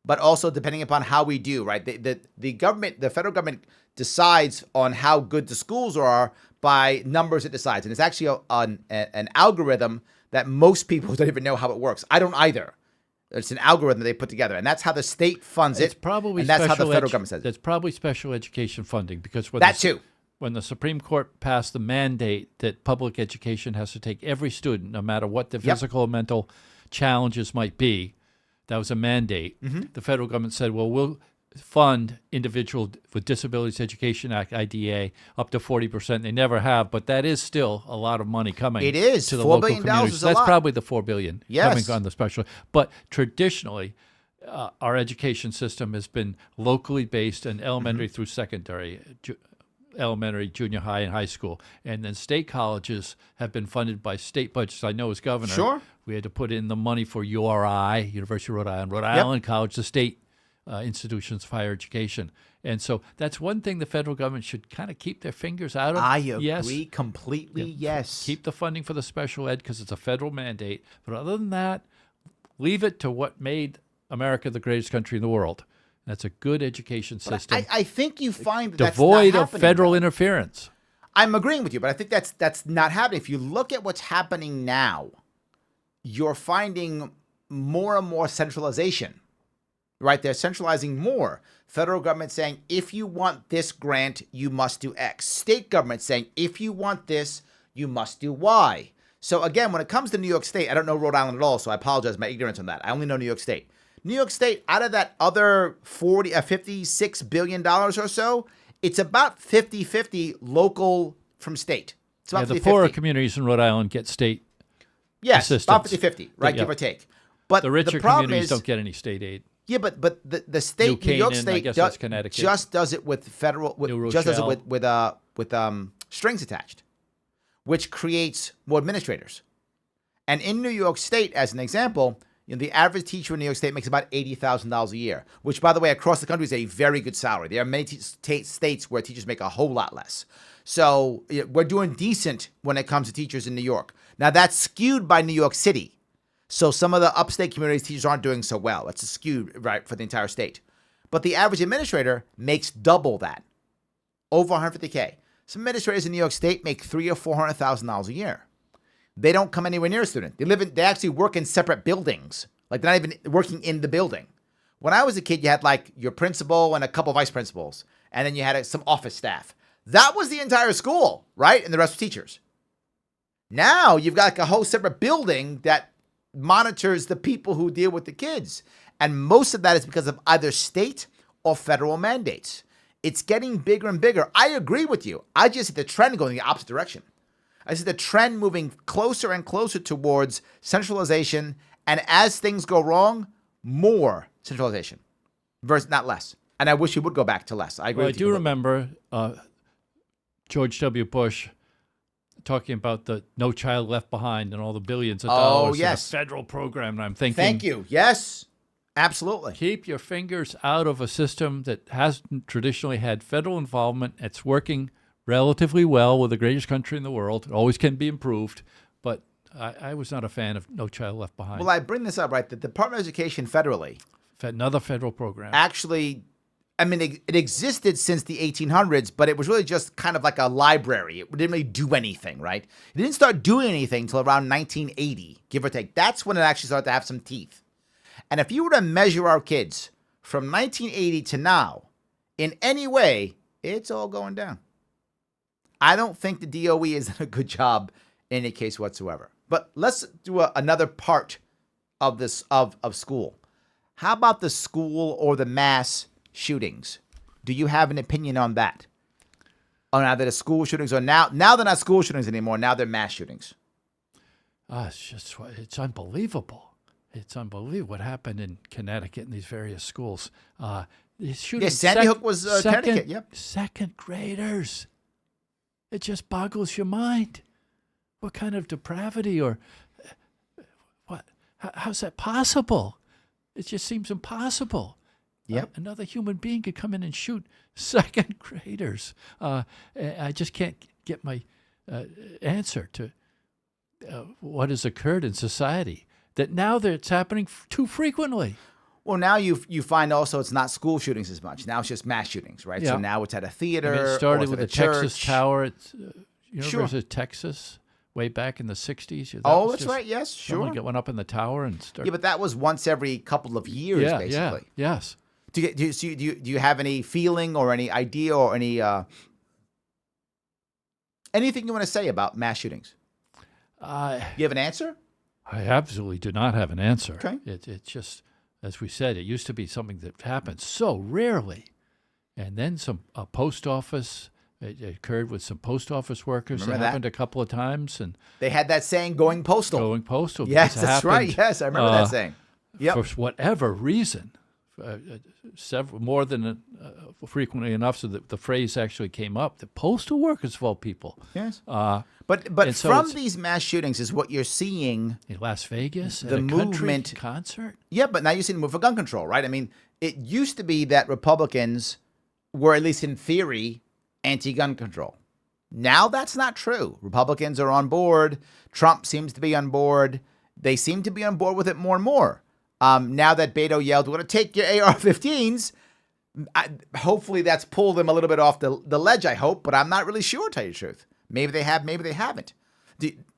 but also depending upon how we do, right? The government, the federal government, decides on how good the schools are by numbers it decides, and it's actually an algorithm that most people don't even know how it works. I don't either. It's an algorithm that they put together, and that's how the state funds it. And that's how the federal government says it. It's probably special education funding because when the Supreme Court passed the mandate that public education has to take every student, no matter what their physical or mental challenges might be, that was a mandate. Mm-hmm. The federal government said, well, we'll fund Individual with Disabilities Education Act, IDA, up to 40%. They never have, but that is still a lot of money coming to the local communities. That's probably the $4 billion coming on the special. But traditionally, our education system has been locally based in elementary through secondary, elementary, junior high, and high school. And then state colleges have been funded by state budgets. I know as governor, we had to put in the money for URI, University of Rhode Island, Rhode Island College, the state institutions of higher education. And so that's one thing the federal government should kind of keep their fingers out of. I agree completely, yes. Keep the funding for the special ed because it's a federal mandate. But other than that, leave it to what made America the greatest country in the world. That's a good education system. I think you find that devoid of federal interference. I'm agreeing with you, but I think that's not happening. If you look at what's happening now, you're finding more and more centralization. Right? They're centralizing more. Federal government saying, if you want this grant, you must do X. State government saying, if you want this, you must do Y. So again, when it comes to New York State, I don't know Rhode Island at all, so I apologize for my ignorance on that. I only know New York State. New York State, out of that other $56 billion or so, it's about 50-50 local from state. It's about the 50-50. poorer communities in Rhode Island get state assistance. About 50-50, right, give or take. But the richer communities don't get any state aid. Yeah, but the state, New York State, just does it with federal, just does it with strings attached, which creates more administrators. And in New York State, as an example, the average teacher in New York State makes about $80,000 a year, which, by the way, across the country is a very good salary. There are many states where teachers make a whole lot less. So we're doing decent when it comes to teachers in New York. Now, that's skewed by New York City. So some of the upstate communities, teachers aren't doing so well. It's skewed, right, for the entire state. But the average administrator makes double that, over $150K. Some administrators in New York State make $300,000 or $400,000 a year. They don't come anywhere near a student. They actually work in separate buildings. Like, they're not even working in the building. When I was a kid, you had like your principal and a couple vice principals, and then you had some office staff. That was the entire school, right? And the rest were teachers. Now you've got like a whole separate building that monitors the people who deal with the kids. And most of that is because of either state or federal mandates. It's getting bigger and bigger. I agree with you. I just see the trend going in the opposite direction. I see the trend moving closer and closer towards centralization. And as things go wrong, more centralization versus not less. And I wish we would go back to less. I agree with you. I do remember George W. Bush talking about the No Child Left Behind and all the billions of dollars in a federal program. And I'm thinking, thank you. Yes, absolutely. Keep your fingers out of a system that hasn't traditionally had federal involvement. It's working relatively well with the greatest country in the world. It always can be improved, but I was not a fan of No Child Left Behind. Well, I bring this up, right? The Department of Education federally, another federal program, actually, I mean, it existed since the 1800s, but it was really just kind of like a library. It didn't really do anything, right? It didn't start doing anything until around 1980, give or take. That's when it actually started to have some teeth. And if you were to measure our kids from 1980 to now in any way, it's all going down. I don't think the DOE has done a good job in any case whatsoever. But let's do another part of this of school. How about the school or the mass shootings? Do you have an opinion on that? On either the school shootings or now they're not school shootings anymore. Now they're mass shootings. It's unbelievable. It's unbelievable what happened in Connecticut in these various schools. Sandy Hook was Connecticut. Yep. Second graders. It just boggles your mind. What kind of depravity or what? How's that possible? It just seems impossible. Yep. Another human being could come in and shoot second graders. I just can't get my answer to what has occurred in society. That now that it's happening too frequently. Well, now you find also it's not school shootings as much. Now it's just mass shootings, right? Yeah. So now it's at a theater. It started with the Texas church. Tower at University of Texas way back in the 60s. That's right. Yes, sure. Someone went up in the tower and started. Yeah, but that was once every couple of years, basically. Yes. Do you have any feeling or any idea or any anything you want to say about mass shootings? You have an answer? I absolutely do not have an answer. Okay. It's just, as we said, it used to be something that happened so rarely. And then a post office, it occurred with some post office workers. Remember it happened a couple of times. And they had that saying, going postal. Going postal. Yes, that's right. Yes, I remember that saying. Yep. For whatever reason, more than frequently enough so that the phrase actually came up, the postal workers of all people. Yes. But so from these mass shootings is what you're seeing in Las Vegas, the movement concert. Yeah, but now you're seeing the move for gun control, right? I mean, it used to be that Republicans were, at least in theory, anti-gun control. Now that's not true. Republicans are on board. Trump seems to be on board. They seem to be on board with it more and more. Now that Beto yelled, "We're going to take your AR-15s," hopefully that's pulled them a little bit off the ledge, I hope, but I'm not really sure, to tell you the truth. Maybe they have, maybe they haven't.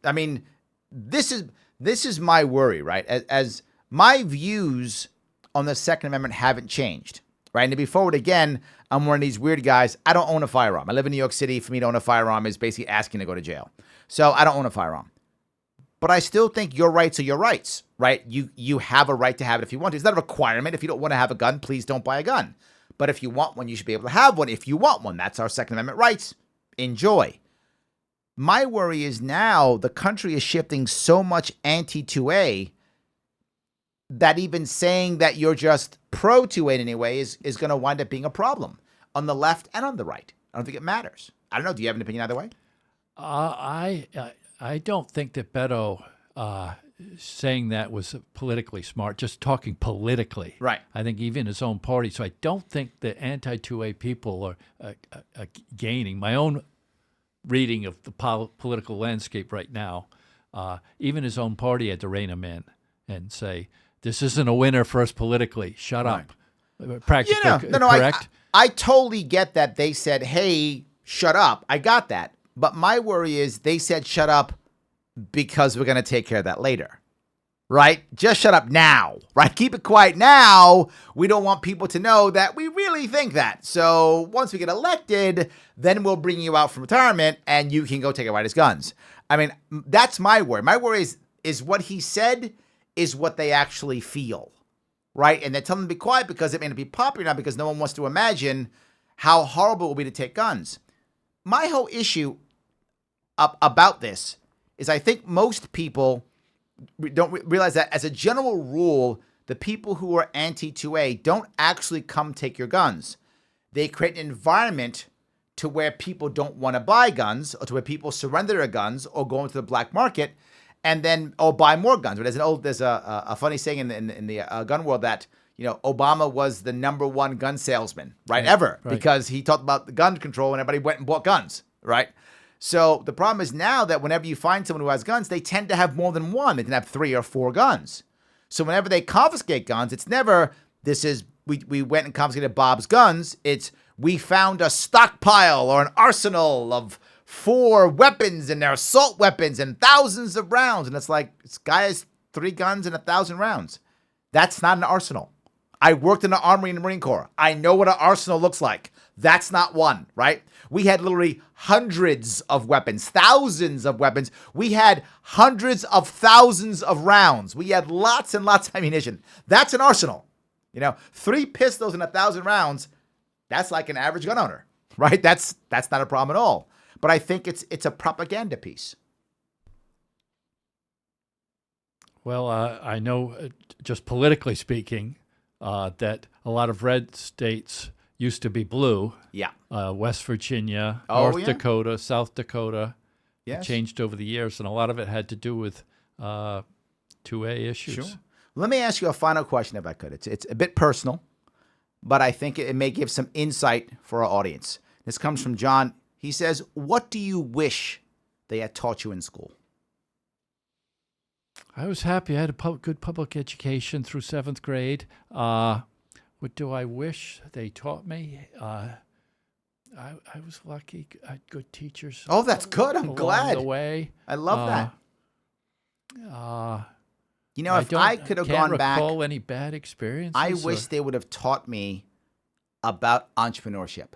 I mean, this is my worry, right? As my views on the Second Amendment haven't changed, right? And to be forward again, I'm one of these weird guys. I don't own a firearm. I live in New York City. For me to own a firearm is basically asking to go to jail. So I don't own a firearm. But I still think your rights are your rights, right? You have a right to have it if you want to. It's not a requirement. If you don't want to have a gun, please don't buy a gun. But if you want one, you should be able to have one if you want one. That's our Second Amendment rights. Enjoy. My worry is now the country is shifting so much anti-2A that even saying that you're just pro-2A in any way is going to wind up being a problem on the left and on the right. I don't think it matters. I don't know. Do you have an opinion either way? I don't think that Beto saying that was politically smart, just talking politically. Right. I think even his own party. So I don't think the anti-2A people are gaining. My own reading of the political landscape right now, even his own party had to rein him in and say, this isn't a winner for us politically. Shut up. Practically correct? I totally get that they said, hey, shut up. I got that. But my worry is they said shut up because we're going to take care of that later, right? Just shut up now, right? Keep it quiet now. We don't want people to know that we really think that. So once we get elected, then we'll bring you out from retirement and you can go take away his guns. I mean, that's my worry. My worry is what he said is what they actually feel, right? And they're telling them to be quiet because it may not be popular now because no one wants to imagine how horrible it will be to take guns. My whole issue about this is I think most people don't realize that as a general rule, the people who are anti-2A don't actually come take your guns. They create an environment to where people don't want to buy guns or to where people surrender their guns or go into the black market and then or buy more guns. But there's a funny saying in the gun world that, you know, Obama was the #1 gun salesman, ever, because he talked about the gun control and everybody went and bought guns, right? So the problem is now that whenever you find someone who has guns, they tend to have more than one. They can have 3 or 4 guns. So whenever they confiscate guns, it's never, we went and confiscated Bob's guns. It's, we found a stockpile or an arsenal of 4 weapons and they're assault weapons and thousands of rounds. And it's like, this guy has 3 guns and 1,000 rounds. That's not an arsenal. I worked in the Army and the Marine Corps. I know what an arsenal looks like. That's not one, right? We had literally hundreds of weapons, thousands of weapons. We had hundreds of thousands of rounds. We had lots and lots of ammunition. That's an arsenal. You know, 3 pistols and 1,000 rounds, that's like an average gun owner, right? That's not a problem at all. But I think it's a propaganda piece. Well, I know, just politically speaking, that a lot of red states used to be blue. Yeah. West Virginia, North Dakota, South Dakota. Yes. It changed over the years, and a lot of it had to do with 2A issues. Sure. Let me ask you a final question, if I could. It's a bit personal, but I think it may give some insight for our audience. This comes from John. He says, what do you wish they had taught you in school? I was happy. I had a good public education through 7th grade. What do I wish they taught me? I was lucky. I had good teachers. Oh, that's good. I'm glad. Along the way. I love that. You know, if I could have gone back, can't recall any bad experiences. I wish they would have taught me about entrepreneurship.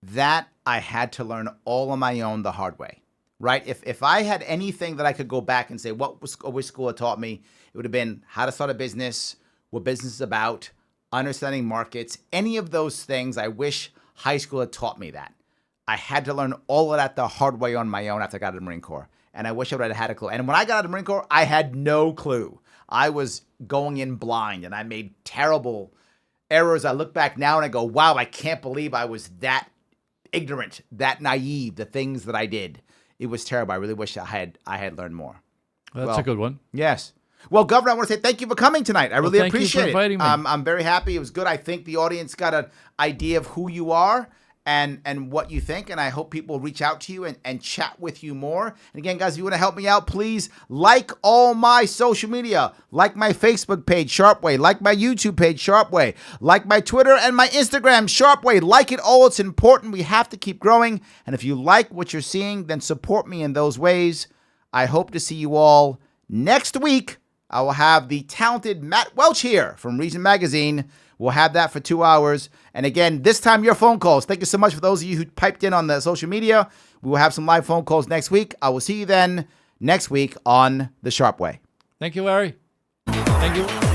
That I had to learn all on my own the hard way, right? If I had anything that I could go back and say, which school had taught me, it would have been how to start a business, what business is about, understanding markets, any of those things. I wish high school had taught me that. I had to learn all of that the hard way on my own after I got out of the Marine Corps. And I wish I would have had a clue. And when I got out of the Marine Corps, I had no clue. I was going in blind and I made terrible errors. I look back now and I go, wow, I can't believe I was that ignorant, that naive, the things that I did. It was terrible. I really wish I had learned more. Well, that's a good one. Yes. Well, Governor, I want to say thank you for coming tonight. I really appreciate you for inviting it. me. I'm very happy. It was good. I think the audience got an idea of who you are and what you think, and I hope people reach out to you and chat with you more. And again, guys, if you want to help me out, please like all my social media. Like my Facebook page, Sharpeway. Like my YouTube page, Sharpeway. Like my Twitter and my Instagram, Sharpeway. Like it all. It's important. We have to keep growing. And if you like what you're seeing, then support me in those ways. I hope to see you all next week. I will have the talented Matt Welch here from Reason Magazine. We'll have that for 2 hours. And again, this time your phone calls. Thank you so much for those of you who piped in on the social media. We will have some live phone calls next week. I will see you then. next week on The Sharpe Way. Thank you, Larry. Thank you.